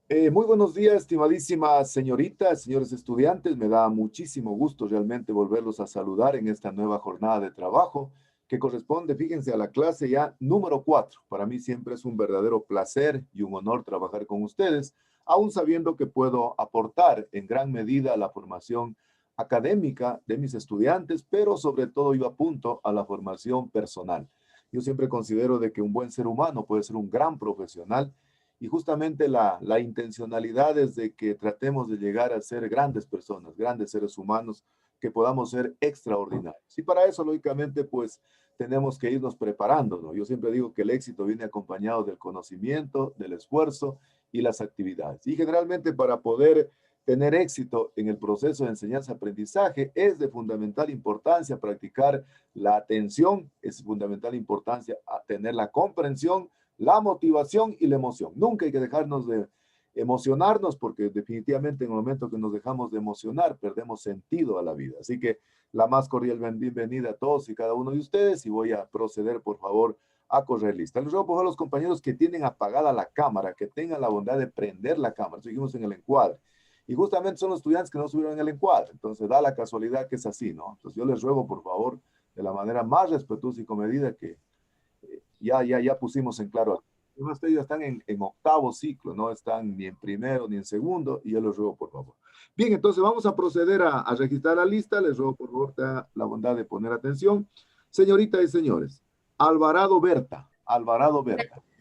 Muy buenos días, estimadísimas señoritas, señores estudiantes. Me da muchísimo gusto realmente volverlos a saludar en esta nueva jornada de trabajo que corresponde, fíjense, a la clase ya número 4. Para mí siempre es un verdadero placer y un honor trabajar con ustedes, aún sabiendo que puedo aportar en gran medida a la formación académica de mis estudiantes, pero sobre todo yo apunto a la formación personal. Yo siempre considero de que un buen ser humano puede ser un gran profesional y justamente la intencionalidad es de que tratemos de llegar a ser grandes personas, grandes seres humanos, que podamos ser extraordinarios. Y para eso, lógicamente, pues tenemos que irnos preparando, ¿no? Yo siempre digo que el éxito viene acompañado del conocimiento, del esfuerzo y las actividades. Y generalmente para poder tener éxito en el proceso de enseñanza-aprendizaje es de fundamental importancia practicar la atención, es de fundamental importancia tener la comprensión, la motivación y la emoción. Nunca hay que dejarnos de emocionarnos porque definitivamente en el momento que nos dejamos de emocionar perdemos sentido a la vida. Así que la más cordial bienvenida a todos y cada uno de ustedes y voy a proceder por favor a correr lista. Les ruego por favor a los compañeros que tienen apagada la cámara, que tengan la bondad de prender la cámara. Seguimos en el encuadre. Y justamente son los estudiantes que no subieron en el encuadre. Entonces da la casualidad que es así, ¿no? Entonces yo les ruego por favor de la manera más respetuosa y comedida que ya pusimos en claro. Ustedes ya están en octavo ciclo, no están ni en primero ni en segundo, y yo les ruego, por favor. Bien, entonces vamos a proceder a registrar la lista. Les ruego, por favor, la bondad de poner atención. Señoritas y señores, Alvarado Berta, Alvarado Berta. Mi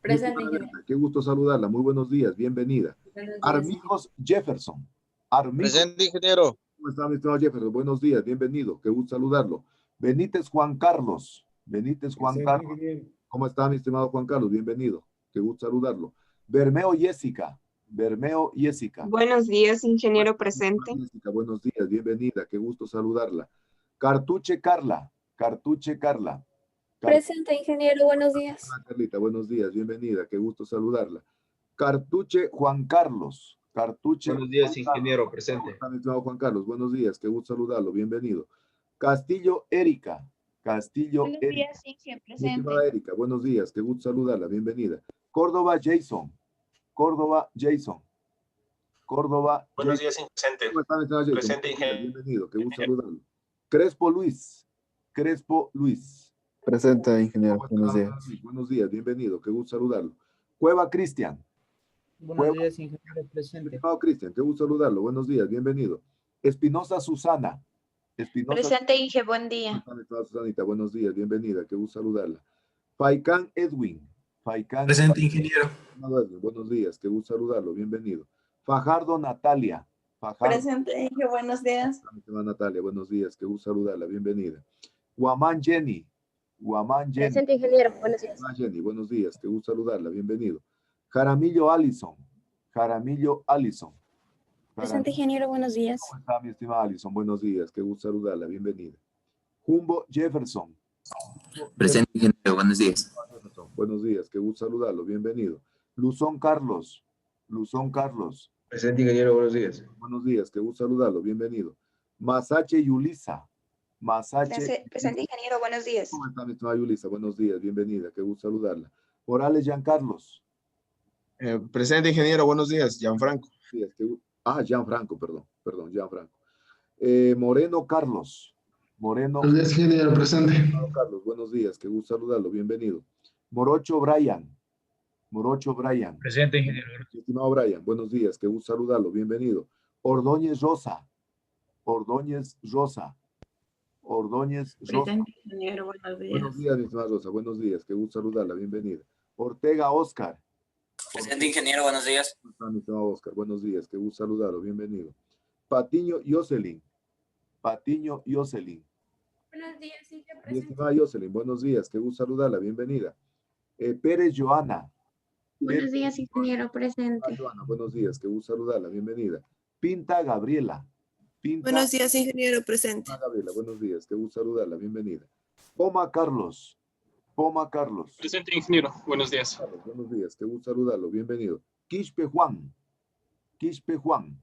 Presente, estimada ingeniero. Berta, qué gusto saludarla. Muy buenos días, bienvenida. Buenos días, ingeniero. Armijos Jefferson. Armijos, Presente, ingeniero. ¿cómo está, mi estimado Jefferson? Buenos días, bienvenido. Qué gusto saludarlo. Benítez Juan Carlos. Benítez Juan Presente, Carlos. ingeniero. ¿Cómo está, mi estimado Juan Carlos? Bienvenido. Qué gusto saludarlo. Bermeo Jessica. Bermeo Jessica. Buenos días, ¿Cómo ingeniero está, mi presente. estimada Jessica? Buenos días, bienvenida. Qué gusto saludarla. Cartuche Carla. Cartuche Carla. Presente, ingeniero. Buenos días. Carlita, buenos días, bienvenida. Qué gusto saludarla. Cartuche Juan Carlos. Cartuche Buenos días, Juan Carlos. ingeniero, ¿Cómo presente. está, mi estimado Juan Carlos? Buenos días, qué gusto saludarlo. Bienvenido. Castillo Erika. Castillo Buenos Erika. días, Inge, Mi estimada presente. Erika, buenos días, qué gusto saludarla, bienvenida. Córdoba Jason, Córdoba Jason, Córdoba Buenos Jason. días, presente. ¿Cómo está, mi estimado Jason? Presente, Buenos días, ingeniero. bienvenido, qué gusto saludarlo. Crespo Luis, Crespo Luis. Presente, ingeniero. ¿Cómo Buenos está, días. Luis? Buenos días, bienvenido, qué gusto saludarlo. Cueva Cristian. Buenos días, ingeniero presente. Estimado Cristian, qué gusto saludarlo, buenos días, bienvenido. Espinosa Susana. Espinosa Presente, Inge, buen día. Susanita, buenos días, bienvenida, qué gusto saludarla. Faikán Edwin. Faikán Presente, ingeniero. Buenos días, qué gusto saludarlo, bienvenido. Fajardo Natalia. Fajardo. Presente, Inge, buenos días. Natalia, buenos días, qué gusto saludarla, bienvenida. Guamán Jenny. Guamán Jenny. Presente, ingeniero. Buenos días. Guamán Jenny, buenos días, qué gusto saludarla, bienvenido. Jaramillo Allison. Jaramillo Allison. Presente, ingeniero. Buenos días. ¿Cómo está, mi estimada Allison? Buenos días, qué gusto saludarla, bienvenida. Jumbo Jefferson. Presente, ingeniero, buenos días. Buenos días, qué gusto saludarlo, bienvenido. Luzón Carlos. Luzón Carlos. Presente, ingeniero, buenos días. Buenos días, qué gusto saludarlo, bienvenido. Masache Yulisa. Masache. Presente, ingeniero, buenos días. ¿Cómo está, mi estimada Yulisa? Buenos días, bienvenida, qué gusto saludarla. Morales Giancarlos. Presente, ingeniero, buenos días. Gianfranco. Gianfranco, perdón, Gianfranco. Moreno Carlos. Moreno. Buenos días, ingeniero, presente. Carlos, buenos días, qué gusto saludarlo, bienvenido. Morocho Brian. Morocho Brian. Presente, ingeniero. Estimado Brian, buenos días, qué gusto saludarlo, bienvenido. Ordóñez Rosa. Ordóñez Rosa. Ordóñez Rosa. Presente, ingeniero, buenos días. Buenos días, mi estimada Rosa, buenos días, qué gusto saludarla, bienvenida. Ortega Oscar. Presente, ingeniero, buenos días. ¿Cómo está, mi estimado Oscar? Buenos días, qué gusto saludarlo, bienvenido. Patiño Jocelyn. Patiño Jocelyn. Buenos días, Inge, Mi presente. estimada Jocelyn, buenos días, qué gusto saludarla, bienvenida. Pérez Joana. Buenos días, ingeniero, presente. Joana, buenos días, qué gusto saludarla, bienvenida. Pinta Gabriela. Pinta Buenos días, ingeniero, presente. Gabriela, buenos días, qué gusto saludarla, bienvenida. Poma Carlos. Poma Carlos. Presente, ingeniero. Buenos días. Carlos, buenos días, qué gusto saludarlo, bienvenido. Quispe Juan. Quispe Juan.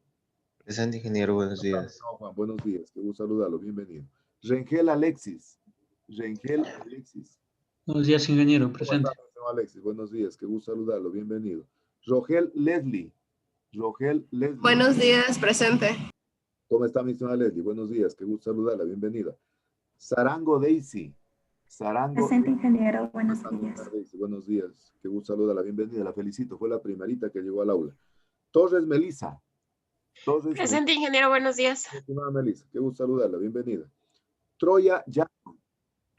Presente, ingeniero, buenos días. Juan, buenos días, qué gusto saludarlo, bienvenido. Rengel Alexis. Rengel Alexis. Buenos días, ingeniero presente. Alexis, buenos días, qué gusto saludarlo, bienvenido. Rogel Leslie. Rogel Leslie. Buenos días, presente. ¿Cómo está mi estimada Leslie? Buenos días, qué gusto saludarla, bienvenida. Sarango Daisy. Sarango. Presente, ingeniero, buenos días. Daisy, buenos días, qué gusto saludarla, bienvenida, la felicito, fue la primerita que llegó al aula. Torres Melissa. Presente, ingeniero, buenos días. Estimada Melissa, qué gusto saludarla, bienvenida. Troya Jackson.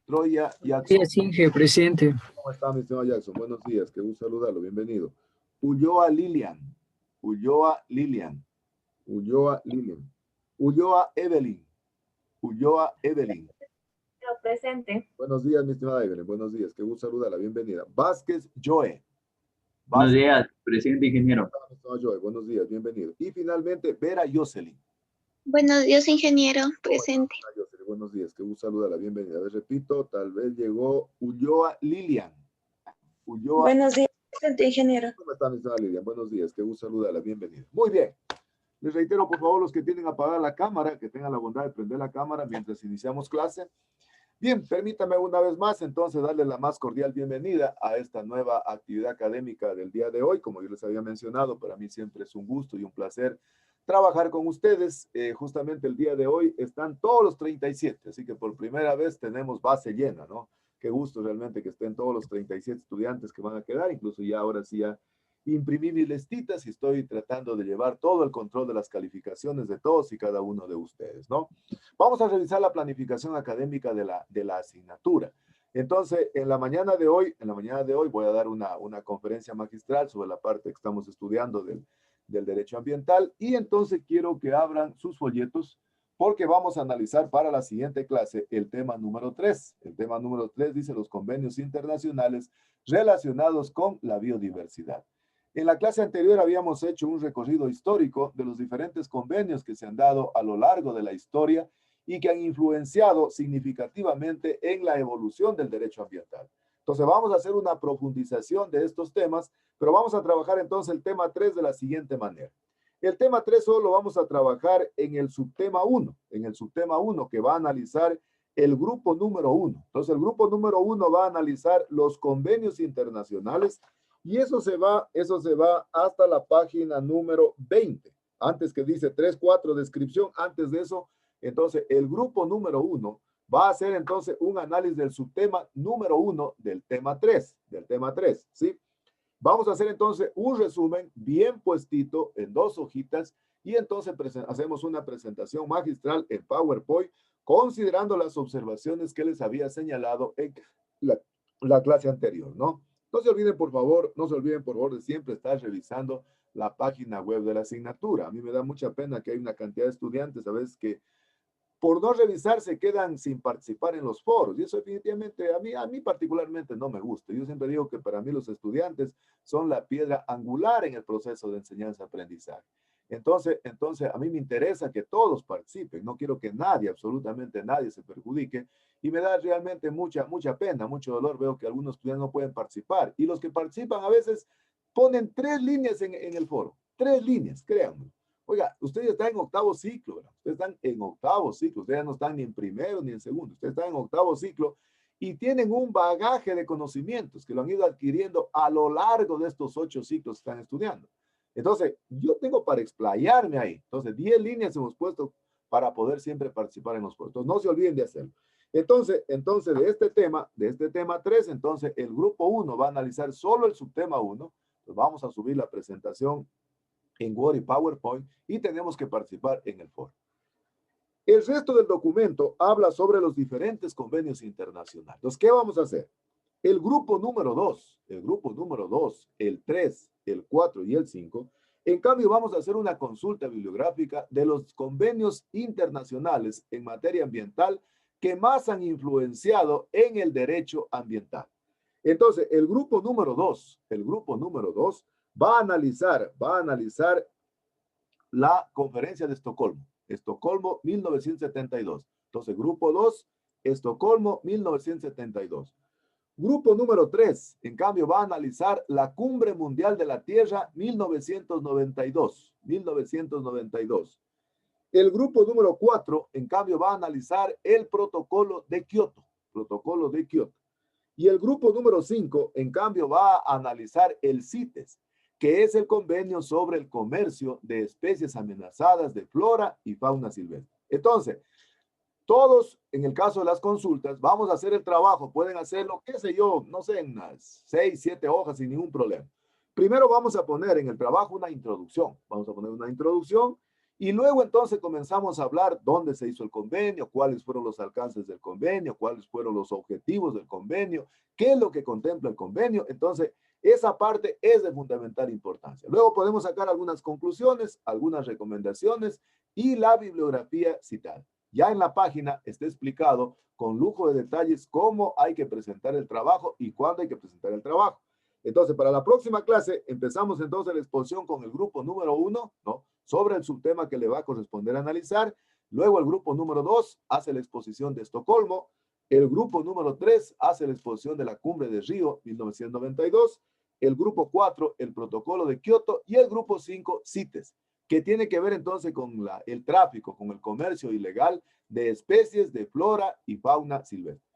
Troya Jackson. Sí, Inge, presente. ¿Cómo está mi estimado Jackson? Buenos días, qué gusto saludarlo, bienvenido. Ulloa Lilian. Ulloa Lilian. Ulloa Lilian. Ulloa Evelyn. Ulloa Evelyn. Presente. Buenos días, mi estimada Evelyn. Buenos días. Qué gusto saludarla. Bienvenida. Vázquez Joe. Buenos días, presidente ingeniero. Joe. Buenos días. Bienvenido. Y finalmente, Vera Jocelyn. Buenos días, ingeniero, presente. Jocelyn, buenos días. Qué gusto saludarla. Bienvenida. Les repito, tal vez llegó Ulloa Lilian. Ulloa. Buenos días, presente, ingeniero. ¿Cómo está, mi estimada Lilian? Buenos días. Qué gusto saludarla. Bienvenida. Muy bien. Les reitero, por favor, los que tienen apagada la cámara, que tengan la bondad de prender la cámara mientras iniciamos clase. Bien, permítame una vez más, entonces, darles la más cordial bienvenida a esta nueva actividad académica del día de hoy. Como yo les había mencionado, para mí siempre es un gusto y un placer trabajar con ustedes. Justamente el día de hoy están todos los 37, así que por primera vez tenemos base llena, ¿no? Qué gusto realmente que estén todos los 37 estudiantes que van a quedar, incluso ya ahora sí ya imprimí mis listitas y estoy tratando de llevar todo el control de las calificaciones de todos y cada uno de ustedes, ¿no? Vamos a revisar la planificación académica de la asignatura. Entonces, en la mañana de hoy voy a dar una conferencia magistral sobre la parte que estamos estudiando del derecho ambiental y entonces quiero que abran sus folletos porque vamos a analizar para la siguiente clase el tema número 3. El tema número 3 dice los convenios internacionales relacionados con la biodiversidad. En la clase anterior habíamos hecho un recorrido histórico de los diferentes convenios que se han dado a lo largo de la historia y que han influenciado significativamente en la evolución del derecho ambiental. Entonces vamos a hacer una profundización de estos temas, pero vamos a trabajar entonces el tema 3 de la siguiente manera. El tema 3 solo vamos a trabajar en el subtema 1, que va a analizar el grupo número 1. Entonces el grupo número 1 va a analizar los convenios internacionales y eso se va hasta la página número 20. Antes que dice 3-4 descripción, antes de eso, entonces el grupo número 1 va a hacer entonces un análisis del subtema número 1 del tema 3, ¿sí? Vamos a hacer entonces un resumen bien puestito en 2 hojitas y entonces hacemos una presentación magistral en PowerPoint considerando las observaciones que les había señalado en la clase anterior, ¿no? No se olviden, por favor, de siempre estar revisando la página web de la asignatura. A mí me da mucha pena que hay una cantidad de estudiantes a veces que por no revisar se quedan sin participar en los foros. Y eso definitivamente a mí particularmente no me gusta. Yo siempre digo que para mí los estudiantes son la piedra angular en el proceso de enseñanza-aprendizaje. Entonces, a mí me interesa que todos participen. No quiero que nadie, absolutamente nadie se perjudique. Y me da realmente mucha pena, mucho dolor. Veo que algunos estudiantes no pueden participar. Y los que participan a veces ponen 3 líneas en el foro. 3 líneas, créanme. Oiga, ustedes están en octavo ciclo, ¿verdad? Ustedes están en octavo ciclo. Ustedes no están ni en primero ni en segundo. Ustedes están en octavo ciclo y tienen un bagaje de conocimientos que lo han ido adquiriendo a lo largo de estos 8 ciclos que están estudiando. Entonces, yo tengo para explayarme ahí. Entonces, 10 líneas hemos puesto para poder siempre participar en los foros. Entonces, no se olviden de hacerlo. Entonces, de este tema 3, entonces, el grupo 1 va a analizar solo el subtema 1. Entonces, vamos a subir la presentación en Word y PowerPoint y tenemos que participar en el foro. El resto del documento habla sobre los diferentes convenios internacionales. Entonces, ¿qué vamos a hacer? El grupo número 2, el 3, el 4 y el 5, en cambio vamos a hacer una consulta bibliográfica de los convenios internacionales en materia ambiental que más han influenciado en el derecho ambiental. Entonces, el grupo número 2 va a analizar la conferencia de Estocolmo 1972. Entonces, grupo 2, Estocolmo 1972. Grupo número 3, en cambio, va a analizar la Cumbre Mundial de la Tierra 1992. El grupo número 4, en cambio, va a analizar el Protocolo de Kioto. Y el grupo número 5, en cambio, va a analizar el CITES. que es el convenio sobre el comercio de especies amenazadas de flora y fauna silvestre. Entonces, todos, en el caso de las consultas, vamos a hacer el trabajo, pueden hacerlo, qué sé yo, no sé, en unas 6, 7 hojas sin ningún problema. Primero vamos a poner en el trabajo una introducción, y luego entonces comenzamos a hablar dónde se hizo el convenio, cuáles fueron los alcances del convenio, cuáles fueron los objetivos del convenio, qué es lo que contempla el convenio. Entonces, esa parte es de fundamental importancia. Luego podemos sacar algunas conclusiones, algunas recomendaciones y la bibliografía citada. Ya en la página está explicado con lujo de detalles cómo hay que presentar el trabajo y cuándo hay que presentar el trabajo. Entonces, para la próxima clase, empezamos entonces la exposición con el grupo número 1, ¿no? Sobre el subtema que le va a corresponder analizar. Luego el grupo número 2 hace la exposición de Estocolmo. El grupo número 3 hace la exposición de la Cumbre de Río 1992. El grupo 4, el protocolo de Kioto. Y el grupo 5, CITES, que tiene que ver entonces con el tráfico, con el comercio ilegal de especies de flora y fauna silvestre.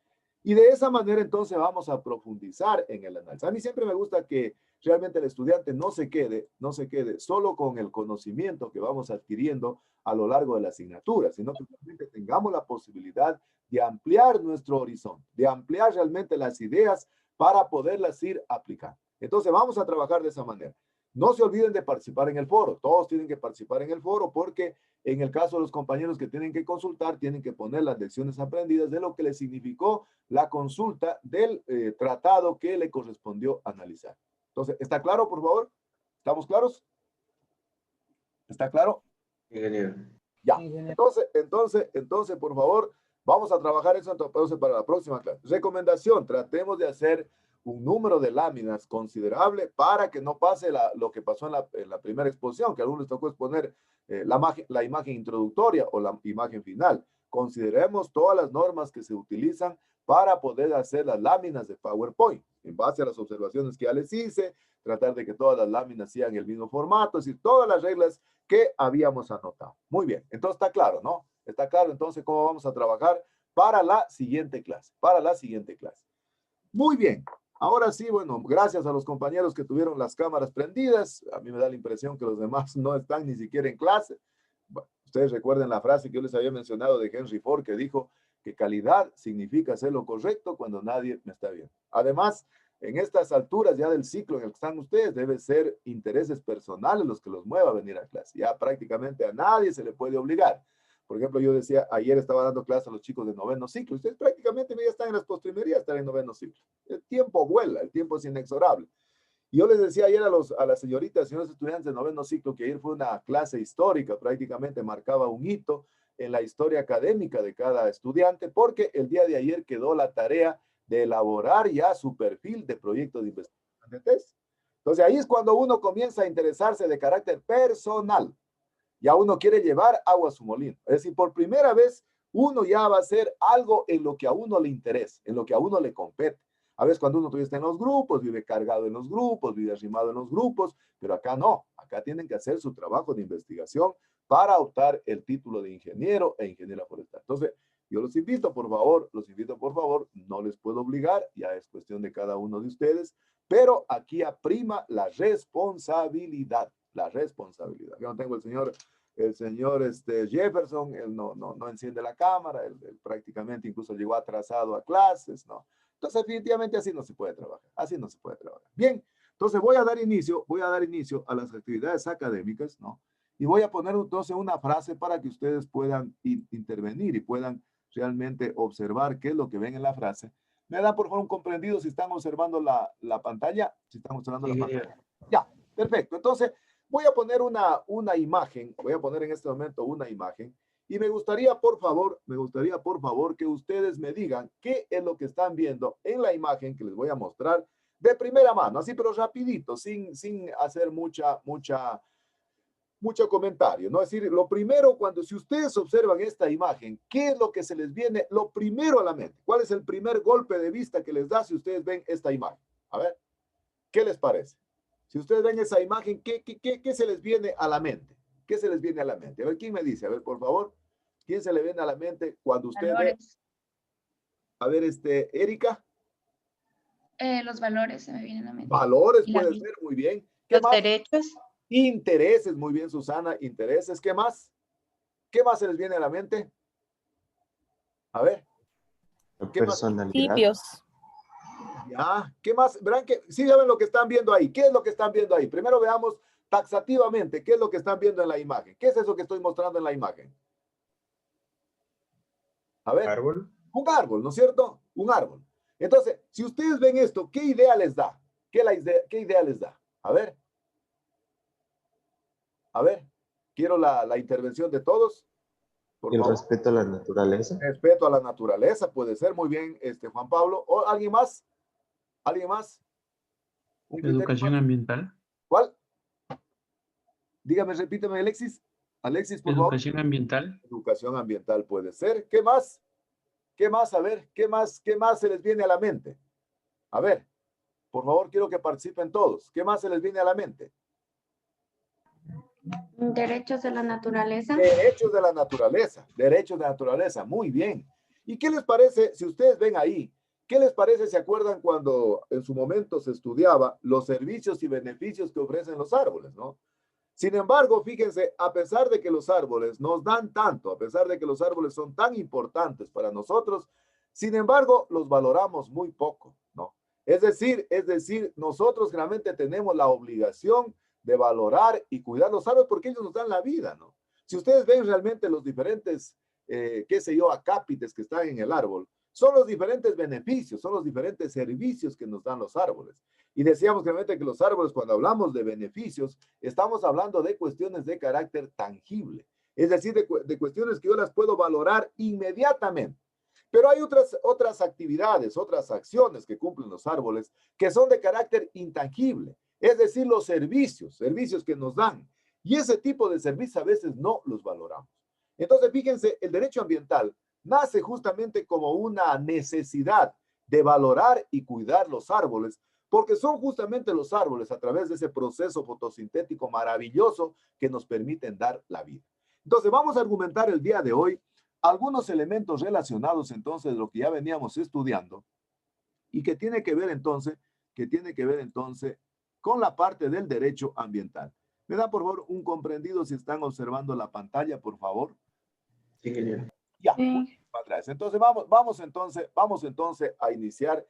Y de esa manera entonces vamos a profundizar en el análisis. A mí siempre me gusta que realmente el estudiante no se quede solo con el conocimiento que vamos adquiriendo a lo largo de la asignatura, sino que realmente tengamos la posibilidad de ampliar nuestro horizonte, de ampliar realmente las ideas para poderlas ir aplicando. Entonces vamos a trabajar de esa manera. No se olviden de participar en el foro. Todos tienen que participar en el foro porque en el caso de los compañeros que tienen que consultar, tienen que poner las lecciones aprendidas de lo que les significó la consulta del tratado que le correspondió analizar. Entonces, ¿está claro, por favor? ¿Estamos claros? ¿Está claro? Ingeniero. Ya. Entonces, por favor, vamos a trabajar eso entonces para la próxima clase. Recomendación, tratemos de hacer un número de láminas considerable para que no pase lo que pasó en la primera exposición, que a algunos les tocó exponer la imagen introductoria o la imagen final. Consideremos todas las normas que se utilizan para poder hacer las láminas de PowerPoint. En base a las observaciones que ya les hice, tratar de que todas las láminas sean el mismo formato, es decir, todas las reglas que habíamos anotado. Muy bien, entonces está claro, ¿no? Está claro entonces cómo vamos a trabajar para la siguiente clase, Muy bien. Ahora sí, bueno, gracias a los compañeros que tuvieron las cámaras prendidas. A mí me da la impresión que los demás no están ni siquiera en clase. Bueno, ustedes recuerden la frase que yo les había mencionado de Henry Ford, que dijo que calidad significa hacer lo correcto cuando nadie me está viendo. Además, en estas alturas ya del ciclo en el que están ustedes, debe ser intereses personales los que los mueva a venir a clase. Ya prácticamente a nadie se le puede obligar. Por ejemplo, yo decía, ayer estaba dando clase a los chicos de noveno ciclo. Ustedes prácticamente ya están en las postrimerías, están en noveno ciclo. El tiempo vuela, el tiempo es inexorable. Y yo les decía ayer a las señoritas, señores estudiantes de noveno ciclo, que ayer fue una clase histórica, prácticamente marcaba un hito en la historia académica de cada estudiante, porque el día de ayer quedó la tarea de elaborar ya su perfil de proyecto de investigación de tesis. Entonces ahí es cuando uno comienza a interesarse de carácter personal. Ya uno quiere llevar agua a su molino. Es decir, por primera vez uno ya va a hacer algo en lo que a uno le interesa, en lo que a uno le compete. A veces cuando uno todavía está en los grupos, vive cargado en los grupos, vive arrimado en los grupos, pero acá no. Acá tienen que hacer su trabajo de investigación para optar el título de ingeniero e ingeniera forestal. Entonces, yo los invito, por favor, no les puedo obligar, ya es cuestión de cada uno de ustedes, pero aquí aprima la responsabilidad. Yo no tengo el señor Jefferson, él no enciende la cámara, él prácticamente incluso llegó atrasado a clases, ¿no? Entonces, definitivamente así no se puede trabajar, Bien, entonces voy a dar inicio a las actividades académicas, ¿no? Y voy a poner entonces una frase para que ustedes puedan intervenir y puedan realmente observar qué es lo que ven en la frase. ¿Me dan por favor un comprendido si están observando la pantalla? Si están observando la pantalla. Ya, perfecto. Entonces, voy a poner una imagen, voy a poner en este momento una imagen y me gustaría, por favor, que ustedes me digan qué es lo que están viendo en la imagen que les voy a mostrar de primera mano, así pero rapidito, sin hacer mucho comentario, ¿no? Es decir, lo primero, si ustedes observan esta imagen, ¿qué es lo que se les viene lo primero a la mente? ¿Cuál es el primer golpe de vista que les da si ustedes ven esta imagen? A ver, ¿qué les parece? Si ustedes ven esa imagen, ¿qué se les viene a la mente? ¿Qué se les viene a la mente? A ver, ¿quién me dice? A ver, por favor. ¿Quién se le viene a la mente cuando usted ve? A ver, Erika. Los valores se me vienen a la mente. Valores puede ser, muy bien. ¿Qué Los más? derechos. Intereses, muy bien, Susana, intereses. ¿Qué más? ¿Qué más se les viene a la mente? A ver. ¿Qué más? Principios. Ya, ¿qué más? Verán que sí saben lo que están viendo ahí. ¿Qué es lo que están viendo ahí? Primero veamos taxativamente qué es lo que están viendo en la imagen. ¿Qué es eso que estoy mostrando en la imagen? A ver. Árbol. Un árbol, ¿no es cierto? Un árbol. Entonces, si ustedes ven esto, ¿qué idea les da? ¿Qué idea les da? A ver. A ver. Quiero la intervención de todos. Por El favor. respeto a la naturaleza. Respeto a la naturaleza, puede ser muy bien, Juan Pablo. ¿O alguien más? ¿Alguien más? ¿Un criterio Educación más? ambiental. ¿Cuál? Dígame, repíteme, Alexis. Alexis, por favor. Educación ambiental. Educación ambiental puede ser. ¿Qué más? ¿Qué más? A ver, ¿qué más se les viene a la mente? A ver, por favor, quiero que participen todos. ¿Qué más se les viene a la mente? Derechos de la naturaleza. Derechos de la naturaleza. Derechos de la naturaleza. Muy bien. ¿Y qué les parece, si ustedes ven ahí, qué les parece, se acuerdan cuando en su momento se estudiaba los servicios y beneficios que ofrecen los árboles, ¿no? Sin embargo, fíjense, a pesar de que los árboles nos dan tanto, a pesar de que los árboles son tan importantes para nosotros, sin embargo, los valoramos muy poco, ¿no? Es decir, nosotros realmente tenemos la obligación de valorar y cuidar los árboles porque ellos nos dan la vida, ¿no? Si ustedes ven realmente los diferentes, qué sé yo, acápites que están en el árbol, son los diferentes beneficios, son los diferentes servicios que nos dan los árboles. Y decíamos realmente que los árboles, cuando hablamos de beneficios, estamos hablando de cuestiones de carácter tangible, es decir, de cuestiones que yo las puedo valorar inmediatamente. Pero hay otras actividades, otras acciones que cumplen los árboles que son de carácter intangible, es decir, los servicios que nos dan. Y ese tipo de servicios a veces no los valoramos. Entonces, fíjense, el derecho ambiental nace justamente como una necesidad de valorar y cuidar los árboles, porque son justamente los árboles a través de ese proceso fotosintético maravilloso que nos permiten dar la vida. Entonces, vamos a argumentar el día de hoy algunos elementos relacionados entonces de lo que ya veníamos estudiando y que tiene que ver entonces con la parte del derecho ambiental. ¿Me da por favor un comprendido si están observando la pantalla, por favor? Sí, ingeniero. Ya, atrás. Entonces vamos entonces a iniciar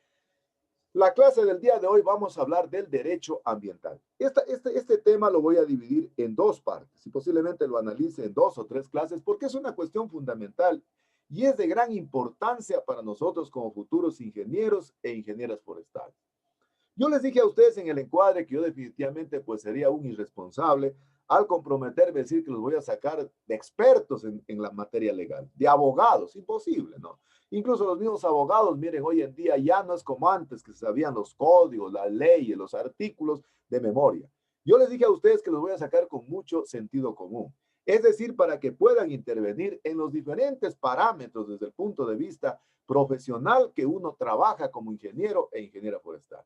la clase del día de hoy. Vamos a hablar del derecho ambiental. Este tema lo voy a dividir en dos partes y posiblemente lo analice en 2 o 3 clases porque es una cuestión fundamental y es de gran importancia para nosotros como futuros ingenieros e ingenieras forestales. Yo les dije a ustedes en el encuadre que yo definitivamente pues sería un irresponsable al comprometerme a decir que los voy a sacar de expertos en la materia legal, de abogados, imposible, ¿no? Incluso los mismos abogados, miren, hoy en día ya no es como antes que se sabían los códigos, las leyes, los artículos de memoria. Yo les dije a ustedes que los voy a sacar con mucho sentido común, es decir, para que puedan intervenir en los diferentes parámetros desde el punto de vista profesional que uno trabaja como ingeniero e ingeniera forestal.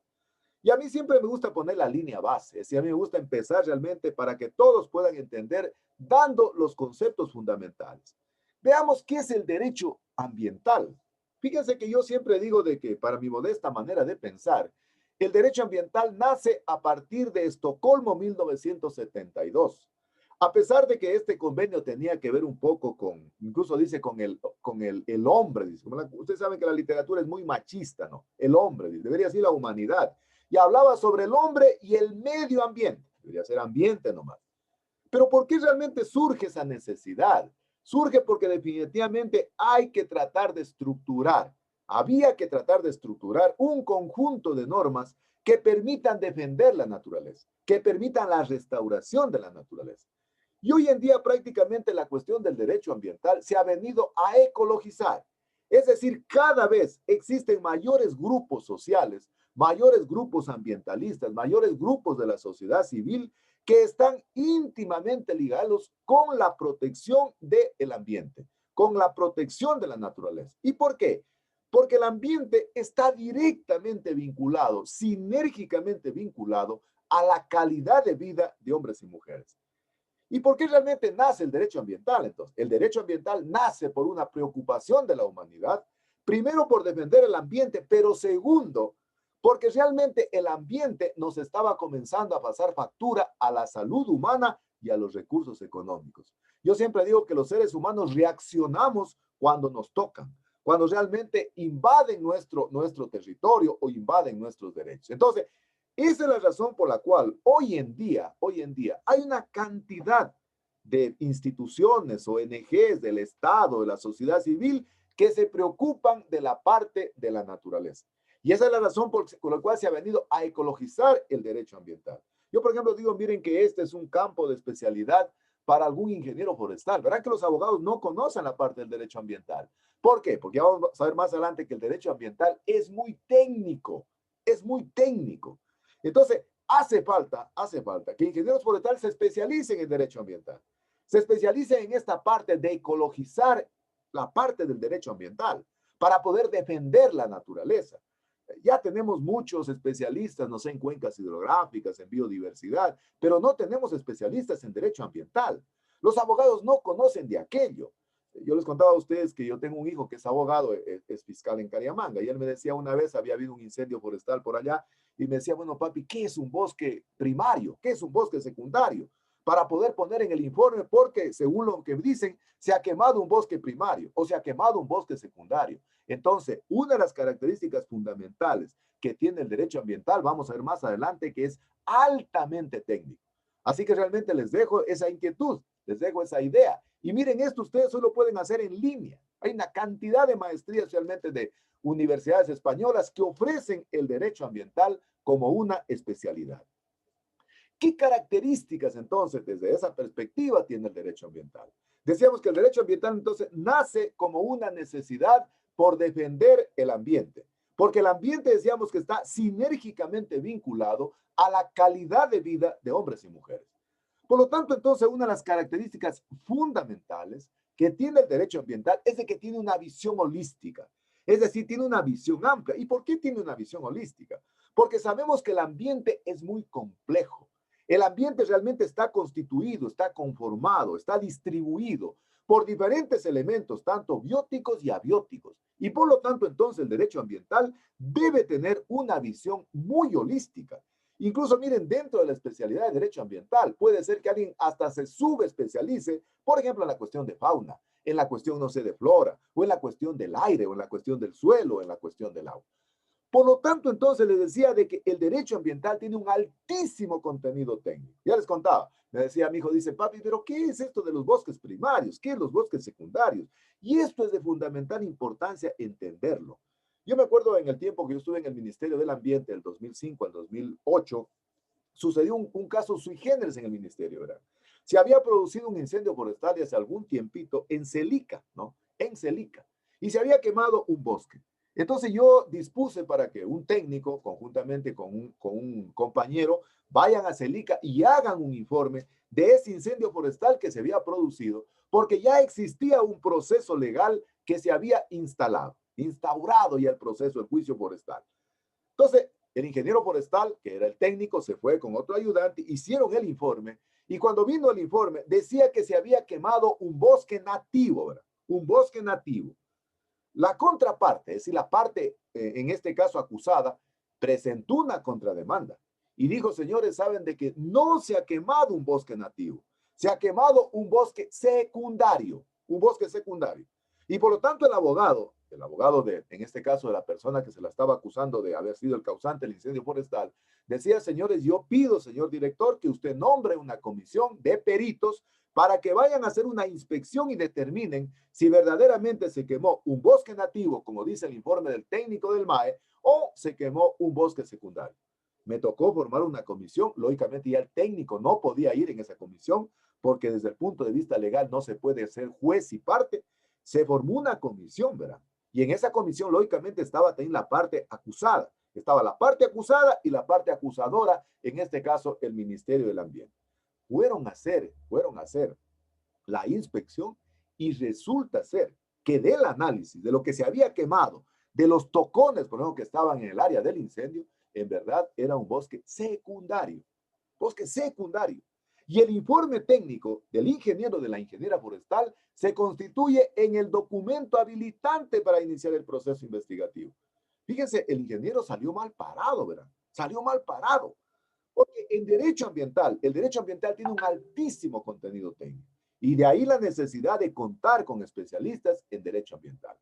Y a mí siempre me gusta poner la línea base, es decir, a mí me gusta empezar realmente para que todos puedan entender dando los conceptos fundamentales. Veamos qué es el derecho ambiental. Fíjense que yo siempre digo de que, para mi modesta manera de pensar, el derecho ambiental nace a partir de Estocolmo 1972. A pesar de que este convenio tenía que ver un poco con, incluso dice con el hombre, dice, ustedes saben que la literatura es muy machista, ¿no? El hombre, debería ser la humanidad. Y hablaba sobre el hombre y el medio ambiente. Debería ser ambiente nomás. Pero ¿por qué realmente surge esa necesidad? Surge porque definitivamente hay que tratar de estructurar, había que tratar de estructurar un conjunto de normas que permitan defender la naturaleza, que permitan la restauración de la naturaleza. Y hoy en día prácticamente la cuestión del derecho ambiental se ha venido a ecologizar. Es decir, cada vez existen mayores grupos sociales, mayores grupos ambientalistas, mayores grupos de la sociedad civil que están íntimamente ligados con la protección del ambiente, con la protección de la naturaleza. ¿Y por qué? Porque el ambiente está directamente vinculado, sinérgicamente vinculado a la calidad de vida de hombres y mujeres. ¿Y por qué realmente nace el derecho ambiental? Entonces, el derecho ambiental nace por una preocupación de la humanidad, primero por defender el ambiente, pero segundo, porque realmente el ambiente nos estaba comenzando a pasar factura a la salud humana y a los recursos económicos. Yo siempre digo que los seres humanos reaccionamos cuando nos tocan, cuando realmente invaden nuestro territorio o invaden nuestros derechos. Entonces, esa es la razón por la cual hoy en día hay una cantidad de instituciones, ONGs, del Estado, de la sociedad civil, que se preocupan de la parte de la naturaleza. Y esa es la razón por la cual se ha venido a ecologizar el derecho ambiental. Yo, por ejemplo, digo, miren que este es un campo de especialidad para algún ingeniero forestal. Verán que los abogados no conocen la parte del derecho ambiental. ¿Por qué? Porque vamos a saber más adelante que el derecho ambiental es muy técnico, es muy técnico. Entonces, hace falta que ingenieros forestales se especialicen en derecho ambiental, se especialicen en esta parte de ecologizar la parte del derecho ambiental para poder defender la naturaleza. Ya tenemos muchos especialistas, no sé, en cuencas hidrográficas, en biodiversidad, pero no tenemos especialistas en derecho ambiental. Los abogados no conocen de aquello. Yo les contaba a ustedes que yo tengo un hijo que es abogado, es fiscal en Cariamanga, y él me decía una vez, había habido un incendio forestal por allá, y me decía, bueno, papi, ¿qué es un bosque primario? ¿Qué es un bosque secundario? Para poder poner en el informe, porque según lo que dicen, se ha quemado un bosque primario o se ha quemado un bosque secundario. Entonces, una de las características fundamentales que tiene el derecho ambiental, vamos a ver más adelante, que es altamente técnico. Así que realmente les dejo esa inquietud, les dejo esa idea. Y miren, esto ustedes solo pueden hacer en línea. Hay una cantidad de maestrías realmente de universidades españolas que ofrecen el derecho ambiental como una especialidad. ¿Qué características entonces desde esa perspectiva tiene el derecho ambiental? Decíamos que el derecho ambiental entonces nace como una necesidad por defender el ambiente, porque el ambiente decíamos que está sinérgicamente vinculado a la calidad de vida de hombres y mujeres. Por lo tanto, entonces, una de las características fundamentales que tiene el derecho ambiental es de que tiene una visión holística, es decir, tiene una visión amplia. ¿Y por qué tiene una visión holística? Porque sabemos que el ambiente es muy complejo. El ambiente realmente está constituido, está conformado, está distribuido por diferentes elementos, tanto bióticos y abióticos. Y por lo tanto, entonces, el derecho ambiental debe tener una visión muy holística. Incluso, miren, dentro de la especialidad de derecho ambiental, puede ser que alguien hasta se subespecialice, por ejemplo, en la cuestión de fauna, en la cuestión, no sé, de flora, o en la cuestión del aire, o en la cuestión del suelo, o en la cuestión del agua. Por lo tanto, entonces les decía de que el derecho ambiental tiene un altísimo contenido técnico. Ya les contaba, me decía mi hijo, dice, papi, pero ¿qué es esto de los bosques primarios? ¿Qué es los bosques secundarios? Y esto es de fundamental importancia entenderlo. Yo me acuerdo en el tiempo que yo estuve en el Ministerio del Ambiente, del 2005 al 2008, sucedió un caso sui generis en el ministerio, ¿verdad? Se había producido un incendio forestal de hace algún tiempito en Celica, ¿no? En Celica. Y se había quemado un bosque. Entonces yo dispuse para que un técnico, conjuntamente con un compañero, vayan a Celica y hagan un informe de ese incendio forestal que se había producido, porque ya existía un proceso legal que se había instaurado ya el proceso del juicio forestal. Entonces, el ingeniero forestal, que era el técnico, se fue con otro ayudante, hicieron el informe, y cuando vino el informe, decía que se había quemado un bosque nativo, ¿verdad? Un bosque nativo. La contraparte, es decir, la parte, en este caso acusada, presentó una contrademanda y dijo, señores, saben de que no se ha quemado un bosque nativo, se ha quemado un bosque secundario, un bosque secundario. Y por lo tanto el abogado en este caso de la persona que se la estaba acusando de haber sido el causante del incendio forestal, decía, señores, yo pido, señor director, que usted nombre una comisión de peritos para que vayan a hacer una inspección y determinen si verdaderamente se quemó un bosque nativo, como dice el informe del técnico del MAE, o se quemó un bosque secundario. Me tocó formar una comisión, lógicamente ya el técnico no podía ir en esa comisión, porque desde el punto de vista legal no se puede ser juez y parte. Se formó una comisión, ¿verdad? Y en esa comisión, lógicamente, estaba también la parte acusada. Estaba la parte acusada y la parte acusadora, en este caso, el Ministerio del Ambiente. Fueron a hacer la inspección y resulta ser que del análisis de lo que se había quemado, de los tocones, por ejemplo, que estaban en el área del incendio, en verdad era un bosque secundario. Bosque secundario. Y el informe técnico del ingeniero de la ingeniera forestal se constituye en el documento habilitante para iniciar el proceso investigativo. Fíjense, el ingeniero salió mal parado, ¿verdad? Salió mal parado. Porque en derecho ambiental, el derecho ambiental tiene un altísimo contenido técnico. Y de ahí la necesidad de contar con especialistas en derecho ambiental.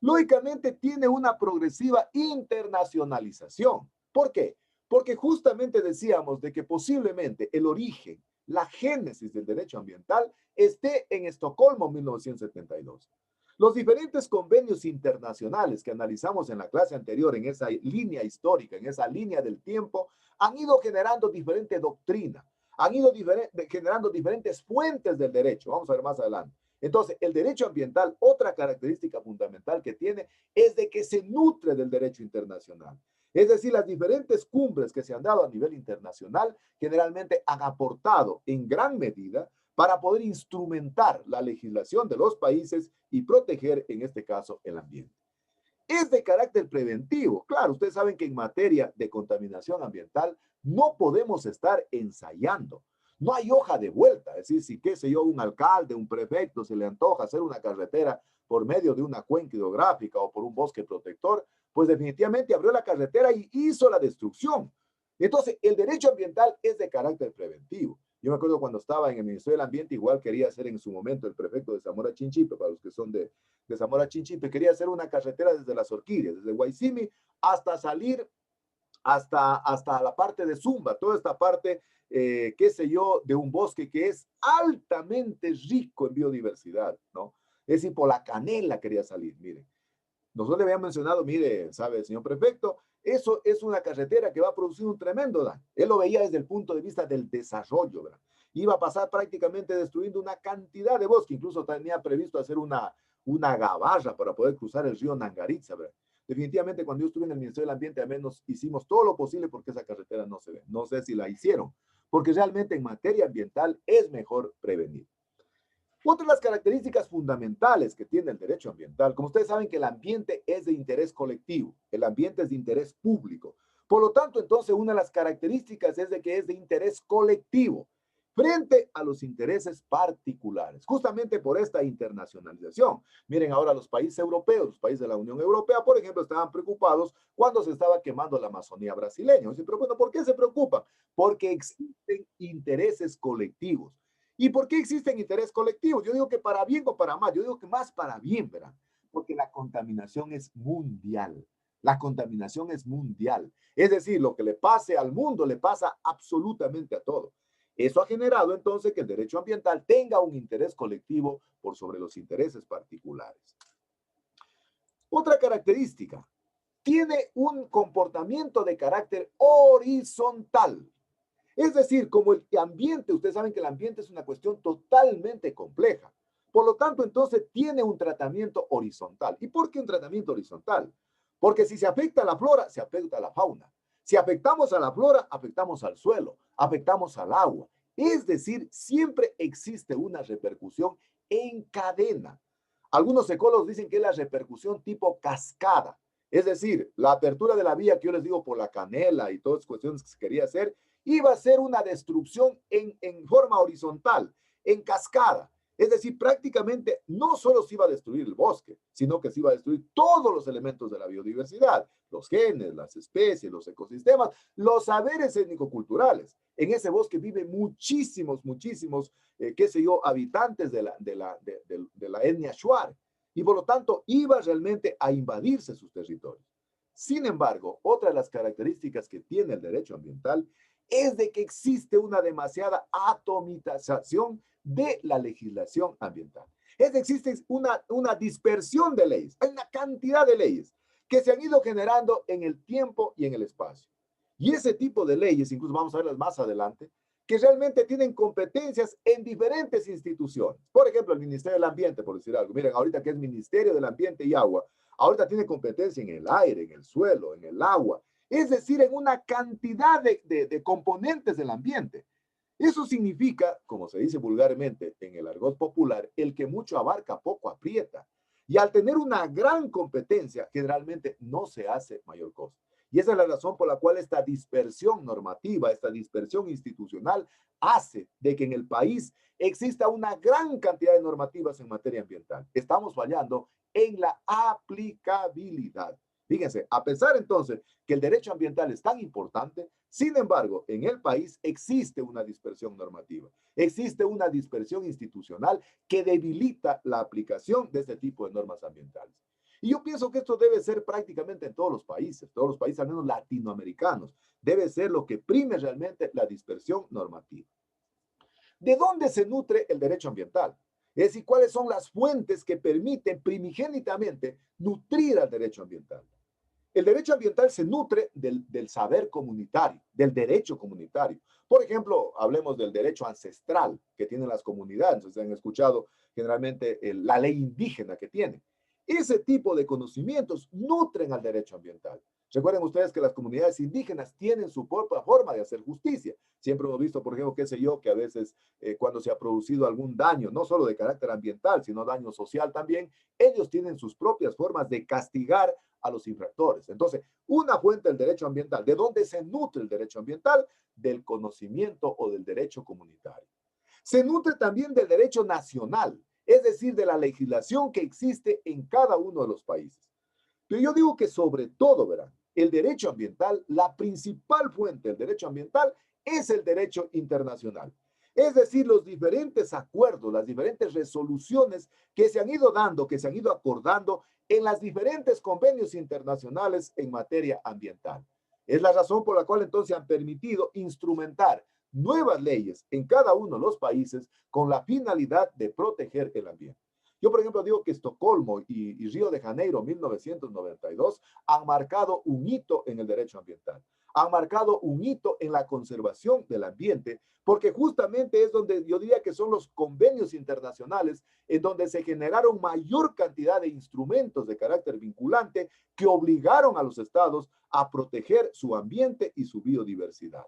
Lógicamente tiene una progresiva internacionalización. ¿Por qué? Porque justamente decíamos de que posiblemente el origen, la génesis del derecho ambiental esté en Estocolmo 1972. Los diferentes convenios internacionales que analizamos en la clase anterior, en esa línea histórica, en esa línea del tiempo, han ido generando diferente doctrina, han ido generando diferentes fuentes del derecho. Vamos a ver más adelante. Entonces, el derecho ambiental, otra característica fundamental que tiene es de que se nutre del derecho internacional. Es decir, las diferentes cumbres que se han dado a nivel internacional generalmente han aportado en gran medida para poder instrumentar la legislación de los países y proteger, en este caso, el ambiente. Es de carácter preventivo. Claro, ustedes saben que en materia de contaminación ambiental no podemos estar ensayando. No hay hoja de vuelta. Es decir, si, qué sé yo, un alcalde, un prefecto, se le antoja hacer una carretera por medio de una cuenca hidrográfica o por un bosque protector, pues definitivamente abrió la carretera y hizo la destrucción. Entonces, el derecho ambiental es de carácter preventivo. Yo me acuerdo cuando estaba en el Ministerio del Ambiente, igual quería hacer en su momento el prefecto de Zamora Chinchipe, para los que son de Zamora Chinchipe, quería hacer una carretera desde las Orquídeas, desde Guaycimi hasta salir hasta la parte de Zumba, toda esta parte, qué sé yo, de un bosque que es altamente rico en biodiversidad, ¿no? Es decir, por la Canela quería salir, miren. Nosotros le habíamos mencionado, mire, sabe, señor prefecto, eso es una carretera que va a producir un tremendo daño. Él lo veía desde el punto de vista del desarrollo, ¿verdad? Iba a pasar prácticamente destruyendo una cantidad de bosque, incluso tenía previsto hacer una gabarra para poder cruzar el río Nangaritza, ¿verdad? Definitivamente cuando yo estuve en el Ministerio del Ambiente, al menos hicimos todo lo posible porque esa carretera no se ve. No sé si la hicieron, porque realmente en materia ambiental es mejor prevenir. Otra de las características fundamentales que tiene el derecho ambiental, como ustedes saben que el ambiente es de interés colectivo, el ambiente es de interés público. Por lo tanto, entonces, una de las características es de que es de interés colectivo frente a los intereses particulares, justamente por esta internacionalización. Miren ahora los países europeos, los países de la Unión Europea, por ejemplo, estaban preocupados cuando se estaba quemando la Amazonía brasileña. Pero bueno, ¿por qué se preocupan? Porque existen intereses colectivos. ¿Y por qué existen intereses colectivos? Yo digo que para bien o para mal, yo digo que más para bien, ¿verdad? Porque la contaminación es mundial. La contaminación es mundial. Es decir, lo que le pase al mundo le pasa absolutamente a todo. Eso ha generado entonces que el derecho ambiental tenga un interés colectivo por sobre los intereses particulares. Otra característica, tiene un comportamiento de carácter horizontal. Es decir, como el ambiente, ustedes saben que el ambiente es una cuestión totalmente compleja. Por lo tanto, entonces tiene un tratamiento horizontal. ¿Y por qué un tratamiento horizontal? Porque si se afecta a la flora, se afecta a la fauna. Si afectamos a la flora, afectamos al suelo, afectamos al agua. Es decir, siempre existe una repercusión en cadena. Algunos ecólogos dicen que es la repercusión tipo cascada. Es decir, la apertura de la vía que yo les digo por la Canela y todas las cuestiones que se quería hacer, iba a ser una destrucción en forma horizontal, en cascada. Es decir, prácticamente no solo se iba a destruir el bosque, sino que se iba a destruir todos los elementos de la biodiversidad, los genes, las especies, los ecosistemas, los saberes étnico-culturales. En ese bosque viven muchísimos, qué sé yo, habitantes de la etnia Shuar. Y por lo tanto, iba realmente a invadirse sus territorios. Sin embargo, otra de las características que tiene el derecho ambiental es de que existe una demasiada atomización de la legislación ambiental. Existe una dispersión de leyes, hay una cantidad de leyes que se han ido generando en el tiempo y en el espacio. Y ese tipo de leyes, incluso vamos a verlas más adelante, que realmente tienen competencias en diferentes instituciones. Por ejemplo, el Ministerio del Ambiente, por decir algo. Miren, ahorita que es Ministerio del Ambiente y Agua, ahorita tiene competencia en el aire, en el suelo, en el agua. Es decir, en una cantidad de componentes del ambiente. Eso significa, como se dice vulgarmente en el argot popular, el que mucho abarca, poco aprieta. Y al tener una gran competencia, generalmente no se hace mayor cosa. Y esa es la razón por la cual esta dispersión normativa, esta dispersión institucional, hace de que en el país exista una gran cantidad de normativas en materia ambiental. Estamos fallando en la aplicabilidad. Fíjense, a pesar entonces que el derecho ambiental es tan importante, sin embargo, en el país existe una dispersión normativa, existe una dispersión institucional que debilita la aplicación de este tipo de normas ambientales. Y yo pienso que esto debe ser prácticamente en todos los países al menos latinoamericanos, debe ser lo que prime realmente la dispersión normativa. ¿De dónde se nutre el derecho ambiental? Es decir, ¿cuáles son las fuentes que permiten primigénitamente nutrir al derecho ambiental? El derecho ambiental se nutre del saber comunitario, del derecho comunitario. Por ejemplo, hablemos del derecho ancestral que tienen las comunidades. Ustedes han escuchado generalmente la ley indígena que tienen. Ese tipo de conocimientos nutren al derecho ambiental. Recuerden ustedes que las comunidades indígenas tienen su propia forma de hacer justicia. Siempre hemos visto, por ejemplo, qué sé yo, que a veces cuando se ha producido algún daño, no solo de carácter ambiental, sino daño social también, ellos tienen sus propias formas de castigar a los infractores. Entonces, una fuente del derecho ambiental, ¿de dónde se nutre el derecho ambiental? Del conocimiento o del derecho comunitario. Se nutre también del derecho nacional, es decir, de la legislación que existe en cada uno de los países. Pero yo digo que sobre todo, verán, el derecho ambiental, la principal fuente del derecho ambiental es el derecho internacional. Es decir, los diferentes acuerdos, las diferentes resoluciones que se han ido dando, que se han ido acordando en las diferentes convenios internacionales en materia ambiental. Es la razón por la cual entonces han permitido instrumentar nuevas leyes en cada uno de los países con la finalidad de proteger el ambiente. Yo, por ejemplo, digo que Estocolmo y Río de Janeiro, 1992, han marcado un hito en el derecho ambiental. Han marcado un hito en la conservación del ambiente, porque justamente es donde yo diría que son los convenios internacionales en donde se generaron mayor cantidad de instrumentos de carácter vinculante que obligaron a los estados a proteger su ambiente y su biodiversidad.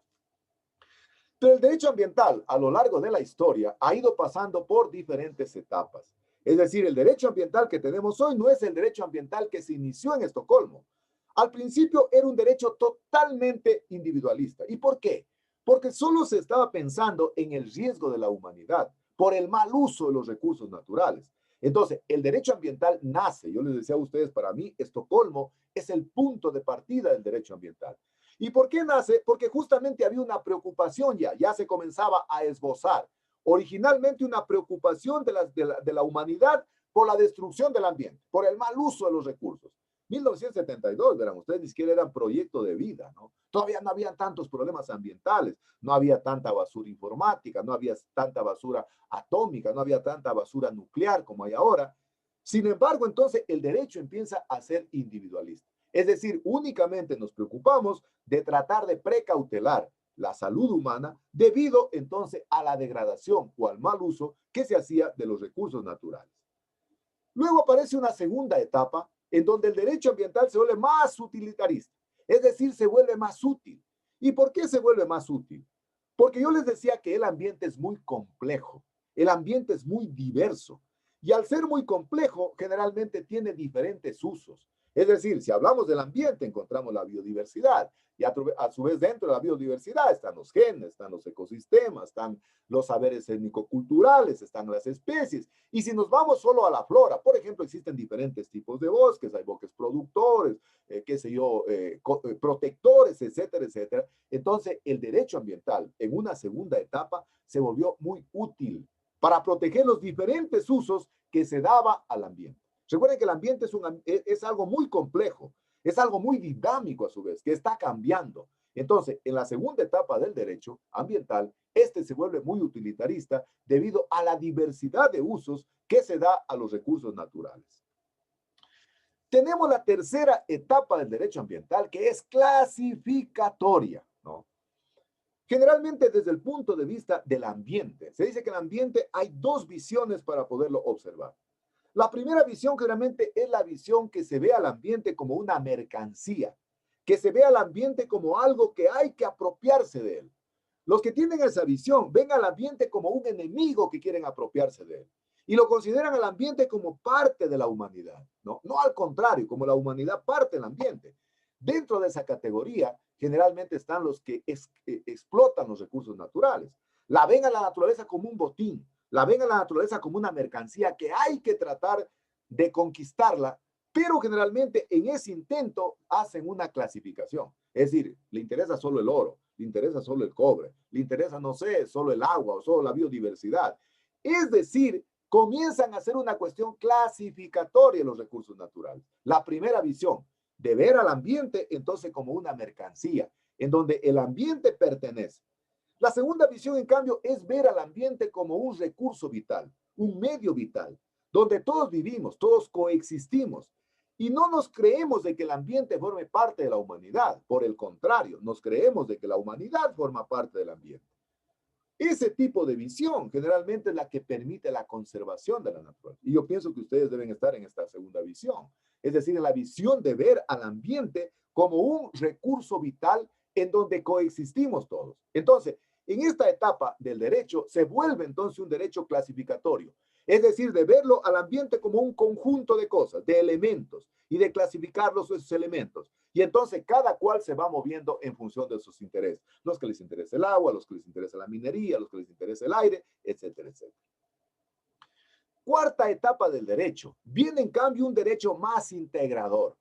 Pero el derecho ambiental a lo largo de la historia ha ido pasando por diferentes etapas. Es decir, el derecho ambiental que tenemos hoy no es el derecho ambiental que se inició en Estocolmo. Al principio era un derecho totalmente individualista. ¿Y por qué? Porque solo se estaba pensando en el riesgo de la humanidad por el mal uso de los recursos naturales. Entonces, el derecho ambiental nace, yo les decía a ustedes, para mí, Estocolmo es el punto de partida del derecho ambiental. ¿Y por qué nace? Porque justamente había una preocupación ya se comenzaba a esbozar. Originalmente una preocupación de la humanidad por la destrucción del ambiente, por el mal uso de los recursos. 1972, verán, ustedes ni siquiera eran proyecto de vida, ¿no? Todavía no habían tantos problemas ambientales, no había tanta basura informática, no había tanta basura atómica, no había tanta basura nuclear como hay ahora. Sin embargo, entonces el derecho empieza a ser individualista. Es decir, únicamente nos preocupamos de tratar de precautelar la salud humana debido entonces a la degradación o al mal uso que se hacía de los recursos naturales. Luego aparece una segunda etapa en donde el derecho ambiental se vuelve más utilitarista, es decir, se vuelve más útil. ¿Y por qué se vuelve más útil? Porque yo les decía que el ambiente es muy complejo, el ambiente es muy diverso y al ser muy complejo generalmente tiene diferentes usos. Es decir, si hablamos del ambiente, encontramos la biodiversidad y a su vez dentro de la biodiversidad están los genes, están los ecosistemas, están los saberes étnico-culturales, están las especies. Y si nos vamos solo a la flora, por ejemplo, existen diferentes tipos de bosques, hay bosques productores, qué sé yo, protectores, etcétera, etcétera. Entonces, el derecho ambiental en una segunda etapa se volvió muy útil para proteger los diferentes usos que se daba al ambiente. Recuerden que el ambiente es algo muy complejo, es algo muy dinámico a su vez, que está cambiando. Entonces, en la segunda etapa del derecho ambiental, este se vuelve muy utilitarista debido a la diversidad de usos que se da a los recursos naturales. Tenemos la tercera etapa del derecho ambiental, que es clasificatoria, ¿no? Generalmente desde el punto de vista del ambiente, se dice que el ambiente hay dos visiones para poderlo observar. La primera visión claramente es la visión que se ve al ambiente como una mercancía, que se ve al ambiente como algo que hay que apropiarse de él. Los que tienen esa visión ven al ambiente como un enemigo que quieren apropiarse de él y lo consideran al ambiente como parte de la humanidad, ¿no? No al contrario, como la humanidad parte del ambiente. Dentro de esa categoría generalmente están los que explotan los recursos naturales. La ven a la naturaleza como un botín, la ven a la naturaleza como una mercancía que hay que tratar de conquistarla Pero generalmente en ese intento hacen una clasificación. Es decir, le interesa solo el oro, le interesa solo el cobre, le interesa, no sé, solo el agua o solo la biodiversidad. Es decir, comienzan a hacer una cuestión clasificatoria de los recursos naturales. La primera visión de ver al ambiente entonces como una mercancía, en donde el ambiente pertenece. La segunda visión, en cambio, es ver al ambiente como un recurso vital, un medio vital, donde todos vivimos, todos coexistimos. Y no nos creemos de que el ambiente forme parte de la humanidad. Por el contrario, nos creemos de que la humanidad forma parte del ambiente. Ese tipo de visión generalmente es la que permite la conservación de la naturaleza. Y yo pienso que ustedes deben estar en esta segunda visión. Es decir, en la visión de ver al ambiente como un recurso vital en donde coexistimos todos. Entonces, en esta etapa del derecho se vuelve entonces un derecho clasificatorio. Es decir, de verlo al ambiente como un conjunto de cosas, de elementos, y de clasificarlos esos elementos. Y entonces cada cual se va moviendo en función de sus intereses. Los que les interesa el agua, los que les interesa la minería, los que les interesa el aire, etcétera, etcétera. Cuarta etapa del derecho. Viene en cambio un derecho más integrador.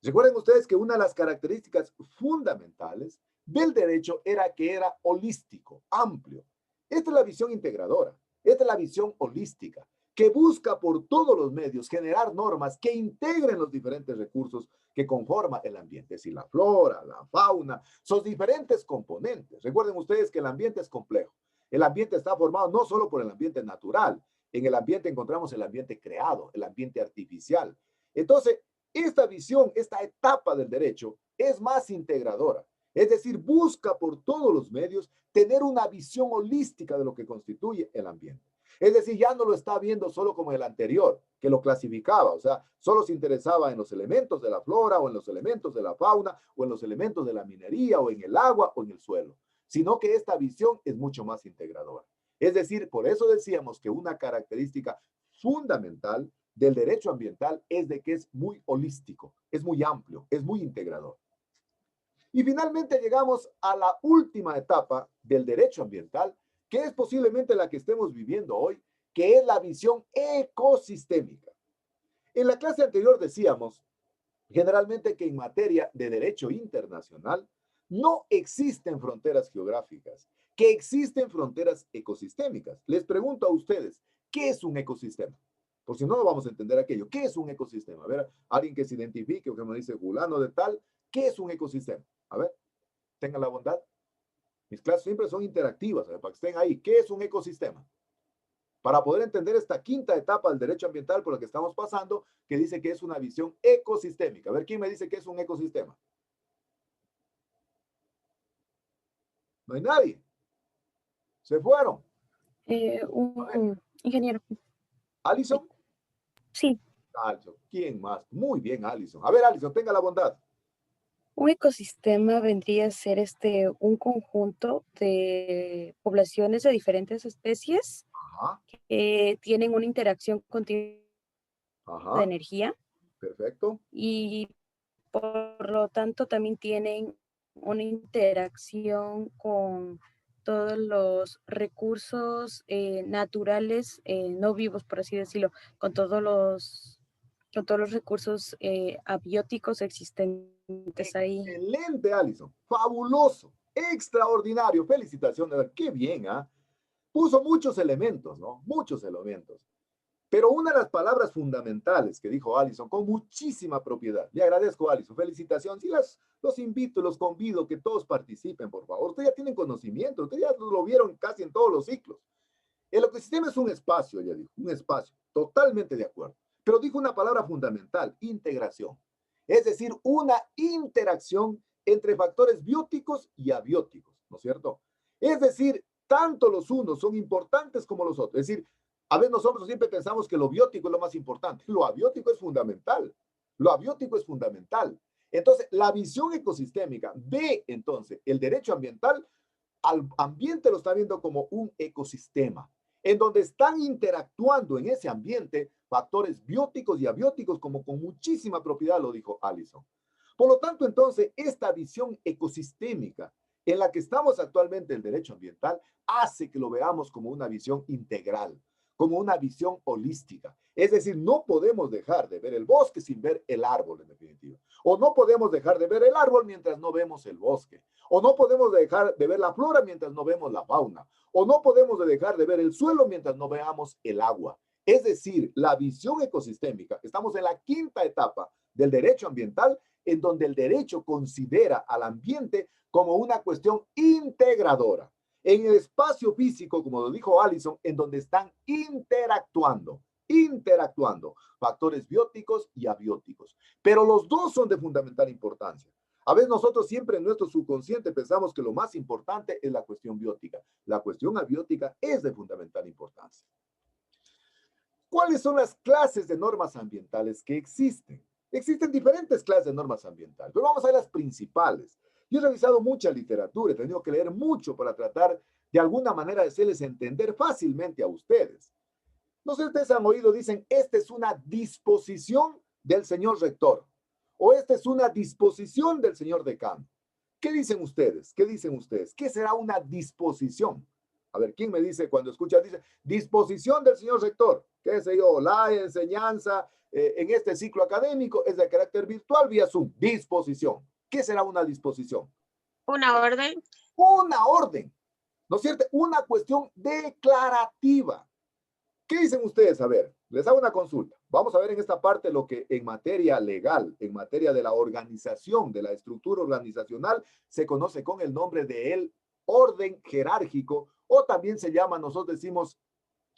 Recuerden ustedes que una de las características fundamentales del derecho era que era holístico, amplio. Esta es la visión integradora. Esta es la visión holística, que busca por todos los medios generar normas que integren los diferentes recursos que conforman el ambiente, es decir, la flora, la fauna, sus diferentes componentes. Recuerden ustedes que el ambiente es complejo. El ambiente está formado no solo por el ambiente natural, en el ambiente encontramos el ambiente creado, el ambiente artificial. Entonces, esta visión, esta etapa del derecho es más integradora. Es decir, busca por todos los medios tener una visión holística de lo que constituye el ambiente. Es decir, ya no lo está viendo solo como el anterior, que lo clasificaba, o sea, solo se interesaba en los elementos de la flora o en los elementos de la fauna o en los elementos de la minería o en el agua o en el suelo, sino que esta visión es mucho más integradora. Es decir, por eso decíamos que una característica fundamental del derecho ambiental es de que es muy holístico, es muy amplio, es muy integrador. Y finalmente llegamos a la última etapa del derecho ambiental, que es posiblemente la que estemos viviendo hoy, que es la visión ecosistémica. En la clase anterior decíamos, generalmente, que en materia de derecho internacional no existen fronteras geográficas, que existen fronteras ecosistémicas. Les pregunto a ustedes, ¿qué es un ecosistema? Por si no, no vamos a entender aquello. ¿Qué es un ecosistema? A ver, alguien que se identifique o que me dice fulano de tal, ¿qué es un ecosistema? A ver, tengan la bondad. Mis clases siempre son interactivas, para que estén ahí. ¿Qué es un ecosistema? Para poder entender esta quinta etapa del derecho ambiental por la que estamos pasando, que dice que es una visión ecosistémica. A ver, ¿quién me dice que es un ecosistema? No hay nadie. Se fueron. Ingeniero. ¿Alison? Sí. Alison. ¿Quién más? Muy bien, Alison. A ver, Alison, tenga la bondad. Un ecosistema vendría a ser un conjunto de poblaciones de diferentes especies que tienen una interacción continua de energía. Perfecto. Y por lo tanto también tienen una interacción con todos los recursos naturales, no vivos, por así decirlo, con todos los recursos abióticos existentes ahí. Excelente, Alison. Fabuloso. Extraordinario. Felicitaciones. Qué bien, ¿ah? Puso muchos elementos, ¿no? Muchos elementos. Pero una de las palabras fundamentales que dijo Alison con muchísima propiedad. Le agradezco, Alison. Felicitaciones. Y los invito, los convido que todos participen, por favor. Ustedes ya tienen conocimiento. Ustedes ya lo vieron casi en todos los ciclos. El ecosistema es un espacio, ella dijo. Un espacio. Totalmente de acuerdo. Pero dijo una palabra fundamental, integración. Es decir, una interacción entre factores bióticos y abióticos, ¿no es cierto? Es decir, tanto los unos son importantes como los otros. Es decir, a veces nosotros siempre pensamos que lo biótico es lo más importante. Lo abiótico es fundamental. Lo abiótico es fundamental. Entonces, la visión ecosistémica ve entonces el derecho ambiental, al ambiente lo está viendo como un ecosistema, en donde están interactuando en ese ambiente factores bióticos y abióticos, como con muchísima propiedad lo dijo Alison. Por lo tanto, entonces, esta visión ecosistémica en la que estamos actualmente el derecho ambiental hace que lo veamos como una visión integral, como una visión holística. Es decir, no podemos dejar de ver el bosque sin ver el árbol, en definitiva. O no podemos dejar de ver el árbol mientras no vemos el bosque. O no podemos dejar de ver la flora mientras no vemos la fauna. O no podemos dejar de ver el suelo mientras no veamos el agua. Es decir, la visión ecosistémica, estamos en la quinta etapa del derecho ambiental, en donde el derecho considera al ambiente como una cuestión integradora. En el espacio físico, como lo dijo Alison, en donde están interactuando factores bióticos y abióticos. Pero los dos son de fundamental importancia. A veces nosotros siempre en nuestro subconsciente pensamos que lo más importante es la cuestión biótica. La cuestión abiótica es de fundamental importancia. ¿Cuáles son las clases de normas ambientales que existen? Existen diferentes clases de normas ambientales, pero vamos a ver las principales. Yo he revisado mucha literatura, he tenido que leer mucho para tratar de alguna manera de hacerles entender fácilmente a ustedes. No sé si ustedes han oído, dicen, esta es una disposición del señor rector, o esta es una disposición del señor decano. ¿Qué dicen ustedes? ¿Qué dicen ustedes? ¿Qué será una disposición? A ver, ¿quién me dice cuando escucha? Dice, disposición del señor rector. ¿Qué sé yo? La enseñanza en este ciclo académico es de carácter virtual vía Zoom. Disposición. ¿Qué será una disposición? Una orden. Una orden. ¿No es cierto? Una cuestión declarativa. ¿Qué dicen ustedes? A ver, les hago una consulta. Vamos a ver en esta parte lo que en materia legal, en materia de la organización, de la estructura organizacional, se conoce con el nombre de el orden jerárquico, o también se llama, nosotros decimos,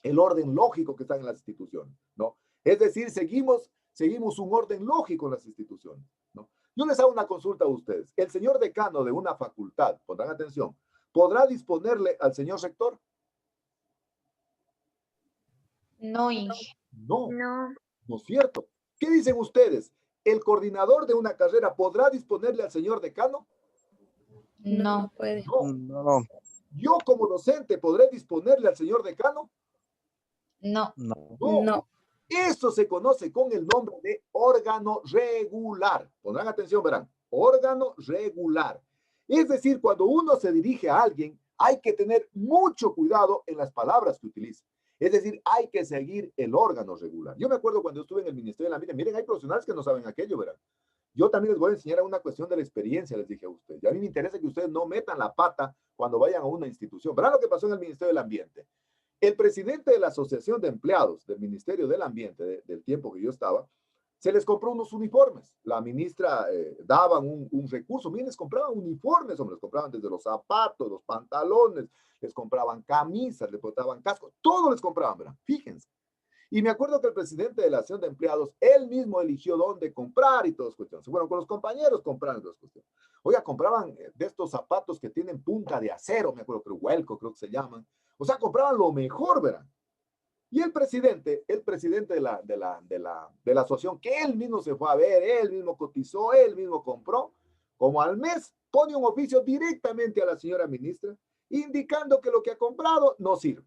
el orden lógico que está en las instituciones, ¿no? Es decir, seguimos un orden lógico en las instituciones, ¿no? Yo les hago una consulta a ustedes. El señor decano de una facultad, pondrán atención, ¿podrá disponerle al señor rector? No, Inge. No, no es cierto. ¿Qué dicen ustedes? ¿El coordinador de una carrera podrá disponerle al señor decano? No puede. No. ¿Yo como docente podré disponerle al señor decano? No. No. Eso se conoce con el nombre de órgano regular. Pondrán atención, verán. Órgano regular. Es decir, cuando uno se dirige a alguien, hay que tener mucho cuidado en las palabras que utiliza. Es decir, hay que seguir el órgano regular. Yo me acuerdo cuando estuve en el Ministerio del Ambiente, miren, hay profesionales que no saben aquello, verán. Yo también les voy a enseñar una cuestión de la experiencia, les dije a ustedes. Y a mí me interesa que ustedes no metan la pata cuando vayan a una institución. Verán lo que pasó en el Ministerio del Ambiente. El presidente de la Asociación de Empleados del Ministerio del Ambiente, del tiempo que yo estaba, se les compró unos uniformes. La ministra daba un recurso. Miren, les compraban uniformes, hombre, les compraban desde los zapatos, los pantalones, les compraban camisas, les compraban cascos, todo les compraban, ¿verdad? Fíjense. Y me acuerdo que el presidente de la Asociación de Empleados, él mismo eligió dónde comprar y todas cuestiones. Bueno, con los compañeros compraron todas cuestiones. Oiga, compraban de estos zapatos que tienen punta de acero, me acuerdo que Huelco creo que se llaman. O sea, compraban lo mejor, ¿verdad? Y el presidente de la asociación, que él mismo se fue a ver, él mismo cotizó, él mismo compró, como al mes pone un oficio directamente a la señora ministra, indicando que lo que ha comprado no sirve,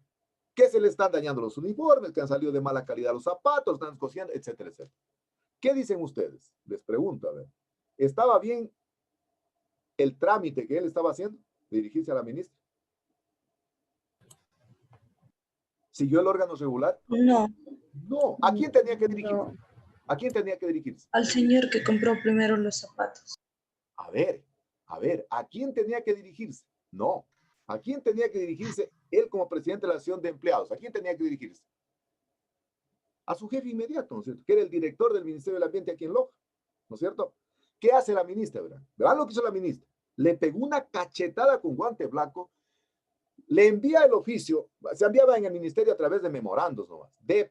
que se le están dañando los uniformes, que han salido de mala calidad los zapatos, están cosiendo, etcétera, etcétera. ¿Qué dicen ustedes? Les pregunto, a ver. ¿Estaba bien el trámite que él estaba haciendo, dirigirse a la ministra? ¿Siguió el órgano regular? No. No. ¿A quién tenía que dirigirse? No. ¿A quién tenía que dirigirse? Al señor que compró primero los zapatos. A ver, ¿a quién tenía que dirigirse? No. ¿A quién tenía que dirigirse él como presidente de la Asociación de Empleados? ¿A quién tenía que dirigirse? A su jefe inmediato, ¿no es cierto? Que era el director del Ministerio del Ambiente aquí en Loja, ¿no es cierto? ¿Qué hace la ministra, verdad? ¿Verán lo que hizo la ministra? Le pegó una cachetada con guante blanco, le envía el oficio, se enviaba en el ministerio a través de memorandos nomás, de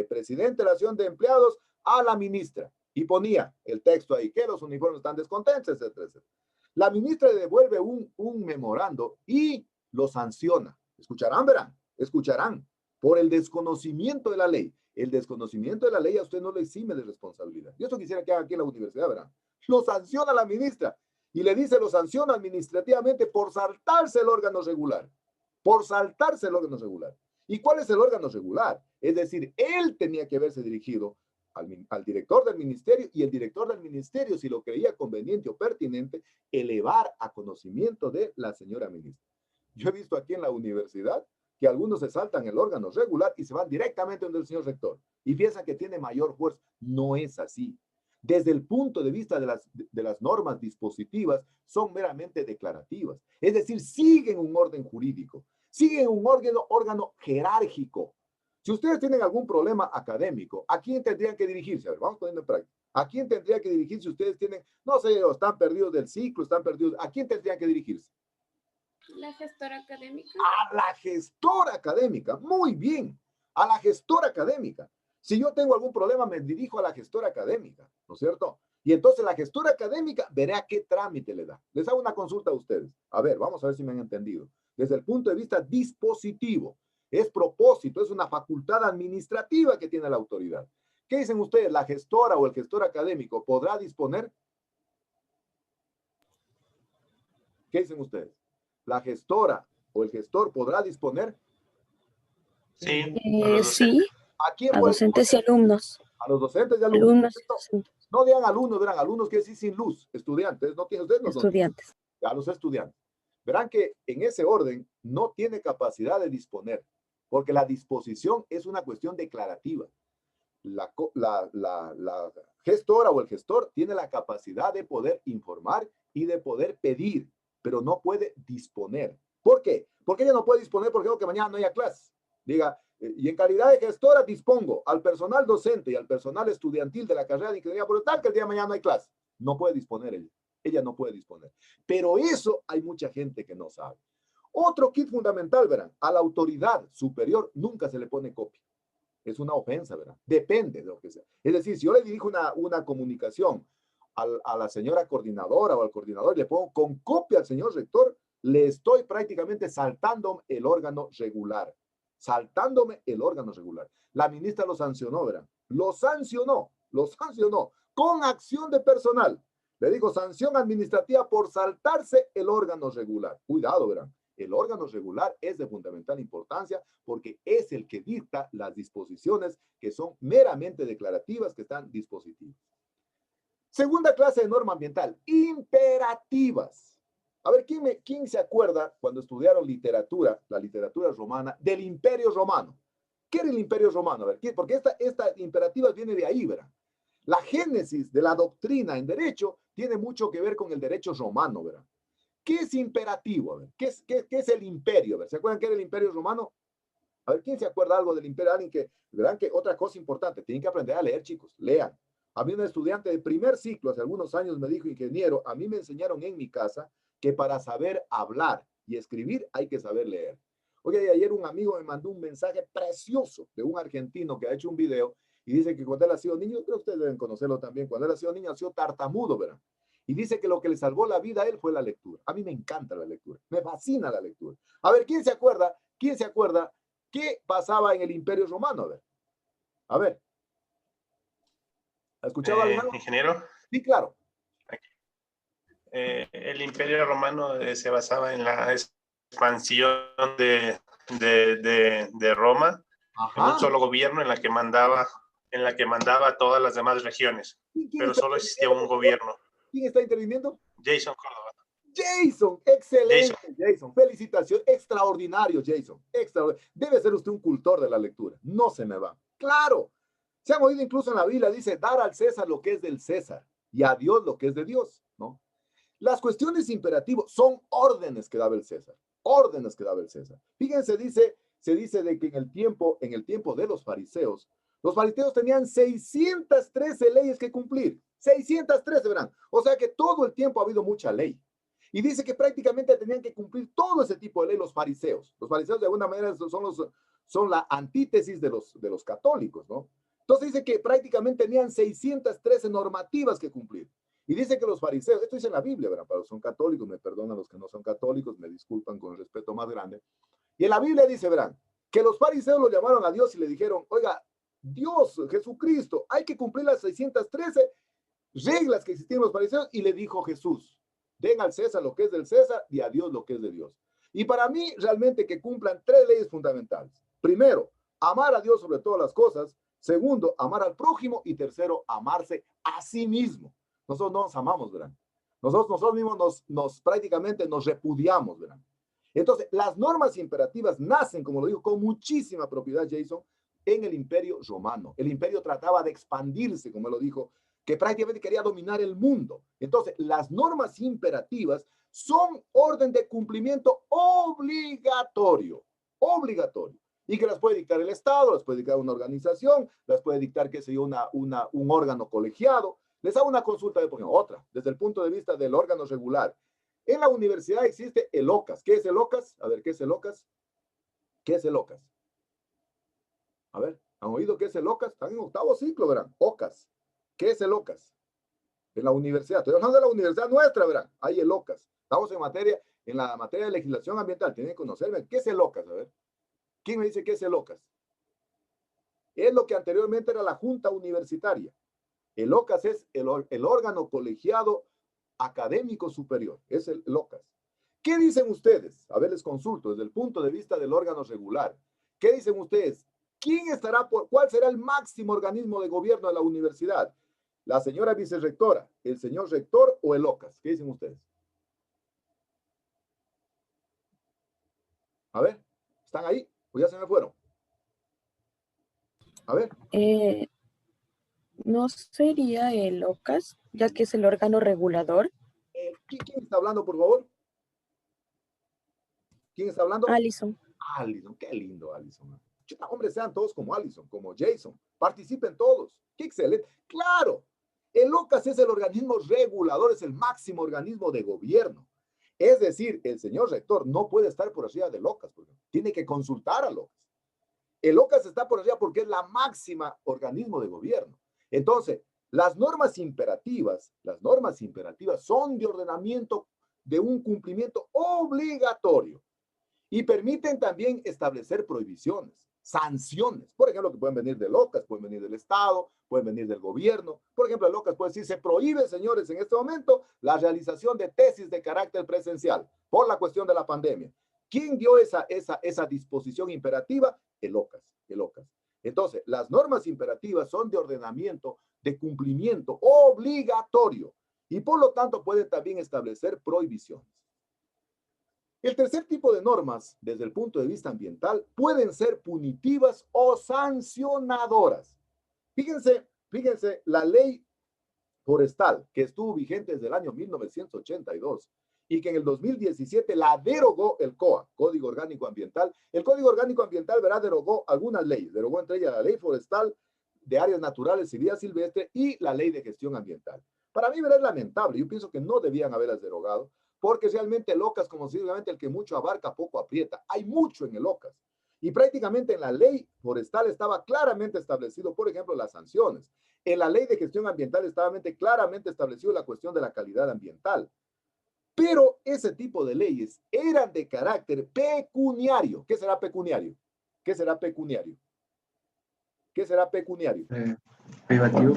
presidente de la Asociación de Empleados a la ministra, y ponía el texto ahí, que los uniformes están descontentos, etcétera, etcétera. La ministra le devuelve un memorando y lo sanciona. Escucharán, verán, escucharán, por el desconocimiento de la ley. El desconocimiento de la ley a usted no le exime de responsabilidad. Yo esto quisiera que haga aquí en la universidad, verán. Lo sanciona la ministra y le dice, lo sanciona administrativamente por saltarse el órgano regular. Por saltarse el órgano regular. ¿Y cuál es el órgano regular? Es decir, él tenía que haberse dirigido al director del ministerio, y el director del ministerio, si lo creía conveniente o pertinente, elevar a conocimiento de la señora ministra. Yo he visto aquí en la universidad que algunos se saltan el órgano regular y se van directamente donde el señor rector y piensan que tiene mayor fuerza. No es así. Desde el punto de vista de las normas dispositivas, son meramente declarativas. Es decir, siguen un orden jurídico, siguen un órgano jerárquico. Si ustedes tienen algún problema académico, ¿a quién tendrían que dirigirse? A ver, vamos poniendo en práctica. ¿A quién tendría que dirigirse si ustedes tienen, no sé, están perdidos del ciclo, están perdidos? ¿A quién tendrían que dirigirse? La gestora académica. A la gestora académica. Muy bien. A la gestora académica. Si yo tengo algún problema, me dirijo a la gestora académica, ¿no es cierto? Y entonces la gestora académica verá qué trámite le da. Les hago una consulta a ustedes. A ver, vamos a ver si me han entendido. Desde el punto de vista dispositivo, es propósito, es una facultad administrativa que tiene la autoridad. ¿Qué dicen ustedes? ¿La gestora o el gestor académico podrá disponer? ¿Qué dicen ustedes? ¿La gestora o el gestor podrá disponer? Sí. Sí. ¿A quién A puede docentes y disponer? alumnos. A los docentes y alumnos. No digan alumnos, verán, alumnos que decir sin luz, estudiantes, no tienen ustedes, no son. Estudiantes. A los estudiantes. Verán que en ese orden no tiene capacidad de disponer, porque la disposición es una cuestión declarativa. La gestora o el gestor tiene la capacidad de poder informar y de poder pedir, pero no puede disponer. ¿Por qué? Porque ella no puede disponer porque que mañana no haya clase. Diga, y en calidad de gestora dispongo al personal docente y al personal estudiantil de la carrera de ingeniería forestal que el día de mañana no hay clase. No puede disponer ella. Ella no puede disponer. Pero eso hay mucha gente que no sabe. Otro kit fundamental, verán, a la autoridad superior nunca se le pone copia. Es una ofensa, ¿verdad? Depende de lo que sea. Es decir, si yo le dirijo una comunicación a la señora coordinadora o al coordinador y le pongo con copia al señor rector, le estoy prácticamente saltando el órgano regular. Saltándome el órgano regular. La ministra lo sancionó, ¿verdad? Lo sancionó con acción de personal. Le digo, sanción administrativa por saltarse el órgano regular. Cuidado, ¿verdad? El órgano regular es de fundamental importancia porque es el que dicta las disposiciones que son meramente declarativas, que están dispositivas. Segunda clase de norma ambiental, imperativas. A ver, ¿quién se acuerda cuando estudiaron literatura, la literatura romana, del Imperio Romano? ¿Qué era el Imperio Romano? A ver, porque esta imperativa viene de ahí, ¿verdad? La génesis de la doctrina en derecho tiene mucho que ver con el derecho romano, ¿verdad? ¿Qué es imperativo? A ver, ¿qué es el imperio? A ver, ¿se acuerdan qué era el Imperio Romano? A ver, ¿quién se acuerda algo del imperio? Alguien que, verán que otra cosa importante, tienen que aprender a leer, chicos, lean. A mí un estudiante de primer ciclo hace algunos años me dijo, ingeniero, a mí me enseñaron en mi casa que para saber hablar y escribir hay que saber leer. Oye, ayer un amigo me mandó un mensaje precioso de un argentino que ha hecho un video y dice que cuando él ha sido niño, creo que ustedes deben conocerlo también, cuando él ha sido niño ha sido tartamudo, ¿verdad? Y dice que lo que le salvó la vida a él fue la lectura. A mí me encanta la lectura, me fascina la lectura. A ver, ¿quién se acuerda? ¿Quién se acuerda qué pasaba en el Imperio Romano? A ver. ¿Ha escuchado algo? ¿Ingeniero? Sí, claro. El Imperio Romano se basaba en la expansión de Roma, en un solo gobierno en la que mandaba a todas las demás regiones, pero solo existía un gobierno. ¿Quién está interviniendo? Jason Córdoba. Jason, excelente, Jason. Felicitaciones, extraordinario, Jason. Extraordinario. Debe ser usted un cultor de la lectura. No se me va. Claro. Se han oído incluso en la Biblia, dice, dar al César lo que es del César y a Dios lo que es de Dios, ¿no? Las cuestiones imperativas son órdenes que daba el César. Órdenes que daba el César. Fíjense, se dice de que en el tiempo de los fariseos tenían 613 leyes que cumplir. 613, verán. O sea que todo el tiempo ha habido mucha ley. Y dice que prácticamente tenían que cumplir todo ese tipo de ley los fariseos. Los fariseos de alguna manera son la antítesis de los católicos, ¿no? Entonces dice que prácticamente tenían 613 normativas que cumplir. Y dice que los fariseos, esto dice en la Biblia, ¿verdad? Para los que son católicos, me perdonan los que no son católicos, me disculpan con el respeto más grande. Y en la Biblia dice, verán, que los fariseos lo llamaron a Dios y le dijeron, oiga, Dios, Jesucristo, hay que cumplir las 613 reglas que existían en los fariseos. Y le dijo Jesús, den al César lo que es del César y a Dios lo que es de Dios. Y para mí, realmente que cumplan 3 leyes fundamentales. Primero, amar a Dios sobre todas las cosas. Segundo, amar al prójimo. Y tercero, amarse a sí mismo. Nosotros no nos amamos, ¿verdad? Nosotros mismos prácticamente nos repudiamos, ¿verdad? Entonces, las normas imperativas nacen, como lo dijo, con muchísima propiedad Jason, en el Imperio Romano. El imperio trataba de expandirse, como lo dijo, que prácticamente quería dominar el mundo. Entonces, las normas imperativas son orden de cumplimiento obligatorio, obligatorio, y que las puede dictar el Estado, las puede dictar una organización, las puede dictar, qué sé yo, un órgano colegiado. Les hago una consulta, por ejemplo, otra, desde el punto de vista del órgano regular. En la universidad existe el OCAS. ¿Qué es el OCAS? A ver, ¿qué es el OCAS? ¿Qué es el OCAS? A ver, ¿han oído qué es el OCAS? Están en octavo ciclo, verán. OCAS. ¿Qué es el OCAS? En la universidad. Estoy hablando de la universidad nuestra, verán. Hay el OCAS. Estamos en la materia de legislación ambiental. Tienen que conocerme. ¿Qué es el OCAS? A ver. ¿Quién me dice qué es el OCAS? Es lo que anteriormente era la Junta Universitaria. El OCAS es el órgano colegiado académico superior. Es el OCAS. ¿Qué dicen ustedes? A ver, les consulto desde el punto de vista del órgano regular. ¿Qué dicen ustedes? ¿Cuál será el máximo organismo de gobierno de la universidad? ¿La señora vicerrectora, el señor rector o el OCAS? ¿Qué dicen ustedes? A ver, ¿están ahí? ¿O ya se me fueron? A ver. ¿No sería el OCAS, ya que es el órgano regulador? ¿Quién está hablando, por favor? ¿Quién está hablando? Alison. Alison, qué lindo, Alison. Hombre, sean todos como Alison, como Jason. Participen todos. ¡Qué excelente! ¡Claro! El OCAS es el organismo regulador, es el máximo organismo de gobierno. Es decir, el señor rector no puede estar por arriba del OCAS, porque tiene que consultar al OCAS. El OCAS está por arriba porque es la máxima organismo de gobierno. Entonces, las normas imperativas son de ordenamiento de un cumplimiento obligatorio y permiten también establecer prohibiciones, sanciones, por ejemplo, que pueden venir del OCAS, pueden venir del Estado, pueden venir del gobierno. Por ejemplo, el OCAS puede decir, se prohíbe, señores, en este momento, la realización de tesis de carácter presencial por la cuestión de la pandemia. ¿Quién dio esa disposición imperativa? El OCAS, el OCAS. Entonces, las normas imperativas son de ordenamiento, de cumplimiento obligatorio y por lo tanto pueden también establecer prohibiciones. El tercer tipo de normas, desde el punto de vista ambiental, pueden ser punitivas o sancionadoras. Fíjense, la ley forestal que estuvo vigente desde el año 1982 y que en el 2017 la derogó el COA, Código Orgánico Ambiental. El Código Orgánico Ambiental, verá, derogó algunas leyes. Derogó entre ellas la ley forestal de áreas naturales y vida silvestre y la ley de gestión ambiental. Para mí, verá, es lamentable. Yo pienso que no debían haberlas derogado, porque realmente el OCAS, como simplemente el que mucho abarca, poco aprieta. Hay mucho en el OCAS. Y prácticamente en la ley forestal estaba claramente establecido, por ejemplo, las sanciones. En la ley de gestión ambiental estaba claramente establecido la cuestión de la calidad ambiental. Pero ese tipo de leyes eran de carácter pecuniario. ¿Qué será pecuniario? ¿Qué será pecuniario? ¿Qué será pecuniario? Privativo.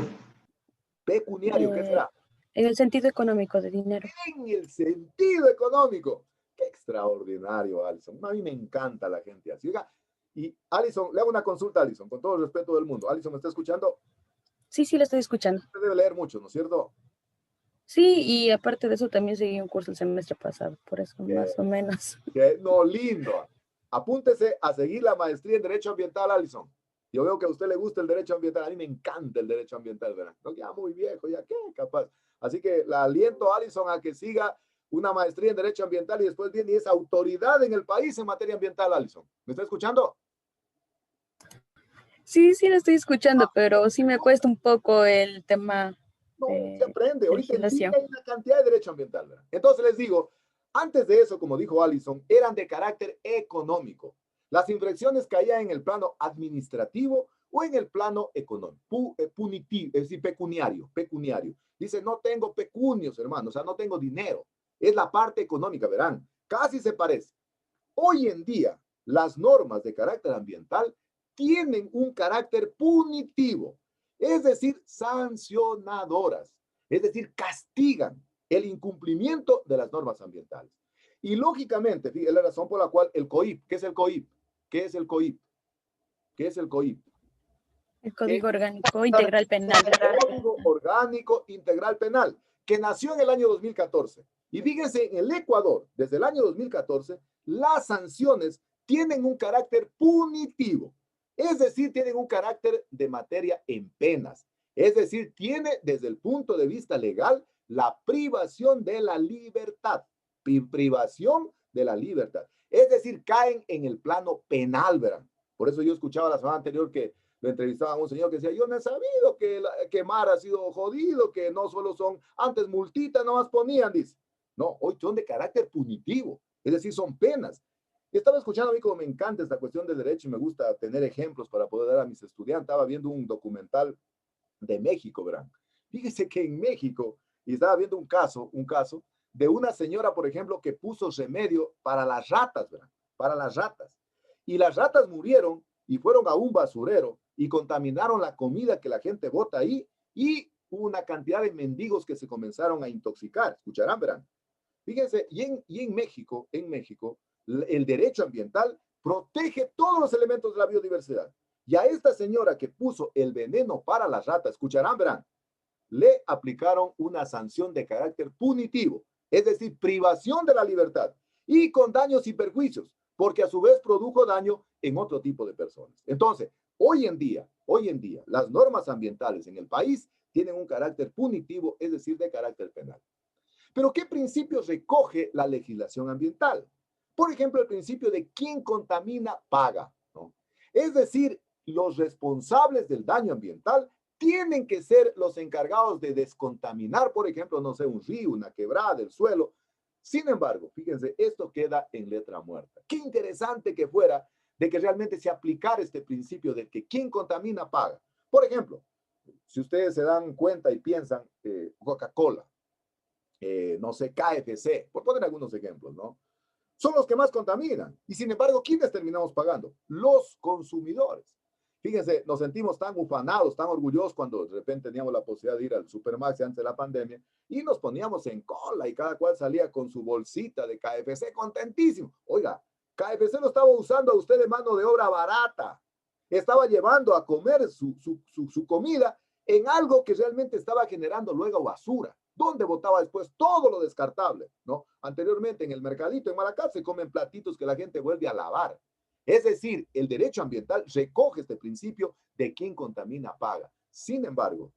Pecuniario, ¿qué será? En el sentido económico de dinero. En el sentido económico. Qué extraordinario, Alison. A mí me encanta la gente así. Oiga, y Alison, le hago una consulta a Alison, con todo el respeto del mundo. Alison, ¿me está escuchando? Sí, lo estoy escuchando. Usted debe leer mucho, ¿no es cierto? Sí, y aparte de eso también seguí un curso el semestre pasado, por eso más o menos. No, lindo. Apúntese a seguir la maestría en Derecho Ambiental, Alison. Yo veo que a usted le gusta el derecho ambiental. A mí me encanta el derecho ambiental, ¿verdad? No, ya muy viejo, ya qué capaz. Así que la aliento a Alison a que siga una maestría en Derecho Ambiental y después viene y es autoridad en el país en materia ambiental, Alison. ¿Me está escuchando? Sí, lo estoy escuchando, pero sí me cuesta un poco el tema. No, se aprende. Ahorita en día hay una cantidad de derecho ambiental, ¿verdad? Entonces les digo, antes de eso, como dijo Alison, eran de carácter económico. Las infracciones caían en el plano administrativo o en el plano económico, punitivo, es decir, pecuniario. Dice, no tengo pecunios, hermano, o sea, no tengo dinero. Es la parte económica, verán, casi se parece. Hoy en día, las normas de carácter ambiental tienen un carácter punitivo, es decir, sancionadoras, es decir, castigan el incumplimiento de las normas ambientales. Y lógicamente, es la razón por la cual el COIP, ¿qué es el COIP? ¿Qué es el COIP? ¿Qué es el COIP? El Código Orgánico Integral Penal. El Código Orgánico Integral Penal, que nació en el año 2014. Y fíjense, en el Ecuador, desde el año 2014, las sanciones tienen un carácter punitivo, es decir, tienen un carácter de materia en penas, es decir, tiene desde el punto de vista legal la privación de la libertad, privación de la libertad, es decir, caen en el plano penal, verán. Por eso yo escuchaba la semana anterior que lo entrevistaban a un señor que decía, yo no he sabido que Mar ha sido jodido, que no solo son, antes multitas nomás ponían, dice. No, hoy son de carácter punitivo, es decir, son penas. Y estaba escuchando a mí como me encanta esta cuestión del derecho y me gusta tener ejemplos para poder dar a mis estudiantes. Estaba viendo un documental de México, verán. Fíjese que en México, y estaba viendo un caso de una señora, por ejemplo, que puso remedio para las ratas, verán, para las ratas. Y las ratas murieron y fueron a un basurero y contaminaron la comida que la gente bota ahí y hubo una cantidad de mendigos que se comenzaron a intoxicar. Escucharán, verán. Fíjense, y en México, el derecho ambiental protege todos los elementos de la biodiversidad. Y a esta señora que puso el veneno para las ratas, escucharán, verán, le aplicaron una sanción de carácter punitivo, es decir, privación de la libertad y con daños y perjuicios, porque a su vez produjo daño en otro tipo de personas. Entonces, hoy en día, las normas ambientales en el país tienen un carácter punitivo, es decir, de carácter penal. Pero ¿qué principios recoge la legislación ambiental? Por ejemplo, el principio de quien contamina, paga, ¿no? Es decir, los responsables del daño ambiental tienen que ser los encargados de descontaminar, por ejemplo, no sé, un río, una quebrada, el suelo. Sin embargo, fíjense, esto queda en letra muerta. Qué interesante que fuera de que realmente se aplicara este principio de que quien contamina, paga. Por ejemplo, si ustedes se dan cuenta y piensan, Coca-Cola, no sé, KFC, por poner algunos ejemplos, ¿no? Son los que más contaminan. Y sin embargo, ¿quiénes terminamos pagando? Los consumidores. Fíjense, nos sentimos tan ufanados, tan orgullosos cuando de repente teníamos la posibilidad de ir al Supermaxi antes de la pandemia y nos poníamos en cola y cada cual salía con su bolsita de KFC contentísimo. Oiga, KFC lo estaba usando a usted de mano de obra barata. Estaba llevando a comer su comida en algo que realmente estaba generando luego basura. ¿Dónde botaba después todo lo descartable? ¿No? Anteriormente en el mercadito en Maracay se comen platitos que la gente vuelve a lavar. Es decir, el derecho ambiental recoge este principio de quien contamina paga. Sin embargo,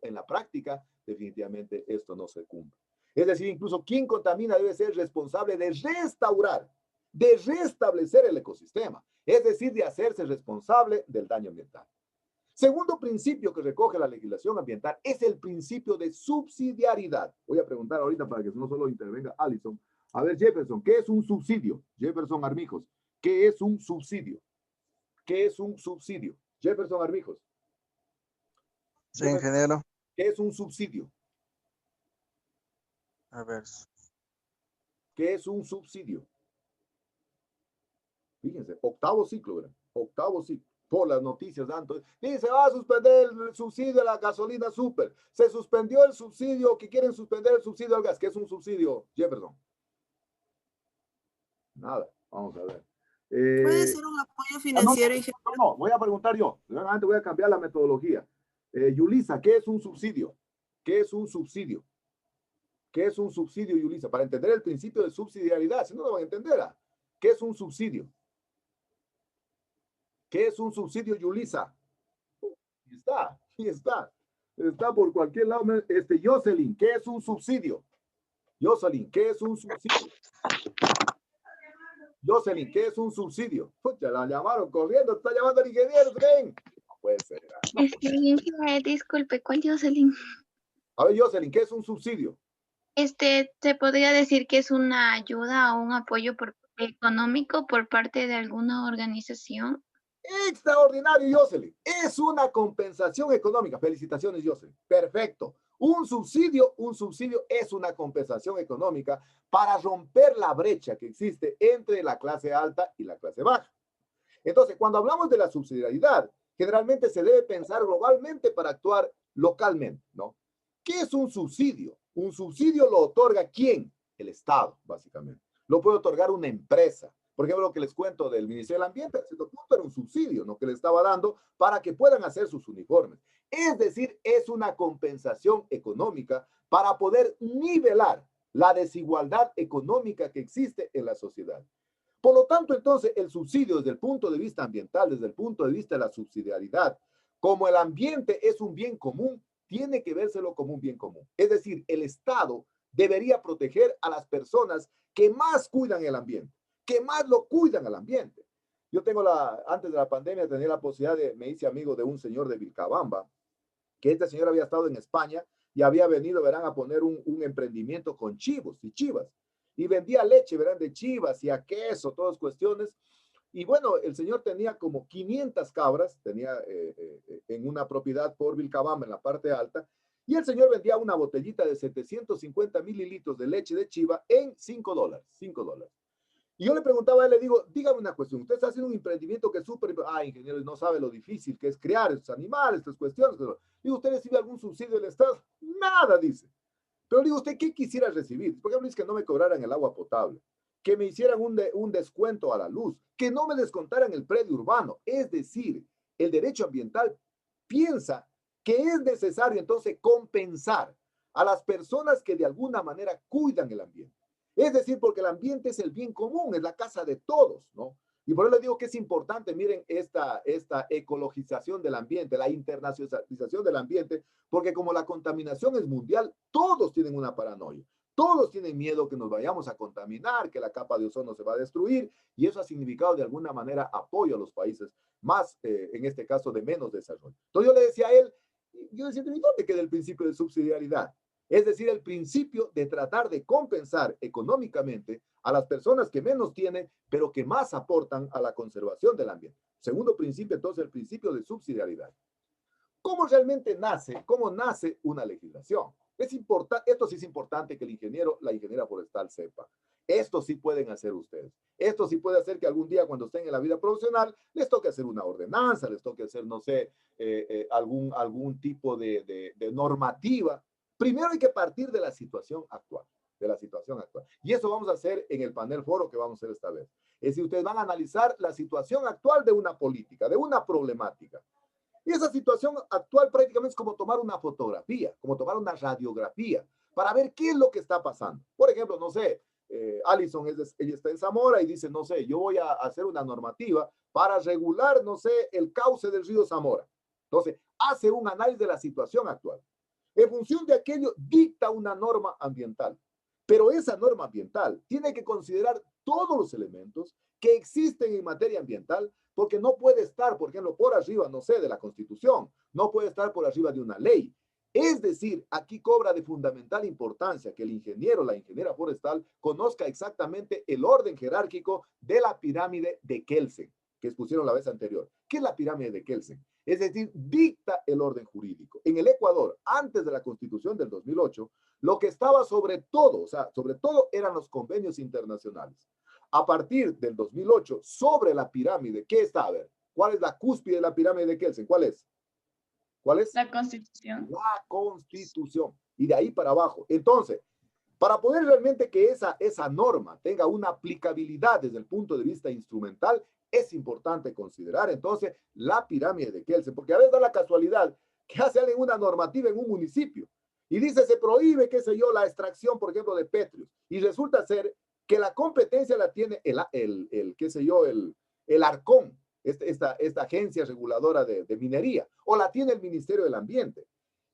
en la práctica, definitivamente esto no se cumple. Es decir, incluso quien contamina debe ser responsable de restaurar, de restablecer el ecosistema. Es decir, de hacerse responsable del daño ambiental. Segundo principio que recoge la legislación ambiental es el principio de subsidiariedad. Voy a preguntar ahorita para que no solo intervenga Alison. A ver, Jefferson, ¿qué es un subsidio? Jefferson Armijos, ¿qué es un subsidio? ¿Qué es un subsidio? Jefferson Armijos. Sí, ingeniero. ¿Qué es un subsidio? A ver. ¿Qué es un subsidio? Fíjense, octavo ciclo, ¿verdad? Octavo ciclo. Por las noticias, tanto. Dice, va a suspender el subsidio a la gasolina súper. Se suspendió el subsidio, que quieren suspender el subsidio al gas. ¿Qué es un subsidio, Jefferson? Nada, vamos a ver. ¿Puede ser un apoyo financiero? No, voy a preguntar yo. Realmente voy a cambiar la metodología. Yulisa, ¿qué es un subsidio? ¿Qué es un subsidio? ¿Qué es un subsidio, Yulisa? Para entender el principio de subsidiariedad, si no lo van a entender. ¿Qué es un subsidio? ¿Qué es un subsidio, Yulisa? Está por cualquier lado. Jocelyn, ¿qué es un subsidio? Jocelyn, ¿qué es un subsidio? Jocelyn, ¿qué es un subsidio? Pucha, la llamaron corriendo, está llamando al ingeniero, ven. No puede ser. Disculpe, ¿cuál Jocelyn? A ver, Jocelyn, ¿qué es un subsidio? Se podría decir que es una ayuda o un apoyo económico por parte de alguna organización. Extraordinario, Jocelyn. Es una compensación económica. Felicitaciones, Jocelyn. Perfecto. Un subsidio es una compensación económica para romper la brecha que existe entre la clase alta y la clase baja. Entonces, cuando hablamos de la subsidiariedad, generalmente se debe pensar globalmente para actuar localmente, ¿no? ¿Qué es un subsidio? Un subsidio lo otorga ¿quién? El Estado, básicamente. Lo puede otorgar una empresa. Por ejemplo, lo que les cuento del Ministerio del Ambiente, a cierto punto era un subsidio, ¿no? Que le estaba dando para que puedan hacer sus uniformes. Es decir, es una compensación económica para poder nivelar la desigualdad económica que existe en la sociedad. Por lo tanto, entonces, el subsidio desde el punto de vista ambiental, desde el punto de vista de la subsidiariedad, como el ambiente es un bien común, tiene que vérselo como un bien común. Es decir, el Estado debería proteger a las personas que más cuidan el ambiente, que más lo cuidan al ambiente. Yo tengo antes de la pandemia tenía la posibilidad me hice amigo de un señor de Vilcabamba, que este señor había estado en España y había venido, verán, a poner un emprendimiento con chivos y chivas. Y vendía leche, verán, de chivas y a queso, todas cuestiones. Y bueno, el señor tenía como 500 cabras, tenía en una propiedad por Vilcabamba, en la parte alta, y el señor vendía una botellita de 750 mililitros de leche de chiva en $5, $5. Y yo le preguntaba a él, le digo, dígame una cuestión, usted está haciendo un emprendimiento que es súper, ingeniero, no sabe lo difícil que es criar estos animales, estas cuestiones. Digo, ¿usted recibe algún subsidio del Estado? Nada, dice. Pero digo, ¿usted qué quisiera recibir? Por ejemplo, dice que no me cobraran el agua potable, que me hicieran un descuento a la luz, que no me descontaran el predio urbano. Es decir, el derecho ambiental piensa que es necesario entonces compensar a las personas que de alguna manera cuidan el ambiente. Es decir, porque el ambiente es el bien común, es la casa de todos, ¿no? Y por eso les digo que es importante, miren, esta ecologización del ambiente, la internacionalización del ambiente, porque como la contaminación es mundial, todos tienen una paranoia. Todos tienen miedo que nos vayamos a contaminar, que la capa de ozono se va a destruir, y eso ha significado de alguna manera apoyo a los países más, en este caso, de menos desarrollo. Entonces yo le decía a él, yo decía, ¿y dónde queda el principio de subsidiariedad? Es decir, el principio de tratar de compensar económicamente a las personas que menos tienen, pero que más aportan a la conservación del ambiente. Segundo principio, entonces, el principio de subsidiariedad. ¿Cómo realmente nace? ¿Cómo nace una legislación? Esto sí es importante que el ingeniero, la ingeniera forestal sepa. Esto sí pueden hacer ustedes. Esto sí puede hacer que algún día cuando estén en la vida profesional les toque hacer una ordenanza, les toque hacer, no sé, algún tipo de normativa. Primero hay que partir de la situación actual, Y eso vamos a hacer en el panel foro que vamos a hacer esta vez. Es decir, ustedes van a analizar la situación actual de una política, de una problemática. Y esa situación actual prácticamente es como tomar una fotografía, como tomar una radiografía, para ver qué es lo que está pasando. Por ejemplo, no sé, Alison, ella está en Zamora y dice, no sé, yo voy a hacer una normativa para regular, no sé, el cauce del río Zamora. Entonces, hace un análisis de la situación actual. En función de aquello, dicta una norma ambiental. Pero esa norma ambiental tiene que considerar todos los elementos que existen en materia ambiental, porque no puede estar, por ejemplo, por arriba, no sé, de la Constitución, no puede estar por arriba de una ley. Es decir, aquí cobra de fundamental importancia que el ingeniero, la ingeniera forestal, conozca exactamente el orden jerárquico de la pirámide de Kelsen, que expusieron la vez anterior. ¿Qué es la pirámide de Kelsen? Es decir, dicta el orden jurídico. En el Ecuador, antes de la Constitución del 2008, lo que estaba sobre todo, o sea, sobre todo eran los convenios internacionales. A partir del 2008, sobre la pirámide, ¿qué está? A ver, ¿cuál es la cúspide de la pirámide de Kelsen? ¿Cuál es? ¿Cuál es? La Constitución. La Constitución. Y de ahí para abajo. Entonces, para poder realmente que esa norma tenga una aplicabilidad desde el punto de vista instrumental, es importante considerar entonces la pirámide de Kelsen, porque a veces da la casualidad que hace alguien una normativa en un municipio y dice se prohíbe, qué sé yo, la extracción, por ejemplo, de petrios, y resulta ser que la competencia la tiene qué sé yo, el Arcón, esta agencia reguladora de minería, o la tiene el Ministerio del Ambiente.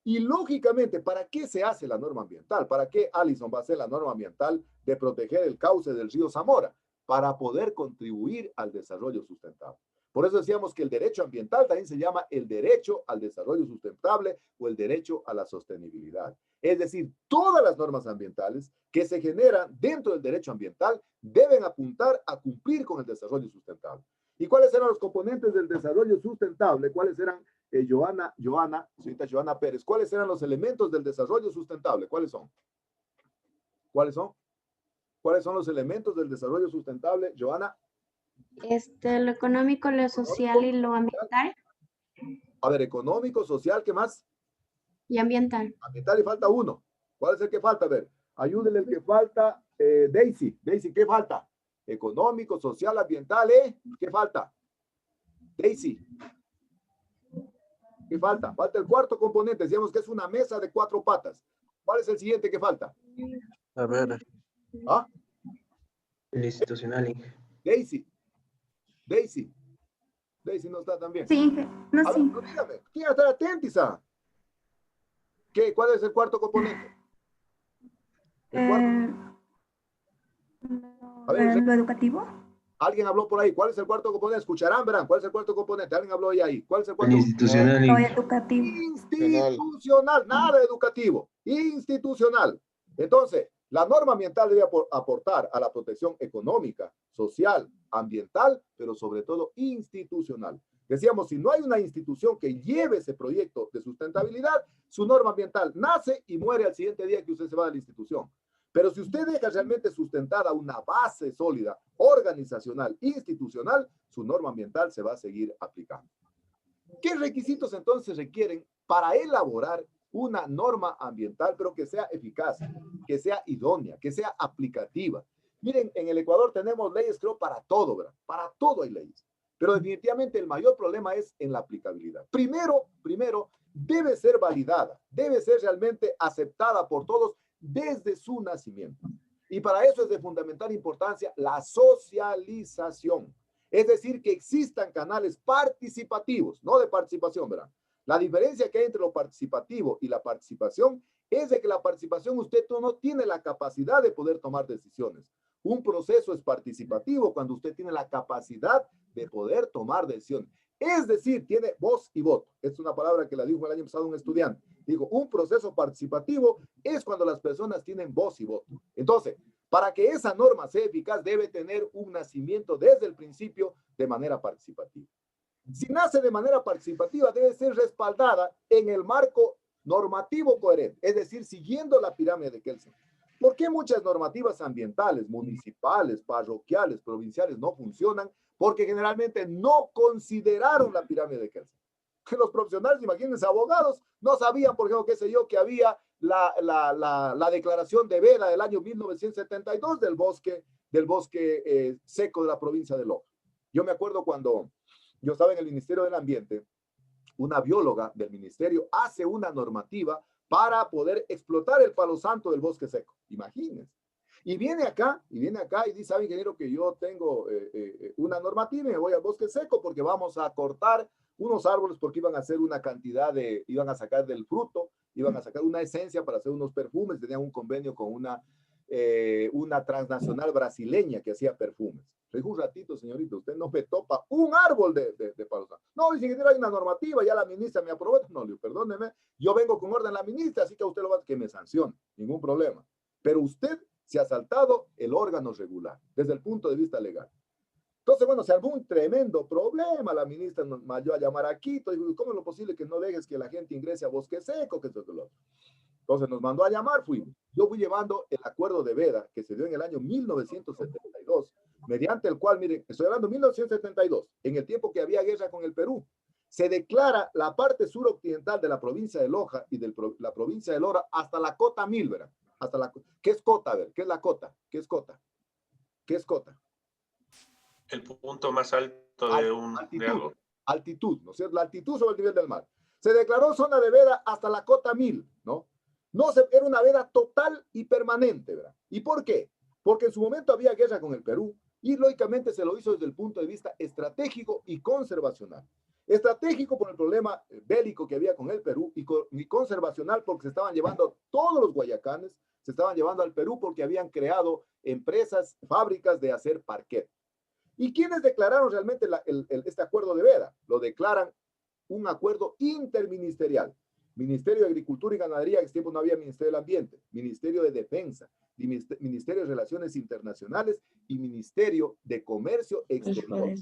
Y lógicamente, ¿para qué se hace la norma ambiental? ¿Para qué Alison va a hacer la norma ambiental de proteger el cauce del río Zamora? Para poder contribuir al desarrollo sustentable. Por eso decíamos que el derecho ambiental también se llama el derecho al desarrollo sustentable o el derecho a la sostenibilidad. Es decir, todas las normas ambientales que se generan dentro del derecho ambiental deben apuntar a cumplir con el desarrollo sustentable. ¿Y cuáles eran los componentes del desarrollo sustentable? ¿Cuáles eran, señorita Joana Pérez, cuáles eran los elementos del desarrollo sustentable? ¿Cuáles son? ¿Cuáles son? ¿Cuáles son los elementos del desarrollo sustentable, Joana? Lo económico, lo social y lo ambiental. A ver, económico, social, ¿qué más? Y ambiental. Ambiental y falta uno. ¿Cuál es el que falta? A ver, ayúdenle el que falta. Daisy. Daisy, ¿qué falta? Económico, social, ambiental, ¿eh? ¿Qué falta? Daisy. ¿Qué falta? Falta el cuarto componente. Decíamos que es una mesa de 4 patas. ¿Cuál es el siguiente que falta? A ver. ¿Ah? El institucional. Daisy. Daisy. Daisy no está también. Sí, no, A sí. ver, dígame, ¿quién está atentisa? ¿Qué? ¿Cuál es el cuarto componente? El cuarto. A ver, ¿Lo educativo? alguien habló por ahí. ¿Cuál es el cuarto componente? Escucharán, verán. ¿Cuál es el cuarto componente? Alguien habló ahí. ¿Cuál es el cuarto Institucional. Lo educativo. Institucional, nada educativo, institucional. Entonces, la norma ambiental debe aportar a la protección económica, social, ambiental, pero sobre todo institucional. Decíamos, si no hay una institución que lleve ese proyecto de sustentabilidad, su norma ambiental nace y muere al siguiente día que usted se va de la institución. Pero si usted deja realmente sustentada una base sólida, organizacional, institucional, su norma ambiental se va a seguir aplicando. ¿Qué requisitos entonces requieren para elaborar una norma ambiental, pero que sea eficaz, que sea idónea, que sea aplicativa? Miren, en el Ecuador tenemos leyes, creo, para todo, ¿verdad? Para todo hay leyes. Pero definitivamente el mayor problema es en la aplicabilidad. Primero, debe ser validada, debe ser realmente aceptada por todos desde su nacimiento. Y para eso es de fundamental importancia la socialización. Es decir, que existan canales participativos, no de participación, ¿verdad? La diferencia que hay entre lo participativo y la participación es de que la participación usted no tiene la capacidad de poder tomar decisiones. Un proceso es participativo cuando usted tiene la capacidad de poder tomar decisiones. Es decir, tiene voz y voto. Es una palabra que la dijo el año pasado un estudiante. Dijo, un proceso participativo es cuando las personas tienen voz y voto. Entonces, para que esa norma sea eficaz, debe tener un nacimiento desde el principio de manera participativa. Si nace de manera participativa, debe ser respaldada en el marco normativo coherente, es decir, siguiendo la pirámide de Kelsen. ¿Por qué muchas normativas ambientales, municipales, parroquiales, provinciales no funcionan? Porque generalmente no consideraron la pirámide de Kelsen. Los profesionales, imagínense, abogados, no sabían, por ejemplo, qué sé yo, que había la declaración de Veda del año 1972 del bosque seco de la provincia de Loja. Yo me acuerdo cuando yo estaba en el Ministerio del Ambiente, una bióloga del ministerio hace una normativa para poder explotar el palo santo del bosque seco. Imagínense. Y viene acá y dice, ¿sabe, ingeniero, que yo tengo una normativa y me voy al bosque seco porque vamos a cortar unos árboles porque iban a hacer una cantidad iban a sacar del fruto, iban a sacar una esencia para hacer unos perfumes, tenían un convenio con una transnacional brasileña que hacía perfumes. Le dijo, un ratito, señorita, usted no me topa un árbol de palo santo. No, dice que hay una normativa, ya la ministra me aprobó. No, le digo, perdóneme, yo vengo con orden la ministra, así que a usted lo va a que me sancione, ningún problema. Pero usted se ha saltado el órgano regular, desde el punto de vista legal. Entonces, bueno, se armó un tremendo problema. La ministra nos mandó a llamar a Quito. Dijo, ¿cómo es lo posible que no dejes que la gente ingrese a bosque seco? Que esto, que lo otro. Entonces nos mandó a llamar, fuimos. Yo fui llevando el acuerdo de Veda, que se dio en el año 1972, mediante el cual, miren, estoy hablando de 1972, en el tiempo que había guerra con el Perú, se declara la parte suroccidental de la provincia de Loja y de la provincia de Lora hasta la cota 1000, ¿verdad? ¿Qué es cota? A ver, ¿qué es la cota? ¿Qué es cota? ¿Qué es cota? El punto más alto de algo. Altitud, ¿no es cierto? La altitud sobre el nivel del mar. Se declaró zona de veda hasta la cota 1000, ¿no? Era una veda total y permanente, ¿verdad? ¿Y por qué? Porque en su momento había guerra con el Perú y lógicamente se lo hizo desde el punto de vista estratégico y conservacional. Estratégico por el problema bélico que había con el Perú y conservacional porque se estaban llevando todos los guayacanes, se estaban llevando al Perú porque habían creado empresas, fábricas de hacer parquet. ¿Y quiénes declararon realmente este acuerdo de Veda? Lo declaran un acuerdo interministerial. Ministerio de Agricultura y Ganadería, que en ese tiempo no había Ministerio del Ambiente, Ministerio de Defensa, Ministerio de Relaciones Internacionales y Ministerio de Comercio Exterior.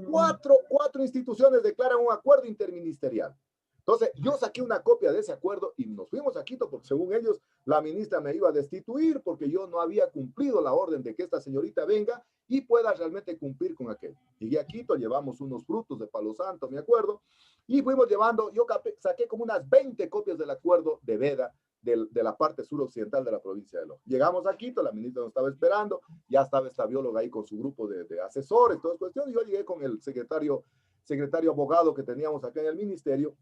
Cuatro instituciones declaran un acuerdo interministerial. Entonces, yo saqué una copia de ese acuerdo y nos fuimos a Quito porque según ellos, la ministra me iba a destituir porque yo no había cumplido la orden de que esta señorita venga y pueda realmente cumplir con aquello. Llegué a Quito, llevamos unos frutos de palo santo, me acuerdo, y fuimos llevando, yo saqué como unas 20 copias del acuerdo de Veda de la parte suroccidental de la provincia de Loja. Llegamos a Quito, la ministra nos estaba esperando, ya estaba esta bióloga ahí con su grupo de asesores, todas cuestiones, y yo llegué con el secretario abogado que teníamos acá en el ministerio.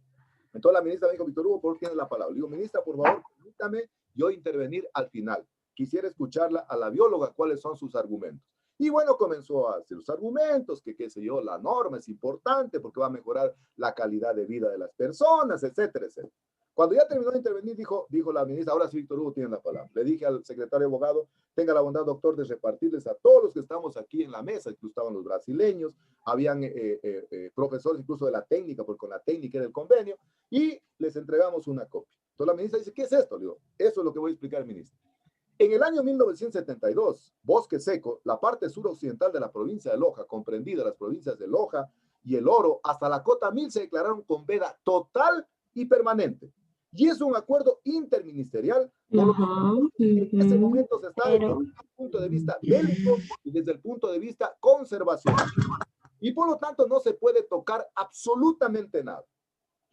Entonces la ministra me dijo, Víctor Hugo, ¿por qué tienes la palabra? Le digo, ministra, por favor, permítame yo intervenir al final. Quisiera escucharla a la bióloga cuáles son sus argumentos. Y bueno, comenzó a hacer los argumentos, que qué sé yo, la norma es importante porque va a mejorar la calidad de vida de las personas, etcétera, etcétera. Cuando ya terminó de intervenir, dijo la ministra, ahora sí, Víctor Hugo tiene la palabra. Le dije al secretario abogado, tenga la bondad, doctor, de repartirles a todos los que estamos aquí en la mesa, incluso estaban los brasileños, habían profesores incluso de la técnica, porque con la técnica era el convenio, y les entregamos una copia. Entonces la ministra dice, ¿qué es esto? Le digo, eso es lo que voy a explicar, ministro. En el año 1972, Bosque Seco, la parte suroccidental de la provincia de Loja, comprendida las provincias de Loja y El Oro, hasta la Cota 1000 se declararon con veda total y permanente. Y es un acuerdo interministerial, por lo que en ese momento se está desde el punto de vista bélico y desde el punto de vista conservacional. Y por lo tanto no se puede tocar absolutamente nada.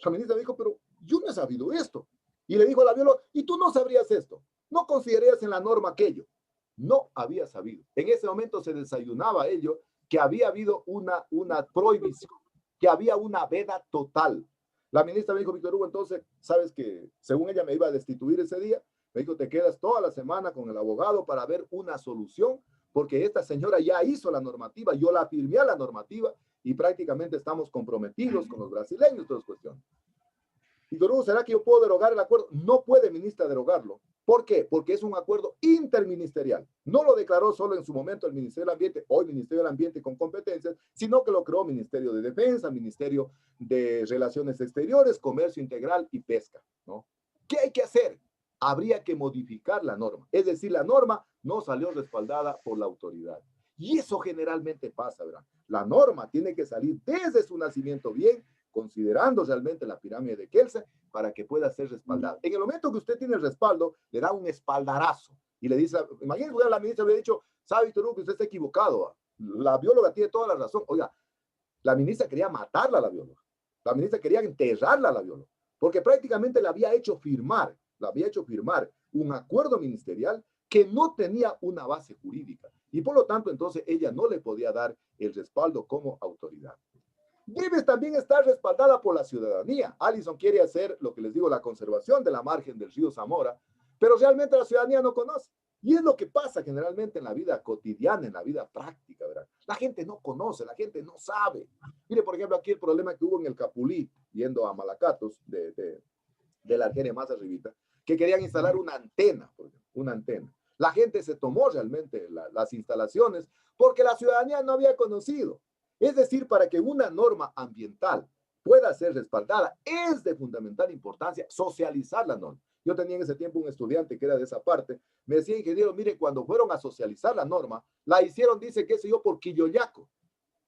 La ministra dijo, pero yo no he sabido esto. Y le dijo a la bióloga, ¿y tú no sabrías esto? ¿No considerarías en la norma aquello? No había sabido. En ese momento se desayunaba ello, que había habido una prohibición, que había una veda total. La ministra me dijo, Víctor Hugo, entonces, sabes que según ella me iba a destituir ese día, me dijo, te quedas toda la semana con el abogado para ver una solución, porque esta señora ya hizo la normativa, yo la firmé a la normativa y prácticamente estamos comprometidos con los brasileños, todas cuestiones. Víctor Hugo, ¿será que yo puedo derogar el acuerdo? No puede, ministra, derogarlo. ¿Por qué? Porque es un acuerdo interministerial. No lo declaró solo en su momento el Ministerio del Ambiente, hoy Ministerio del Ambiente con competencias, sino que lo creó Ministerio de Defensa, Ministerio de Relaciones Exteriores, Comercio Integral y Pesca, ¿no? ¿Qué hay que hacer? Habría que modificar la norma. Es decir, la norma no salió respaldada por la autoridad. Y eso generalmente pasa, ¿verdad? La norma tiene que salir desde su nacimiento bien, considerando realmente la pirámide de Kelsen, para que pueda ser respaldada. En el momento que usted tiene el respaldo, le da un espaldarazo y le dice, imagínense que la ministra había dicho, sabe, Víctor Hugo, que usted está equivocado. La bióloga tiene toda la razón. Oiga, la ministra quería matarla a la bióloga. La ministra quería enterrarla a la bióloga, porque prácticamente le había hecho firmar un acuerdo ministerial que no tenía una base jurídica. Y por lo tanto, entonces, ella no le podía dar el respaldo como autoridad. Debe también estar respaldada por la ciudadanía. Allison quiere hacer, lo que les digo, la conservación de la margen del río Zamora, pero realmente la ciudadanía no conoce. Y es lo que pasa generalmente en la vida cotidiana, en la vida práctica, ¿verdad? La gente no conoce, la gente no sabe. Mire, por ejemplo, aquí el problema que hubo en el Capulí, yendo a Malacatos, de la Argelia más arribita, que querían instalar una antena, por ejemplo, una antena. La gente se tomó realmente las instalaciones porque la ciudadanía no había conocido. Es decir, para que una norma ambiental pueda ser respaldada, es de fundamental importancia socializar la norma. Yo tenía en ese tiempo un estudiante que era de esa parte, me decía, ingeniero, mire, cuando fueron a socializar la norma, la hicieron, dice, qué sé yo, por Quilloyaco.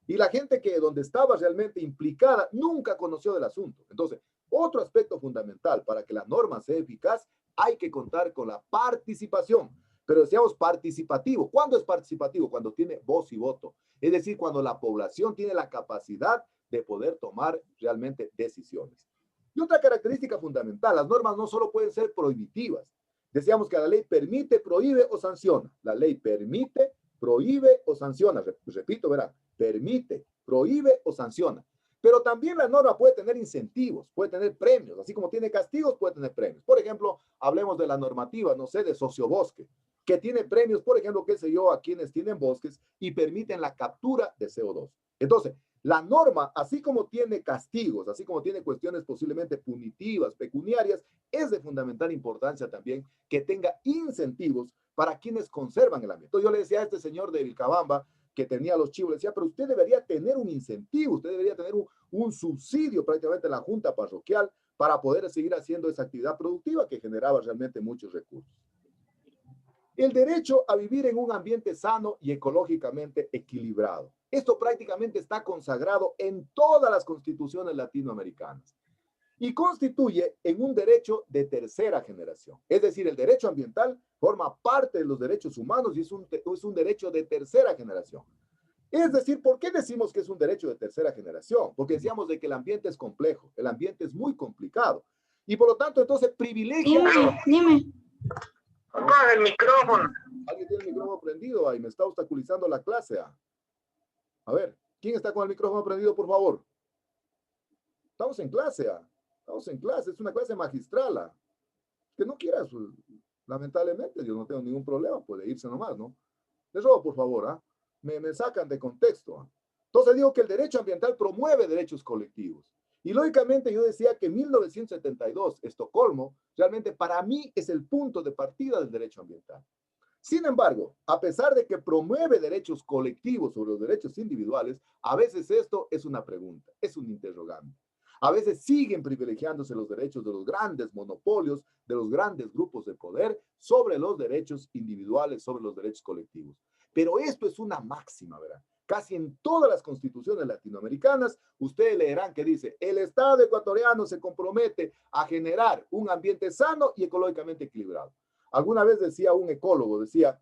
Y la gente que donde estaba realmente implicada nunca conoció del asunto. Entonces, otro aspecto fundamental para que la norma sea eficaz, hay que contar con la participación. Pero decíamos participativo. ¿Cuándo es participativo? Cuando tiene voz y voto. Es decir, cuando la población tiene la capacidad de poder tomar realmente decisiones. Y otra característica fundamental, las normas no solo pueden ser prohibitivas. Decíamos que la ley permite, prohíbe o sanciona. La ley permite, prohíbe o sanciona. Repito, verá, permite, prohíbe o sanciona. Pero también la norma puede tener incentivos, puede tener premios, así como tiene castigos, puede tener premios. Por ejemplo, hablemos de la normativa, no sé, de sociobosque, que tiene premios, por ejemplo, qué sé yo, a quienes tienen bosques y permiten la captura de CO2. Entonces, la norma, así como tiene castigos, así como tiene cuestiones posiblemente punitivas, pecuniarias, es de fundamental importancia también que tenga incentivos para quienes conservan el ambiente. Entonces, yo le decía a este señor de Vilcabamba, que tenía los chivos, le decía, pero usted debería tener un incentivo, usted debería tener un subsidio prácticamente en la junta parroquial para poder seguir haciendo esa actividad productiva que generaba realmente muchos recursos. El derecho a vivir en un ambiente sano y ecológicamente equilibrado. Esto prácticamente está consagrado en todas las constituciones latinoamericanas y constituye en un derecho de tercera generación. Es decir, el derecho ambiental forma parte de los derechos humanos y es un derecho de tercera generación. Es decir, ¿por qué decimos que es un derecho de tercera generación? Porque decíamos de que el ambiente es complejo, el ambiente es muy complicado y por lo tanto entonces privilegia... Dime. Apaga el micrófono. Alguien tiene el micrófono prendido ahí, me está obstaculizando la clase. A ver, ¿quién está con el micrófono prendido, por favor? Estamos en clase, estamos en clase, es una clase magistral. Que no quieras, lamentablemente, yo no tengo ningún problema, puede irse nomás, ¿no? Les robo, por favor, me sacan de contexto. Entonces digo que el derecho ambiental promueve derechos colectivos. Y lógicamente yo decía que 1972, Estocolmo, realmente para mí es el punto de partida del derecho ambiental. Sin embargo, a pesar de que promueve derechos colectivos sobre los derechos individuales, a veces esto es una pregunta, es un interrogante. A veces siguen privilegiándose los derechos de los grandes monopolios, de los grandes grupos de poder, sobre los derechos individuales, sobre los derechos colectivos. Pero esto es una máxima, ¿verdad? Casi en todas las constituciones latinoamericanas, ustedes leerán que dice, el Estado ecuatoriano se compromete a generar un ambiente sano y ecológicamente equilibrado. Alguna vez decía un ecólogo, decía,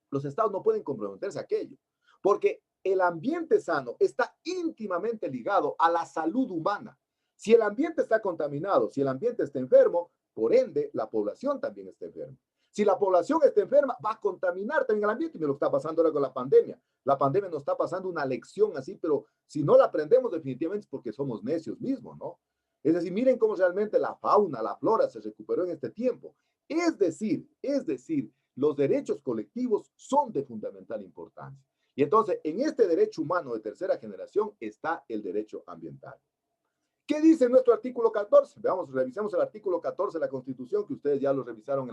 los estados no pueden comprometerse a aquello, porque el ambiente sano está íntimamente ligado a la salud humana. Si el ambiente está contaminado, si el ambiente está enfermo, por ende, la población también está enferma. Si la población está enferma, va a contaminar también el ambiente. Y me lo está pasando ahora con la pandemia. La pandemia nos está pasando una lección así, pero si no la aprendemos definitivamente es porque somos necios mismos, ¿no? Es decir, miren cómo realmente la fauna, la flora se recuperó en este tiempo. Es decir, los derechos colectivos son de fundamental importancia. Y entonces, en este derecho humano de tercera generación está el derecho ambiental. ¿Qué dice nuestro artículo 14? Veamos, revisemos el artículo 14 de la Constitución, que ustedes ya lo revisaron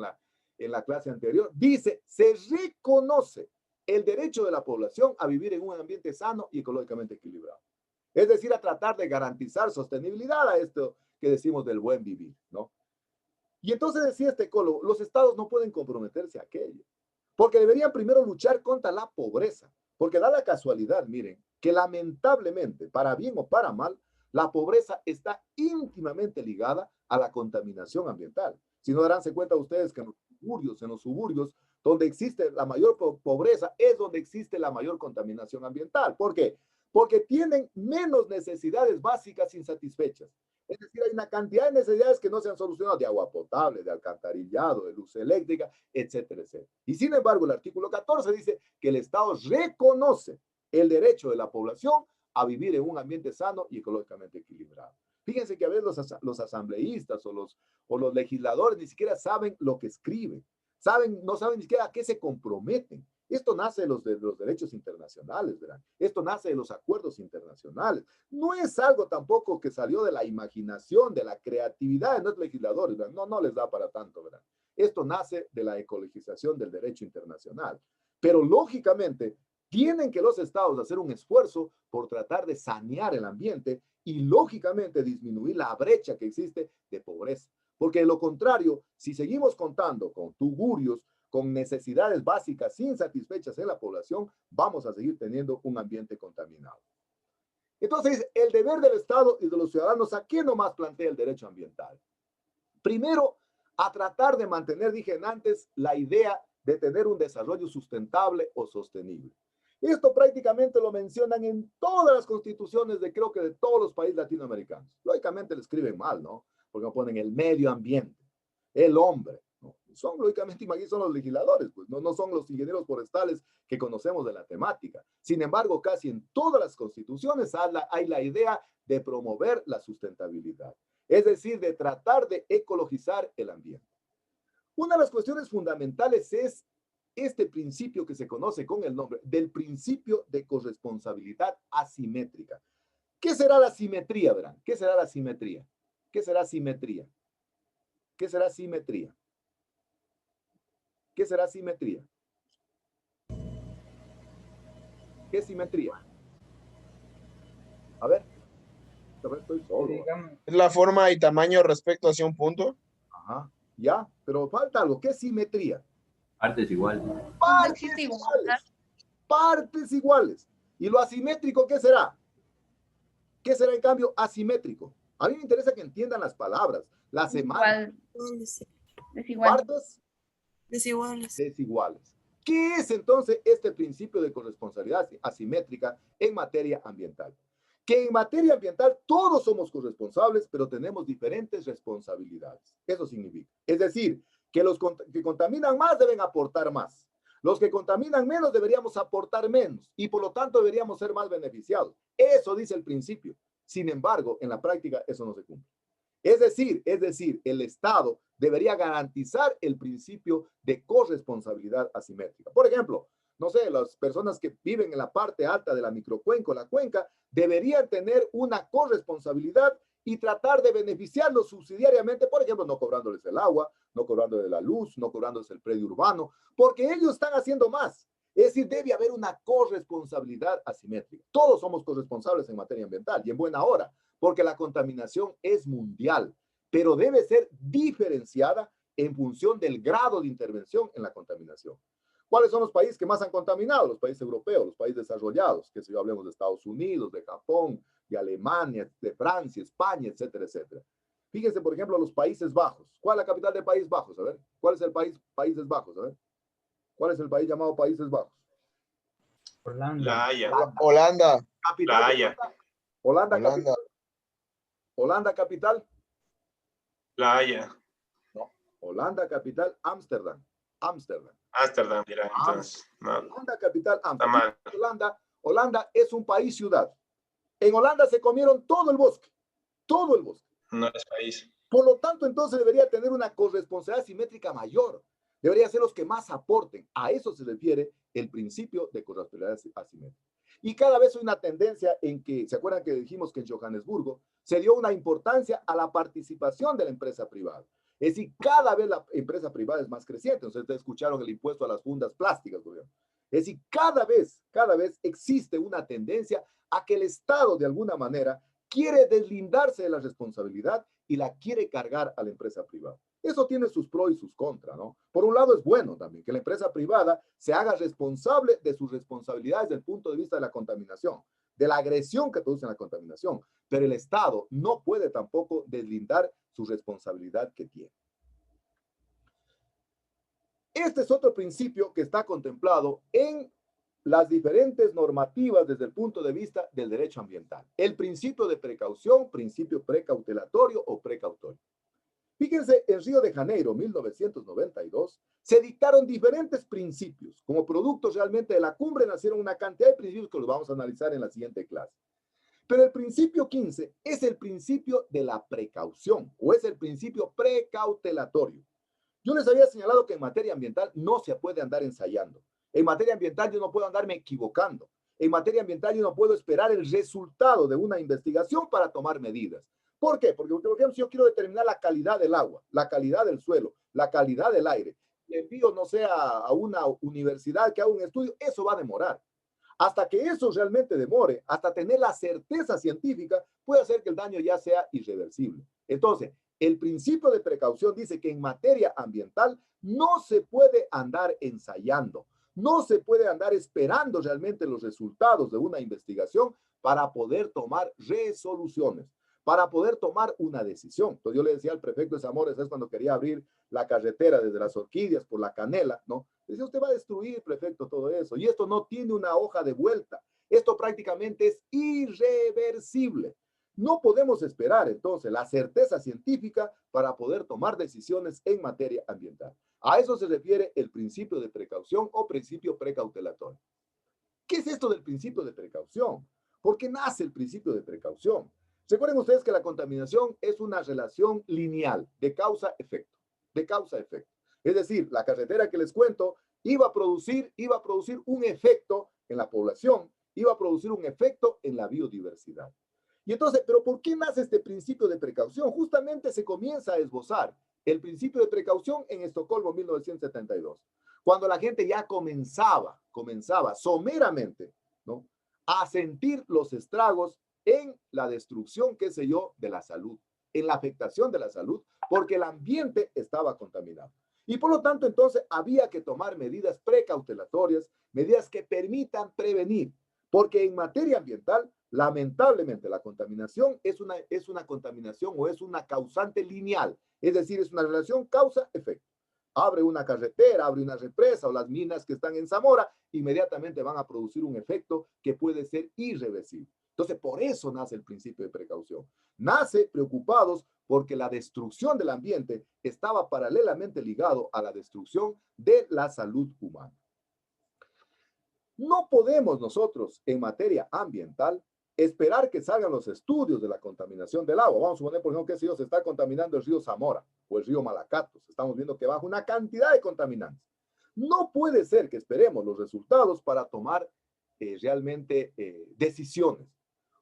en la clase anterior. Dice, se reconoce el derecho de la población a vivir en un ambiente sano y ecológicamente equilibrado. Es decir, a tratar de garantizar sostenibilidad a esto que decimos del buen vivir, ¿no? Y entonces decía este ecólogo, los estados no pueden comprometerse a aquello, porque deberían primero luchar contra la pobreza, porque da la casualidad, miren, que lamentablemente, para bien o para mal, la pobreza está íntimamente ligada a la contaminación ambiental. Si no daránse cuenta ustedes que en los suburbios, donde existe la mayor pobreza, es donde existe la mayor contaminación ambiental. ¿Por qué? Porque tienen menos necesidades básicas insatisfechas. Es decir, hay una cantidad de necesidades que no se han solucionado, de agua potable, de alcantarillado, de luz eléctrica, etcétera, etcétera. Y sin embargo, el artículo 14 dice que el Estado reconoce el derecho de la población a vivir en un ambiente sano y ecológicamente equilibrado. Fíjense que a veces los asambleístas o los legisladores ni siquiera saben lo que escriben, no saben ni siquiera a qué se comprometen. Esto nace de los derechos internacionales, ¿verdad? Esto nace de los acuerdos internacionales. No es algo tampoco que salió de la imaginación, de la creatividad de nuestros legisladores, ¿verdad? No les da para tanto, ¿verdad? Esto nace de la ecologización del derecho internacional. Pero lógicamente, tienen que los estados hacer un esfuerzo por tratar de sanear el ambiente y lógicamente disminuir la brecha que existe de pobreza. Porque de lo contrario, si seguimos contando con tugurios, con necesidades básicas insatisfechas en la población, vamos a seguir teniendo un ambiente contaminado. Entonces, el deber del Estado y de los ciudadanos, ¿a qué nomás plantea el derecho ambiental? Primero, a tratar de mantener, dije antes, la idea de tener un desarrollo sustentable o sostenible. Esto prácticamente lo mencionan en todas las constituciones creo que de todos los países latinoamericanos. Lógicamente lo escriben mal, ¿no? Porque ponen el medio ambiente, el hombre. ¿No? Son, lógicamente, son los legisladores, pues no son los ingenieros forestales que conocemos de la temática. Sin embargo, casi en todas las constituciones hay la idea de promover la sustentabilidad, es decir, de tratar de ecologizar el ambiente. Una de las cuestiones fundamentales es este principio que se conoce con el nombre del principio de corresponsabilidad asimétrica. ¿Qué será la simetría, verán? ¿Qué será la simetría? ¿Qué será simetría? ¿Qué será simetría? ¿Qué será simetría? ¿Qué es simetría? A ver. Estoy solo. ¿Es la forma y tamaño respecto hacia un punto? Ajá. Ya, pero falta algo. ¿Qué es simetría? Partes iguales. Partes iguales. Partes iguales. ¿Y lo asimétrico qué será? ¿Qué será en cambio asimétrico? A mí me interesa que entiendan las palabras, la semántica. Desiguales. Partes desiguales. Desiguales. ¿Qué es entonces este principio de corresponsabilidad asimétrica en materia ambiental? Que en materia ambiental todos somos corresponsables, pero tenemos diferentes responsabilidades. Eso significa. Es decir, que los que contaminan más deben aportar más. Los que contaminan menos deberíamos aportar menos y por lo tanto deberíamos ser más beneficiados. Eso dice el principio. Sin embargo, en la práctica eso no se cumple. Es decir, el Estado debería garantizar el principio de corresponsabilidad asimétrica. Por ejemplo, no sé, las personas que viven en la parte alta de la microcuenca o la cuenca, deberían tener una corresponsabilidad y tratar de beneficiarlos subsidiariamente, por ejemplo, no cobrándoles el agua, no cobrándoles la luz, no cobrándoles el predio urbano, porque ellos están haciendo más. Es decir, debe haber una corresponsabilidad asimétrica. Todos somos corresponsables en materia ambiental y en buena hora, porque la contaminación es mundial, pero debe ser diferenciada en función del grado de intervención en la contaminación. ¿Cuáles son los países que más han contaminado? Los países europeos, los países desarrollados, que si hablemos de Estados Unidos, de Japón, de Alemania, de Francia, España, etcétera, etcétera. Fíjense, por ejemplo, los Países Bajos. ¿Cuál es la capital de Países Bajos? A ver, ¿cuál es el país Países Bajos? A ver, ¿cuál es el país llamado Países Bajos? Holanda. La Haya. Holanda. Capital La de Haya. Holanda, Holanda. capital. Holanda, capital. La Haya. No, Holanda, capital, Ámsterdam. Ámsterdam. Ámsterdam, dirán entonces. No, Holanda, capital, está Ámsterdam. mal. Holanda es un país-ciudad. En Holanda se comieron todo el bosque. Todo el bosque. No es país. Por lo tanto, entonces debería tener una corresponsabilidad simétrica mayor. Debería ser los que más aporten. A eso se refiere el principio de corresponsabilidad asimétrica. Y cada vez hay una tendencia en que, ¿se acuerdan que dijimos que en Johannesburgo se dio una importancia a la participación de la empresa privada? Es decir, cada vez la empresa privada es más creciente. Ustedes escucharon el impuesto a las fundas plásticas, por ejemplo. Es decir, cada vez existe una tendencia a que el Estado, de alguna manera, quiere deslindarse de la responsabilidad y la quiere cargar a la empresa privada. Eso tiene sus pros y sus contras, ¿no? Por un lado es bueno también que la empresa privada se haga responsable de sus responsabilidades desde el punto de vista de la contaminación, de la agresión que produce la contaminación, pero el Estado no puede tampoco deslindar su responsabilidad que tiene. Este es otro principio que está contemplado en las diferentes normativas desde el punto de vista del derecho ambiental. El principio de precaución, principio precautelatorio o precautorio. Fíjense, en Río de Janeiro, 1992, se dictaron diferentes principios. Como productos realmente de la cumbre nacieron una cantidad de principios que los vamos a analizar en la siguiente clase. Pero el principio 15 es el principio de la precaución o es el principio precautelatorio. Yo les había señalado que en materia ambiental no se puede andar ensayando. En materia ambiental yo no puedo andarme equivocando. En materia ambiental yo no puedo esperar el resultado de una investigación para tomar medidas. ¿Por qué? Porque, por ejemplo, si yo quiero determinar la calidad del agua, la calidad del suelo, la calidad del aire, le envío, no sé, a una universidad que haga un estudio, eso va a demorar. Hasta que eso realmente demore, hasta tener la certeza científica, puede hacer que el daño ya sea irreversible. Entonces, el principio de precaución dice que en materia ambiental no se puede andar ensayando, no se puede andar esperando realmente los resultados de una investigación para poder tomar resoluciones, para poder tomar una decisión. Entonces yo le decía al prefecto de Zamora, es cuando quería abrir la carretera desde las Orquídeas por la Canela, ¿no? Decía, usted va a destruir, prefecto, todo eso. Y esto no tiene una hoja de vuelta. Esto prácticamente es irreversible. No podemos esperar, entonces, la certeza científica para poder tomar decisiones en materia ambiental. A eso se refiere el principio de precaución o principio precautelatorio. ¿Qué es esto del principio de precaución? ¿Por qué nace el principio de precaución? Recuerden ustedes que la contaminación es una relación lineal de causa-efecto, de causa-efecto. Es decir, la carretera que les cuento iba a producir un efecto en la población, iba a producir un efecto en la biodiversidad. Y entonces, ¿pero por qué nace este principio de precaución? Justamente se comienza a esbozar el principio de precaución en Estocolmo, 1972, cuando la gente ya comenzaba someramente, ¿no?, a sentir los estragos en la destrucción, qué sé yo, de la salud, en la afectación de la salud, porque el ambiente estaba contaminado. Y por lo tanto, entonces, había que tomar medidas precautelatorias, medidas que permitan prevenir, porque en materia ambiental, lamentablemente, la contaminación es una contaminación o es una causante lineal, es decir, es una relación causa-efecto. Abre una carretera, abre una represa o las minas que están en Zamora, inmediatamente van a producir un efecto que puede ser irreversible. Entonces, por eso nace el principio de precaución. Nace preocupados porque la destrucción del ambiente estaba paralelamente ligado a la destrucción de la salud humana. No podemos nosotros, en materia ambiental, esperar que salgan los estudios de la contaminación del agua. Vamos a suponer, por ejemplo, que se está contaminando el río Zamora o el río Malacatos. Estamos viendo que baja una cantidad de contaminantes. No puede ser que esperemos los resultados para tomar realmente decisiones,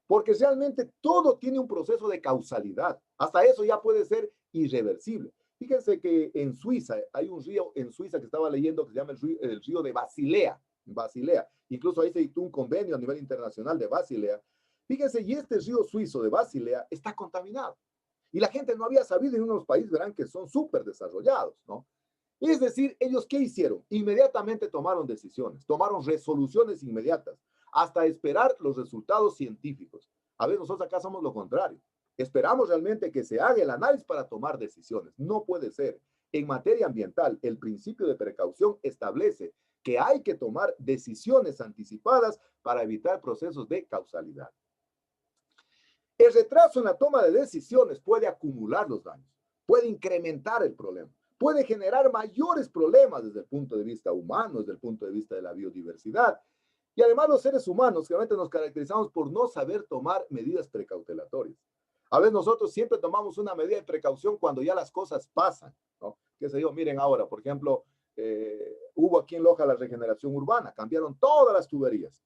porque realmente todo tiene un proceso de causalidad. Hasta eso ya puede ser irreversible. Fíjense que en Suiza, hay un río en Suiza que estaba leyendo que se llama el río de Basilea. Incluso ahí se dictó un convenio a nivel internacional de Basilea. Fíjense, y este río suizo de Basilea está contaminado. Y la gente no había sabido en unos países, verán, que son súper desarrollados, ¿no? Es decir, ellos, ¿qué hicieron? Inmediatamente tomaron decisiones, tomaron resoluciones inmediatas, hasta esperar los resultados científicos. A ver, nosotros acá somos lo contrario. Esperamos realmente que se haga el análisis para tomar decisiones. No puede ser. En materia ambiental, el principio de precaución establece que hay que tomar decisiones anticipadas para evitar procesos de causalidad. El retraso en la toma de decisiones puede acumular los daños, puede incrementar el problema, puede generar mayores problemas desde el punto de vista humano, desde el punto de vista de la biodiversidad. Y además los seres humanos realmente nos caracterizamos por no saber tomar medidas precautelatorias. A veces nosotros siempre tomamos una medida de precaución cuando ya las cosas pasan, ¿no? Qué sé yo, miren ahora, por ejemplo, hubo aquí en Loja la regeneración urbana, cambiaron todas las tuberías,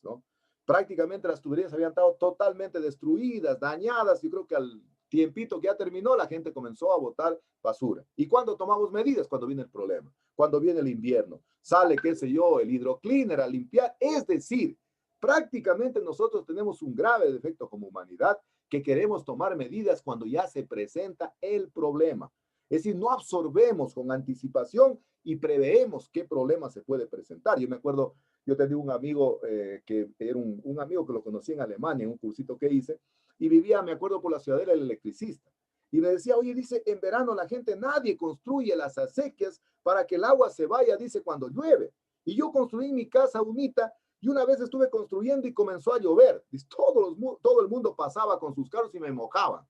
¿no? Prácticamente las tuberías habían estado totalmente destruidas, dañadas. Yo creo que al tiempito que ya terminó, la gente comenzó a botar basura. ¿Y cuándo tomamos medidas? Cuando viene el problema, cuando viene el invierno. Sale, qué sé yo, el hidroclíner a limpiar. Es decir, prácticamente nosotros tenemos un grave defecto como humanidad, que queremos tomar medidas cuando ya se presenta el problema. Es decir, no absorbemos con anticipación y preveemos qué problema se puede presentar. Yo me acuerdo, yo tenía un amigo que era un amigo que lo conocí en Alemania, en un cursito que hice, y vivía, me acuerdo, por la ciudadela del electricista. Y me decía, oye, dice, en verano la gente, nadie construye las acequias para que el agua se vaya, dice, cuando llueve. Y yo construí mi casa unita, y una vez estuve construyendo y comenzó a llover. Dice, todo el mundo pasaba con sus carros y me mojaban.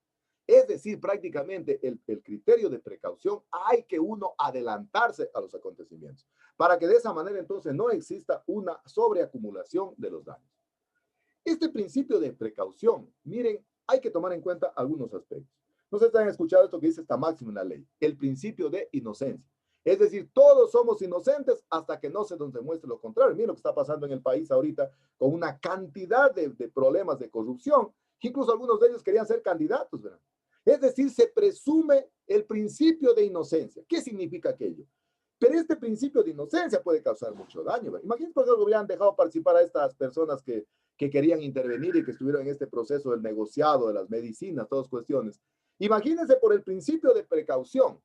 Es decir, prácticamente el criterio de precaución hay que uno adelantarse a los acontecimientos para que de esa manera entonces no exista una sobreacumulación de los daños. Este principio de precaución, miren, hay que tomar en cuenta algunos aspectos. No sé si han escuchado esto que dice esta máxima en la ley, el principio de inocencia. Es decir, todos somos inocentes hasta que no se nos demuestre lo contrario. Miren lo que está pasando en el país ahorita con una cantidad de problemas de corrupción, que incluso algunos de ellos querían ser candidatos, ¿verdad? Es decir, se presume el principio de inocencia. ¿Qué significa aquello? Pero este principio de inocencia puede causar mucho daño, ¿verdad? Imagínense por qué hubieran dejado participar a estas personas que querían intervenir y que estuvieron en este proceso del negociado, de las medicinas, todas cuestiones. Imagínense por el principio de precaución,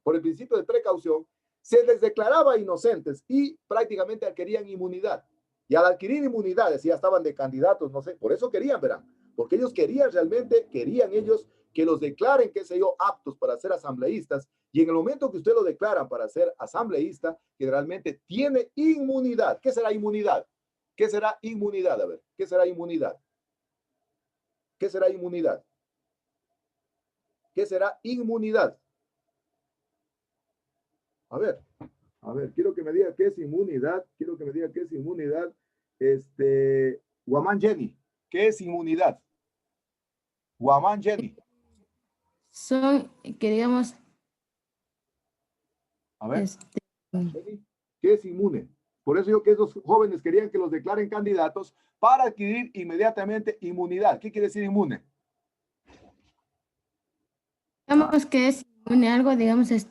se les declaraba inocentes y prácticamente adquirían inmunidad. Y al adquirir inmunidad, ya estaban de candidatos, no sé, por eso querían, verán, porque ellos querían ellos que los declaren, qué sé yo, aptos para ser asambleístas, y en el momento que usted lo declaran para ser asambleísta, generalmente tiene inmunidad. ¿Qué será inmunidad? ¿Qué será inmunidad? A ver, ¿qué será inmunidad? ¿Qué será inmunidad? ¿Qué será inmunidad? A ver, quiero que me diga qué es inmunidad. Guamán Jenny, ¿qué es inmunidad? Guamán Jenny. Son, que digamos... A ver, ¿qué es inmune? Por eso yo que esos jóvenes querían que los declaren candidatos para adquirir inmediatamente inmunidad. ¿Qué quiere decir inmune? Digamos que es inmune a algo, digamos, es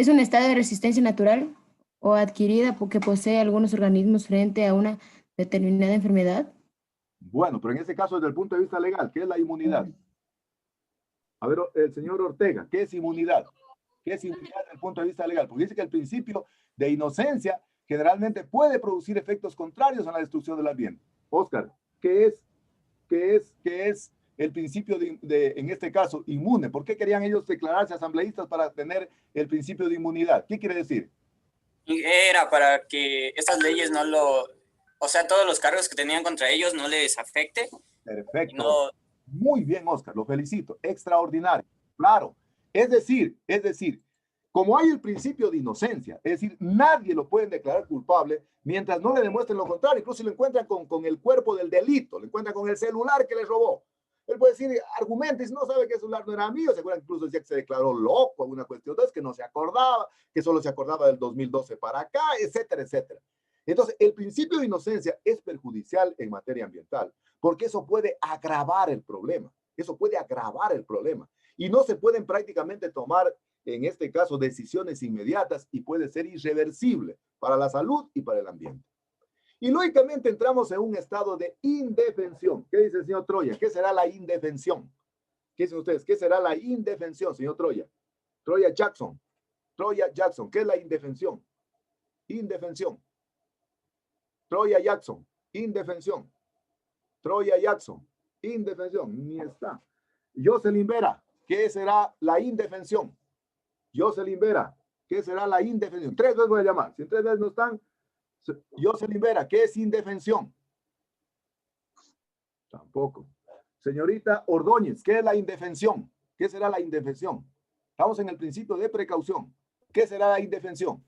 un estado de resistencia natural o adquirida porque posee algunos organismos frente a una determinada enfermedad. Bueno, pero en este caso, desde el punto de vista legal, ¿qué es la inmunidad? A ver, el señor Ortega, ¿qué es inmunidad? ¿Qué es inmunidad desde el punto de vista legal? Porque dice que el principio de inocencia generalmente puede producir efectos contrarios a la destrucción del ambiente. Oscar, ¿qué es el principio en este caso, inmune? ¿Por qué querían ellos declararse asambleístas para tener el principio de inmunidad? ¿Qué quiere decir? Era para que estas leyes no lo... O sea, todos los cargos que tenían contra ellos no les afecte. Perfecto. No... Muy bien, Oscar, lo felicito. Extraordinario. Claro. Es decir, como hay el principio de inocencia, es decir, nadie lo pueden declarar culpable mientras no le demuestren lo contrario. Incluso si lo encuentran con el cuerpo del delito, lo encuentran con el celular que le robó. Él puede decir, argumenta, y si no sabe que el celular no era mío, se acuerdan que incluso decía que se declaró loco, alguna cuestión, entonces que no se acordaba, que solo se acordaba del 2012 para acá, etcétera, etcétera. Entonces, el principio de inocencia es perjudicial en materia ambiental, porque eso puede agravar el problema. Eso puede agravar el problema. Y no se pueden prácticamente tomar, en este caso, decisiones inmediatas y puede ser irreversible para la salud y para el ambiente. Y lógicamente entramos en un estado de indefensión. ¿Qué dice el señor Troya? ¿Qué será la indefensión? ¿Qué dicen ustedes? ¿Qué será la indefensión, señor Troya? Troya Jackson. Troya Jackson. ¿Qué es la indefensión? Indefensión. Troya Jackson. Indefensión. Troya Jackson. Indefensión. Ni está. Jocelyn Vera. ¿Qué será la indefensión? Jocelyn Vera. ¿Qué será la indefensión? 3 veces voy a llamar. Si en 3 veces no están, Jocelyn Vera, ¿qué es indefensión? Tampoco. Señorita Ordóñez, ¿qué es la indefensión? ¿Qué será la indefensión? Estamos en el principio de precaución. ¿Qué será la indefensión?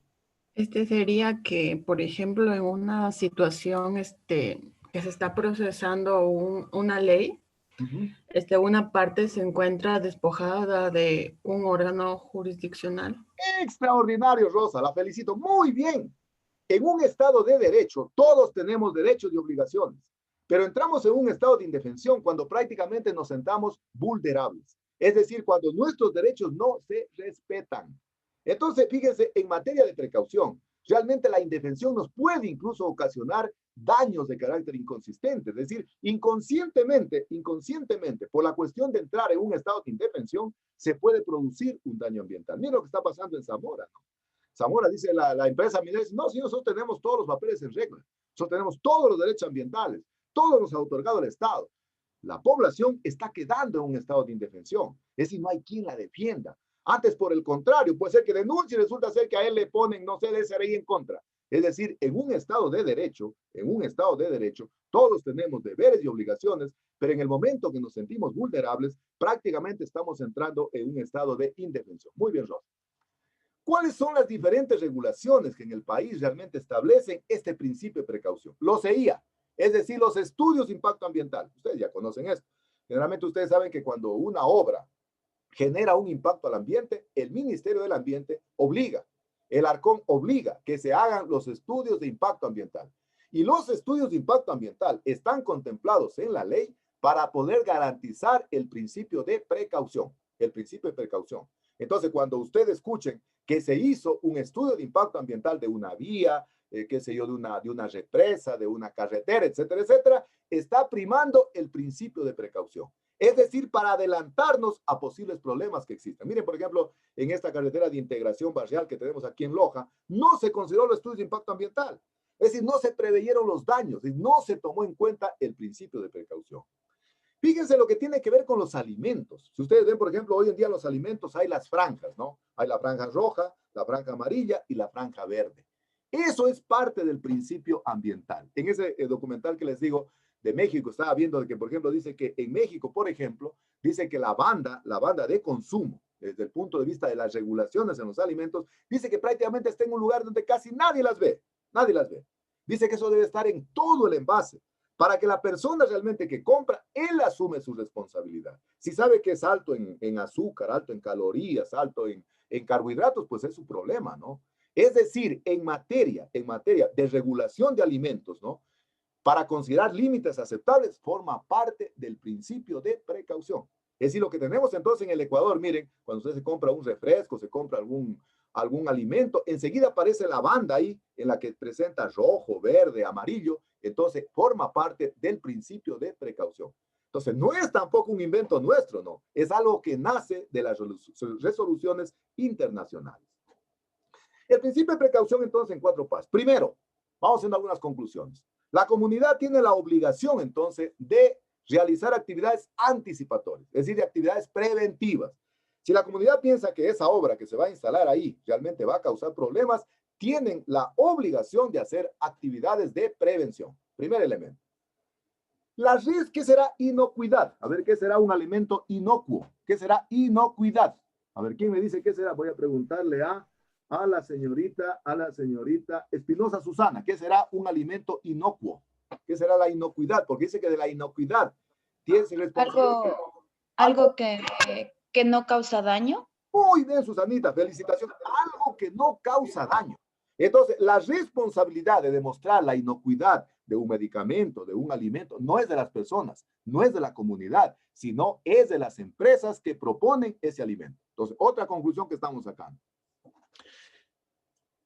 Sería que, por ejemplo, en una situación que se está procesando una ley, una parte se encuentra despojada de un órgano jurisdiccional. Extraordinario, Rosa, la felicito. Muy bien. En un estado de derecho, todos tenemos derechos y obligaciones, pero entramos en un estado de indefensión cuando prácticamente nos sentamos vulnerables. Es decir, cuando nuestros derechos no se respetan. Entonces, fíjense, en materia de precaución, realmente la indefensión nos puede incluso ocasionar daños de carácter inconsistente. Es decir, inconscientemente, por la cuestión de entrar en un estado de indefensión, se puede producir un daño ambiental. Miren lo que está pasando en Zamora, ¿no? Zamora dice, la empresa minera dice, no, si nosotros tenemos todos los papeles en regla, nosotros tenemos todos los derechos ambientales, todos nos ha otorgado el Estado. La población está quedando en un estado de indefensión, es decir, no hay quien la defienda. Antes, por el contrario, puede ser que denuncie y resulta ser que a él le ponen, no sé, de esa ley en contra. Es decir, en un estado de derecho, todos tenemos deberes y obligaciones, pero en el momento que nos sentimos vulnerables, prácticamente estamos entrando en un estado de indefensión. Muy bien, Rosa. ¿Cuáles son las diferentes regulaciones que en el país realmente establecen este principio de precaución? Los EIA, es decir, los estudios de impacto ambiental. Ustedes ya conocen esto. Generalmente ustedes saben que cuando una obra genera un impacto al ambiente, el Ministerio del Ambiente obliga, el Arcon obliga que se hagan los estudios de impacto ambiental. Y los estudios de impacto ambiental están contemplados en la ley para poder garantizar el principio de precaución, Entonces, cuando ustedes escuchen que se hizo un estudio de impacto ambiental de una vía, qué sé yo, de una represa, de una carretera, etcétera, etcétera, está primando el principio de precaución. Es decir, para adelantarnos a posibles problemas que existen. Miren, por ejemplo, en esta carretera de integración barrial que tenemos aquí en Loja, no se consideró los estudios de impacto ambiental. Es decir, no se preveyeron los daños y no se tomó en cuenta el principio de precaución. Fíjense lo que tiene que ver con los alimentos. Si ustedes ven, por ejemplo, hoy en día los alimentos hay las franjas, ¿no? Hay la franja roja, la franja amarilla y la franja verde. Eso es parte del principio ambiental. En ese documental que les digo de México, estaba viendo de que, por ejemplo, dice que en México, por ejemplo, dice que la banda de consumo, desde el punto de vista de las regulaciones en los alimentos, dice que prácticamente está en un lugar donde casi nadie las ve. Nadie las ve. Dice que eso debe estar en todo el envase, para que la persona realmente que compra, él asume su responsabilidad. Si sabe que es alto en azúcar, alto en calorías, alto en carbohidratos, pues es su problema, ¿no? Es decir, en materia de regulación de alimentos, ¿no? Para considerar límites aceptables, forma parte del principio de precaución. Es decir, lo que tenemos entonces en el Ecuador, miren, cuando usted se compra un refresco, se compra algún alimento, enseguida aparece la banda ahí en la que presenta rojo, verde, amarillo, entonces forma parte del principio de precaución. Entonces no es tampoco un invento nuestro, no, es algo que nace de las resoluciones internacionales. El principio de precaución entonces en 4 pasos. Primero, vamos haciendo algunas conclusiones. La comunidad tiene la obligación entonces de realizar actividades anticipatorias, es decir, de actividades preventivas. Si la comunidad piensa que esa obra que se va a instalar ahí realmente va a causar problemas, tienen la obligación de hacer actividades de prevención. Primer elemento. La RIS, ¿qué será inocuidad? A ver, ¿qué será un alimento inocuo? ¿Qué será inocuidad? A ver, ¿quién me dice qué será? Voy a preguntarle a la señorita Espinosa Susana. ¿Qué será un alimento inocuo? ¿Qué será la inocuidad? Porque dice que de la inocuidad Tienes responsabilidad. Algo que no causa daño. Muy bien, Susanita, felicitaciones. Algo que no causa daño. Entonces, la responsabilidad de demostrar la inocuidad de un medicamento, de un alimento, no es de las personas, no es de la comunidad, sino es de las empresas que proponen ese alimento. Entonces, otra conclusión que estamos sacando.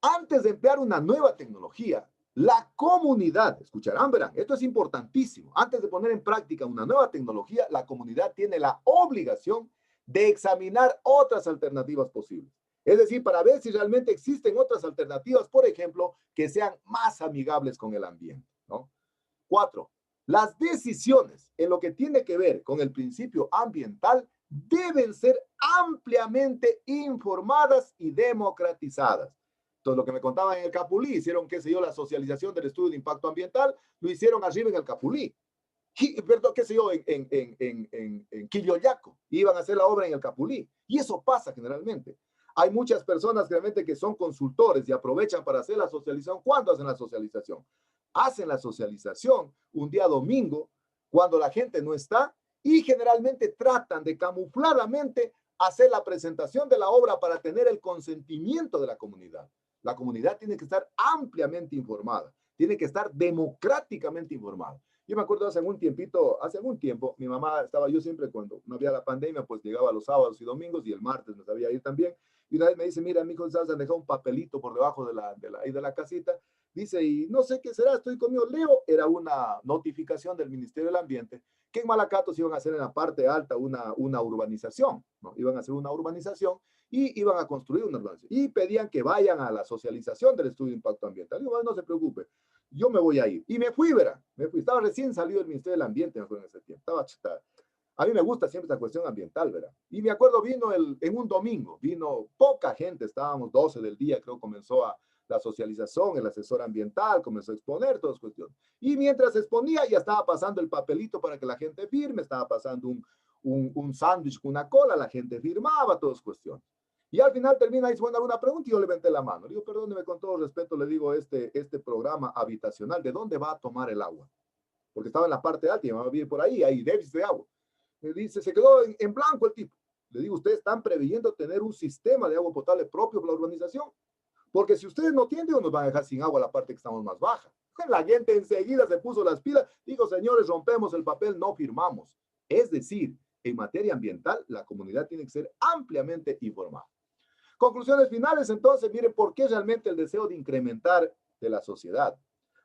Antes de emplear una nueva tecnología, la comunidad, escucharán, verán, esto es importantísimo. Antes de poner en práctica una nueva tecnología, la comunidad tiene la obligación de examinar otras alternativas posibles. Es decir, para ver si realmente existen otras alternativas, por ejemplo, que sean más amigables con el ambiente, ¿no? 4. Las decisiones en lo que tiene que ver con el principio ambiental deben ser ampliamente informadas y democratizadas. Entonces, lo que me contaban en el Capulí, hicieron, qué sé yo, la socialización del estudio de impacto ambiental, lo hicieron arriba en el Capulí. Perdón, qué sé yo, en Quilloyaco, iban a hacer la obra en el Capulí. Y eso pasa generalmente. Hay muchas personas realmente que son consultores y aprovechan para hacer la socialización. ¿Cuándo hacen la socialización? Hacen la socialización un día domingo, cuando la gente no está, y generalmente tratan de camufladamente hacer la presentación de la obra para tener el consentimiento de la comunidad. La comunidad tiene que estar ampliamente informada, tiene que estar democráticamente informada. Yo me acuerdo hace algún tiempo, mi mamá estaba, yo siempre cuando no había la pandemia, pues llegaba los sábados y domingos y el martes me sabía ir también. Y una vez me dice, mira, mi hijo, ¿sabes? Han dejado un papelito por debajo de la casita. Dice, y no sé qué será, estoy conmigo. Leo, era una notificación del Ministerio del Ambiente que en Malacatos iban a hacer en la parte alta una urbanización, ¿no? Iban a hacer una urbanización y iban a construir una urbanización. Y pedían que vayan a la socialización del estudio de impacto ambiental. Digo, no se preocupe, yo me voy a ir. Y me fui, verá, estaba recién salido del Ministerio del Ambiente, me acuerdo en ese tiempo. A mí me gusta siempre esta cuestión ambiental, ¿verdad? Y me acuerdo, en un domingo, vino poca gente, estábamos 12 del día, creo comenzó la socialización, el asesor ambiental comenzó a exponer todas las cuestiones. Y mientras exponía, ya estaba pasando el papelito para que la gente firme, estaba pasando un sándwich con una cola, la gente firmaba, todas cuestiones. Y al final termina y dice, bueno, alguna pregunta, y yo levanté la mano. Le digo, perdóneme, con todo respeto, le digo, este programa habitacional, ¿de dónde va a tomar el agua? Porque estaba en la parte alta y me va a vivir por ahí, hay déficit de agua. Me dice, se quedó en blanco el tipo. Le digo, ustedes están previendo tener un sistema de agua potable propio para la urbanización. Porque si ustedes no tienen, nos van a dejar sin agua la parte que estamos más baja. La gente enseguida se puso las pilas. Digo, señores, rompemos el papel, no firmamos. Es decir, en materia ambiental, la comunidad tiene que ser ampliamente informada. Conclusiones finales, entonces, miren por qué realmente el deseo de incrementar de la sociedad.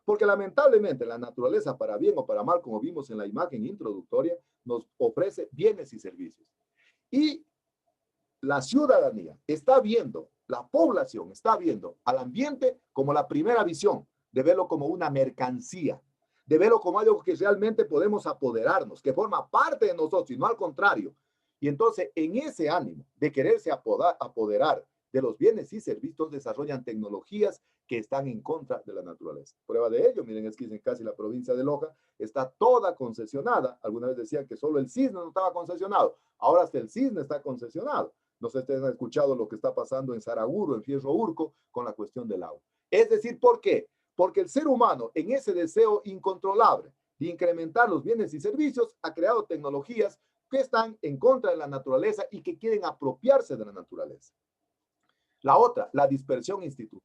Porque lamentablemente la naturaleza, para bien o para mal, como vimos en la imagen introductoria, nos ofrece bienes y servicios. Y la ciudadanía está viendo, la población está viendo al ambiente como la primera visión, de verlo como una mercancía, de verlo como algo que realmente podemos apoderarnos, que forma parte de nosotros y no al contrario. Y entonces, en ese ánimo de quererse apoderar de los bienes y servicios, desarrollan tecnologías que están en contra de la naturaleza. Prueba de ello, miren, es que en casi la provincia de Loja está toda concesionada. Alguna vez decían que solo el cisne no estaba concesionado. Ahora hasta el cisne está concesionado. No sé si ustedes han escuchado lo que está pasando en Saraguro, en Fierro Urco, con la cuestión del agua. Es decir, ¿por qué? Porque el ser humano, en ese deseo incontrolable de incrementar los bienes y servicios, ha creado tecnologías que están en contra de la naturaleza y que quieren apropiarse de la naturaleza. La otra, la dispersión institucional.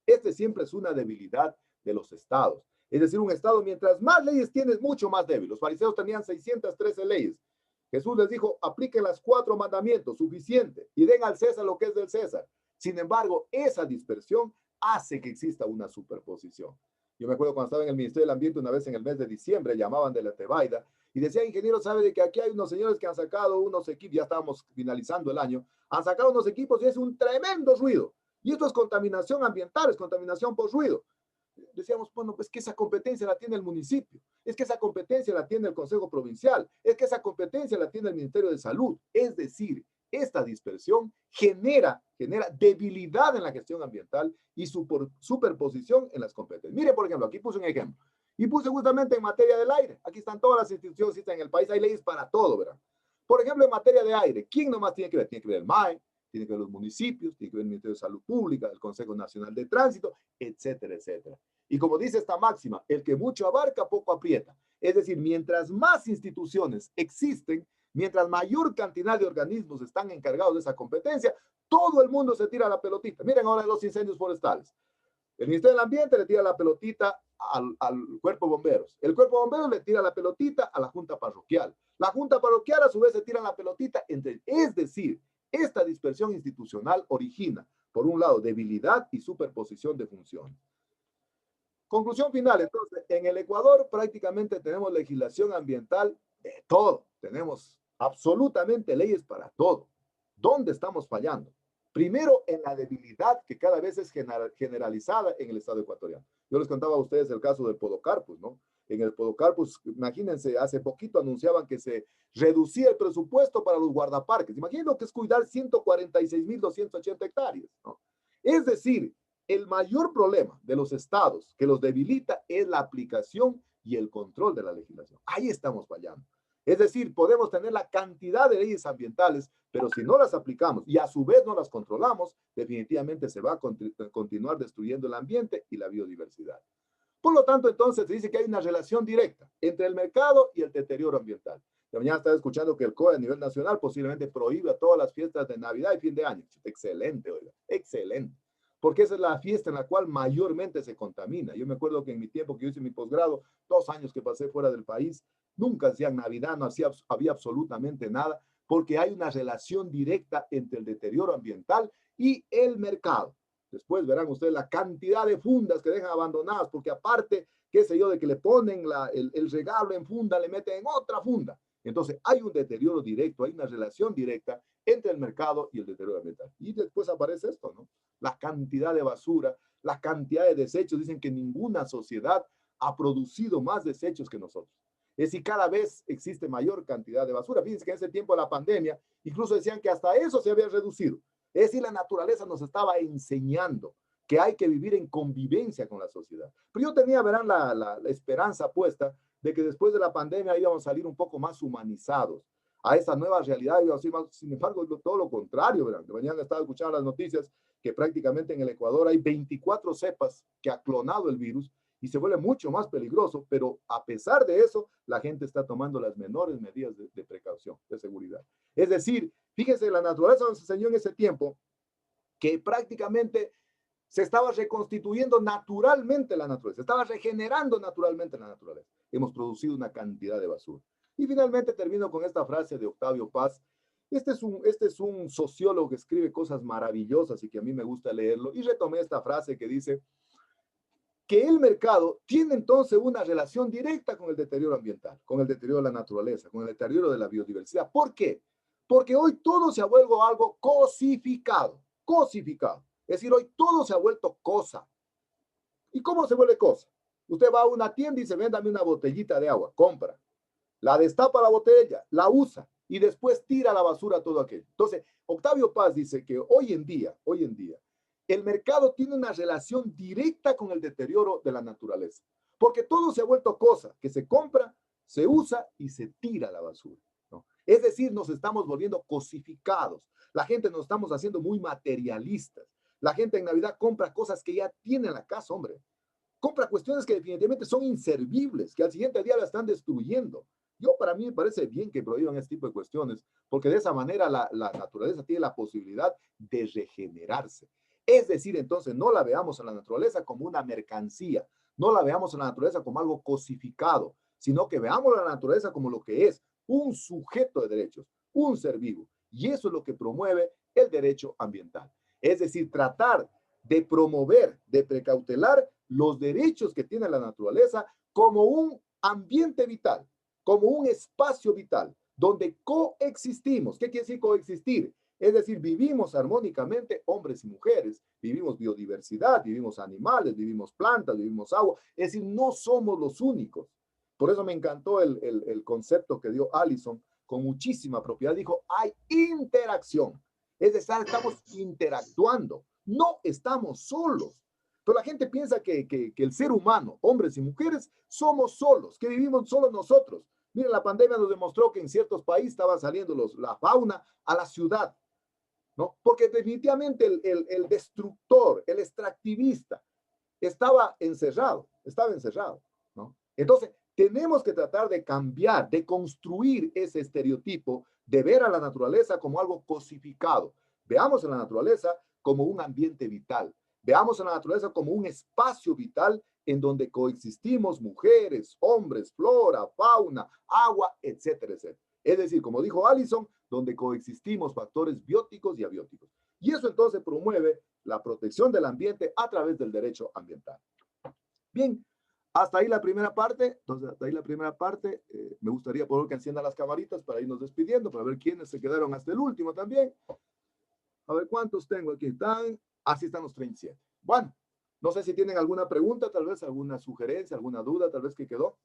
Este siempre es una debilidad de los estados. Es decir, un estado, mientras más leyes tienes, mucho más débil. Los fariseos tenían 613 leyes. Jesús les dijo, apliquen las 4 mandamientos, suficiente, y den al César lo que es del César. Sin embargo, esa dispersión hace que exista una superposición. Yo me acuerdo cuando estaba en el Ministerio del Ambiente, una vez en el mes de diciembre, llamaban de la Tebaida, y decía, ingeniero, ¿sabe de que aquí hay unos señores que han sacado unos equipos, ya estábamos finalizando el año, han sacado unos equipos y es un tremendo ruido? Y esto es contaminación ambiental, es contaminación por ruido. Decíamos, bueno, pues que esa competencia la tiene el municipio, es que esa competencia la tiene el Consejo Provincial, es que esa competencia la tiene el Ministerio de Salud. Es decir, esta dispersión genera debilidad en la gestión ambiental y superposición en las competencias. Mire, por ejemplo, aquí puse un ejemplo. Y puse justamente en materia del aire. Aquí están todas las instituciones que existen en el país. Hay leyes para todo, ¿verdad? Por ejemplo, en materia de aire, ¿quién nomás tiene que ver? Tiene que ver el MAE, tiene que ver los municipios, tiene que ver el Ministerio de Salud Pública, el Consejo Nacional de Tránsito, etcétera, etcétera. Y como dice esta máxima, el que mucho abarca, poco aprieta. Es decir, mientras más instituciones existen, mientras mayor cantidad de organismos están encargados de esa competencia, todo el mundo se tira la pelotita. Miren ahora los incendios forestales. El Ministerio del Ambiente le tira la pelotita al Cuerpo de Bomberos. El Cuerpo de Bomberos le tira la pelotita a la Junta Parroquial. La Junta Parroquial a su vez se tira la pelotita entre... Es decir, esta dispersión institucional origina, por un lado, debilidad y superposición de funciones. Conclusión final, entonces, en el Ecuador prácticamente tenemos legislación ambiental de todo. Tenemos absolutamente leyes para todo. ¿Dónde estamos fallando? Primero, en la debilidad que cada vez es generalizada en el Estado ecuatoriano. Yo les contaba a ustedes el caso del Podocarpus, ¿no? En el Podocarpus, imagínense, hace poquito anunciaban que se reducía el presupuesto para los guardaparques. Imaginen lo que es cuidar 146.280 hectáreas, ¿no? Es decir, el mayor problema de los estados que los debilita es la aplicación y el control de la legislación. Ahí estamos fallando. Es decir, podemos tener la cantidad de leyes ambientales, pero si no las aplicamos y a su vez no las controlamos, definitivamente se va a continuar destruyendo el ambiente y la biodiversidad. Por lo tanto, entonces se dice que hay una relación directa entre el mercado y el deterioro ambiental. De mañana estaba escuchando que el COE a nivel nacional posiblemente prohíbe todas las fiestas de Navidad y fin de año. Excelente, oiga, excelente. Porque esa es la fiesta en la cual mayormente se contamina. Yo me acuerdo que en mi tiempo que yo hice mi posgrado, 2 años que pasé fuera del país, nunca hacían Navidad, no había absolutamente nada, porque hay una relación directa entre el deterioro ambiental y el mercado. Después verán ustedes la cantidad de fundas que dejan abandonadas, porque aparte, qué sé yo, de que le ponen el regalo en funda, le meten en otra funda. Entonces hay un deterioro directo, hay una relación directa entre el mercado y el deterioro ambiental. Y después aparece esto, ¿no? La cantidad de basura, la cantidad de desechos. Dicen que ninguna sociedad ha producido más desechos que nosotros. Es decir, cada vez existe mayor cantidad de basura. Fíjense que en ese tiempo de la pandemia, incluso decían que hasta eso se había reducido. Es decir, la naturaleza nos estaba enseñando que hay que vivir en convivencia con la sociedad. Pero yo tenía, verán, la esperanza puesta de que después de la pandemia íbamos a salir un poco más humanizados a esa nueva realidad. Sin embargo, todo lo contrario, verán. De mañana estaba escuchando las noticias que prácticamente en el Ecuador hay 24 cepas que ha clonado el virus y se vuelve mucho más peligroso, pero a pesar de eso, la gente está tomando las menores medidas de precaución, de seguridad. Es decir, fíjense, la naturaleza nos enseñó en ese tiempo que prácticamente se estaba reconstituyendo naturalmente la naturaleza, se estaba regenerando naturalmente la naturaleza. Hemos producido una cantidad de basura. Y finalmente termino con esta frase de Octavio Paz. Este es un sociólogo que escribe cosas maravillosas y que a mí me gusta leerlo. Y retomé esta frase que dice que el mercado tiene entonces una relación directa con el deterioro ambiental, con el deterioro de la naturaleza, con el deterioro de la biodiversidad. ¿Por qué? Porque hoy todo se ha vuelto algo cosificado, cosificado. Es decir, hoy todo se ha vuelto cosa. ¿Y cómo se vuelve cosa? Usted va a una tienda y dice, véndame una botellita de agua, compra. La destapa la botella, la usa y después tira a la basura todo aquello. Entonces, Octavio Paz dice que hoy en día, el mercado tiene una relación directa con el deterioro de la naturaleza. Porque todo se ha vuelto cosa que se compra, se usa y se tira a la basura, ¿no? Es decir, nos estamos volviendo cosificados. La gente nos estamos haciendo muy materialistas. La gente en Navidad compra cosas que ya tiene en la casa, hombre. Compra cuestiones que definitivamente son inservibles, que al siguiente día la están destruyendo. Para mí me parece bien que prohíban este tipo de cuestiones, porque de esa manera la naturaleza tiene la posibilidad de regenerarse. Es decir, entonces, no la veamos a la naturaleza como una mercancía, no la veamos a la naturaleza como algo cosificado, sino que veamos a la naturaleza como lo que es, un sujeto de derechos, un ser vivo. Y eso es lo que promueve el derecho ambiental. Es decir, tratar de promover, de precautelar los derechos que tiene la naturaleza como un ambiente vital, como un espacio vital, donde coexistimos. ¿Qué quiere decir coexistir? Es decir, vivimos armónicamente hombres y mujeres, vivimos biodiversidad, vivimos animales, vivimos plantas, vivimos agua. Es decir, no somos los únicos. Por eso me encantó el concepto que dio Allison con muchísima propiedad. Dijo, hay interacción. Es decir, estamos interactuando, no estamos solos. Pero la gente piensa que el ser humano, hombres y mujeres, somos solos, que vivimos solo nosotros. Miren, la pandemia nos demostró que en ciertos países estaban saliendo la fauna a la ciudad, ¿no? Porque definitivamente el destructor, el extractivista, estaba encerrado, ¿no? Entonces, Tenemos que tratar de cambiar, de construir ese estereotipo de ver a la naturaleza como algo cosificado. Veamos a la naturaleza como un ambiente vital. Veamos a la naturaleza como un espacio vital en donde coexistimos mujeres, hombres, flora, fauna, agua, etcétera, etcétera. Es decir, como dijo Allison, donde coexistimos factores bióticos y abióticos. Y eso entonces promueve la protección del ambiente a través del derecho ambiental. Bien, hasta ahí la primera parte. Entonces, hasta ahí la primera parte. Me gustaría por favor que enciendan las camaritas para irnos despidiendo, para ver quiénes se quedaron hasta el último también. A ver cuántos tengo aquí. Así están los 37. Bueno, no sé si tienen alguna pregunta, tal vez alguna sugerencia, alguna duda, tal vez que quedó.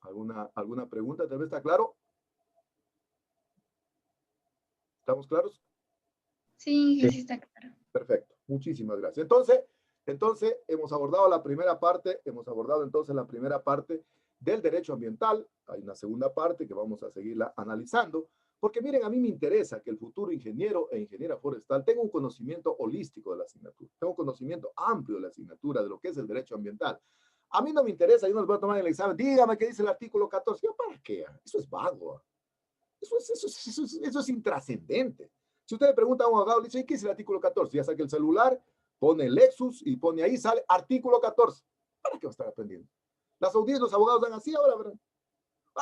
¿Alguna pregunta? ¿Tal vez está claro? ¿Estamos claros? Sí, sí está claro. Perfecto. Muchísimas gracias. Entonces, hemos abordado la primera parte, la primera parte del derecho ambiental. Hay una segunda parte que vamos a seguirla analizando, porque miren, a mí me interesa que el futuro ingeniero e ingeniera forestal tenga un conocimiento holístico de la asignatura, tenga un conocimiento amplio de la asignatura, de lo que es el derecho ambiental. A mí no me interesa, yo no les voy a tomar el examen, dígame qué dice el artículo 14. ¿Para qué? Eso es vago. Eso es intrascendente. Si usted le pregunta a un abogado, le dice, ¿qué es el artículo 14? Ya saca el celular, pone el Lexus y pone ahí, sale artículo 14. ¿Para qué va a estar aprendiendo? Las audiencias, los abogados dan así ahora, ¿verdad?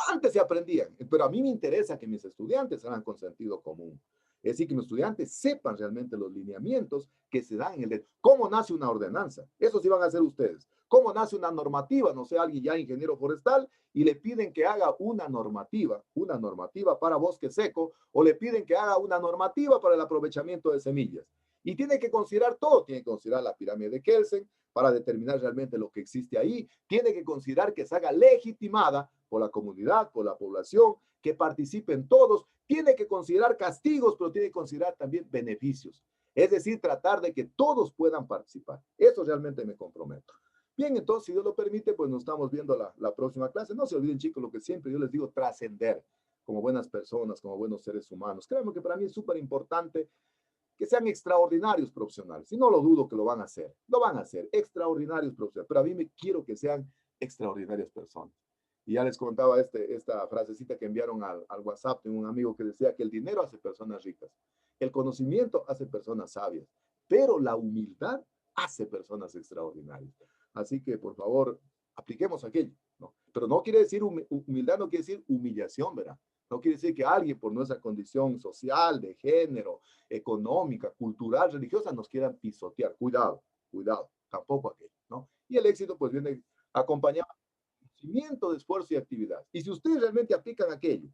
Antes se aprendían, pero a mí me interesa que mis estudiantes hagan con sentido común. Es decir, que mis estudiantes sepan realmente los lineamientos que se dan en el derecho. ¿Cómo nace una ordenanza? Eso sí van a hacer ustedes. ¿Cómo nace una normativa? No sé, alguien ya ingeniero forestal y le piden que haga una normativa para bosque seco, o le piden que haga una normativa para el aprovechamiento de semillas. Y tiene que considerar todo, tiene que considerar la pirámide de Kelsen para determinar realmente lo que existe ahí, tiene que considerar que se haga legitimada por la comunidad, por la población, que participen todos, tiene que considerar castigos, pero tiene que considerar también beneficios. Es decir, tratar de que todos puedan participar. Eso realmente me comprometo. Bien, entonces, si Dios lo permite, pues nos estamos viendo la próxima clase. No se olviden, chicos, lo que siempre yo les digo, trascender como buenas personas, como buenos seres humanos. Créanme que para mí es súper importante que sean extraordinarios profesionales. Y no lo dudo que lo van a hacer. Lo van a hacer, extraordinarios profesionales. Pero a mí me quiero que sean extraordinarias personas. Y ya les contaba esta frasecita que enviaron al WhatsApp de un amigo que decía que el dinero hace personas ricas. El conocimiento hace personas sabias. Pero la humildad hace personas extraordinarias. Así que, por favor, apliquemos aquello, ¿no? Pero no quiere decir humildad, no quiere decir humillación, ¿verdad? No quiere decir que alguien por nuestra condición social, de género, económica, cultural, religiosa, nos quieran pisotear. Cuidado, cuidado, tampoco aquello, ¿no? Y el éxito pues viene acompañado de conocimiento, de esfuerzo y actividad. Y si ustedes realmente aplican aquello,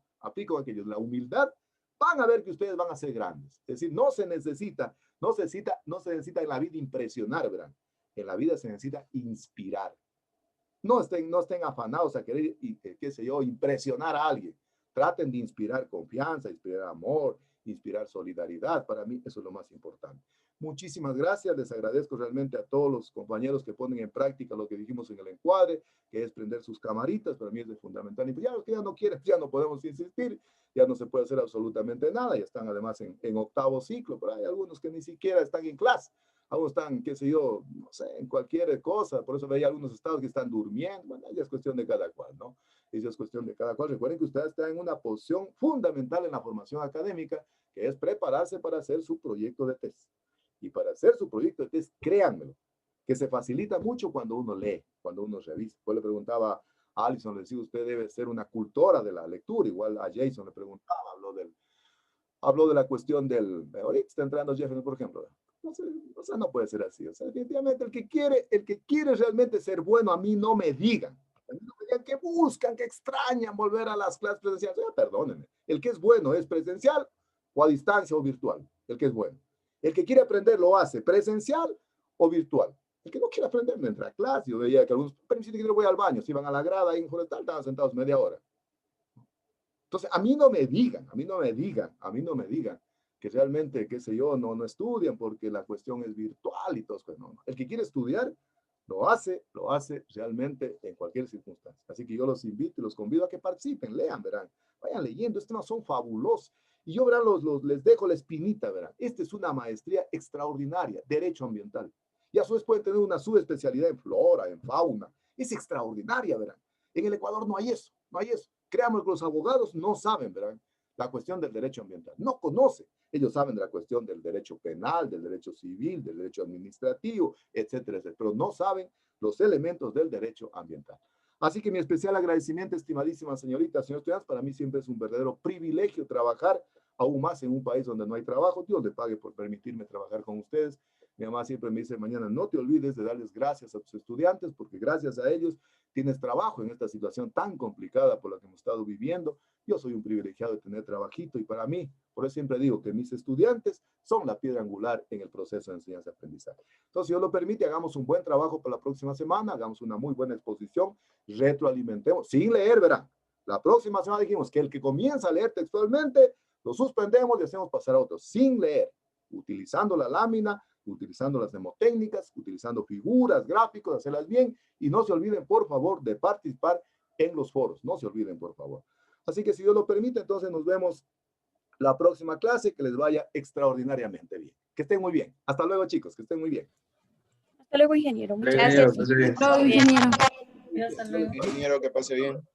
la humildad, van a ver que ustedes van a ser grandes. Es decir, no se necesita en la vida impresionar, ¿verdad? En la vida se necesita inspirar. No estén afanados a querer, qué sé yo, impresionar a alguien. Traten de inspirar confianza, inspirar amor, inspirar solidaridad. Para mí eso es lo más importante. Muchísimas gracias. Les agradezco realmente a todos los compañeros que ponen en práctica lo que dijimos en el encuadre, que es prender sus camaritas. Para mí es de fundamental. Y ya los que ya no quieren, ya no podemos insistir. Ya no se puede hacer absolutamente nada. Ya están además en octavo ciclo, pero hay algunos que ni siquiera están en clase. Algunos están, qué sé yo, no sé, en cualquier cosa. Por eso veía algunos estados que están durmiendo. Bueno, ya es cuestión de cada cual, ¿no? Eso es cuestión de cada cual. Recuerden que ustedes están en una posición fundamental en la formación académica, que es prepararse para hacer su proyecto de tesis. Y para hacer su proyecto de tesis, créanmelo, que se facilita mucho cuando uno lee, cuando uno revisa. Pues le preguntaba a Allison, le decía, usted debe ser una cultora de la lectura. Igual a Jason le preguntaba, habló de la cuestión del, ahorita está entrando Jefferson, por ejemplo. O sea, no puede ser así. O sea, definitivamente el que quiere realmente ser bueno, a mí no me digan. A mí no me digan que buscan, que extrañan volver a las clases presenciales. Perdónenme. El que es bueno es presencial o a distancia o virtual. El que es bueno. El que quiere aprender lo hace presencial o virtual. El que no quiere aprender no entra a clase. Yo veía que algunos, permiten que yo voy al baño, si iban a la grada ahí en Forestal, estaban sentados media hora. Entonces, a mí no me digan que realmente, qué sé yo, no estudian porque la cuestión es virtual y todo eso. No. El que quiere estudiar, lo hace realmente en cualquier circunstancia. Así que yo los invito y los convido a que participen, lean, verán. Vayan leyendo, estos temas son fabulosos. Y yo, verán, les dejo la espinita, verán. Esta es una maestría extraordinaria, derecho ambiental. Y a su vez pueden tener una subespecialidad en flora, en fauna. Es extraordinaria, verán. En el Ecuador no hay eso, no hay eso. Créanme que los abogados no saben, ¿verdad? La cuestión del derecho ambiental. No conocen. Ellos saben de la cuestión del derecho penal, del derecho civil, del derecho administrativo, etcétera, etcétera. Pero no saben los elementos del derecho ambiental. Así que mi especial agradecimiento, estimadísima señorita, señor estudiantes, para mí siempre es un verdadero privilegio trabajar aún más en un país donde no hay trabajo. Dios le pague por permitirme trabajar con ustedes. Mi mamá siempre me dice, mañana no te olvides de darles gracias a tus estudiantes, porque gracias a ellos tienes trabajo en esta situación tan complicada por la que hemos estado viviendo. Yo soy un privilegiado de tener trabajito y para mí, por eso siempre digo que mis estudiantes son la piedra angular en el proceso de enseñanza-aprendizaje. Entonces, si Dios lo permite, hagamos un buen trabajo para la próxima semana, hagamos una muy buena exposición, retroalimentemos, sin leer, verán. La próxima semana dijimos que el que comienza a leer textualmente, lo suspendemos y hacemos pasar a otro, sin leer, utilizando la lámina, utilizando las mnemotécnicas, utilizando figuras, gráficos, hacerlas bien, y no se olviden, por favor, de participar en los foros, no se olviden, por favor. Así que si Dios lo permite, entonces nos vemos la próxima clase, que les vaya extraordinariamente bien. Que estén muy bien. Hasta luego, chicos, que estén muy bien. Hasta luego, ingeniero. Muchas Ingeniero, gracias. pase bien. Hasta luego, ingeniero. Ingeniero, que pase bien.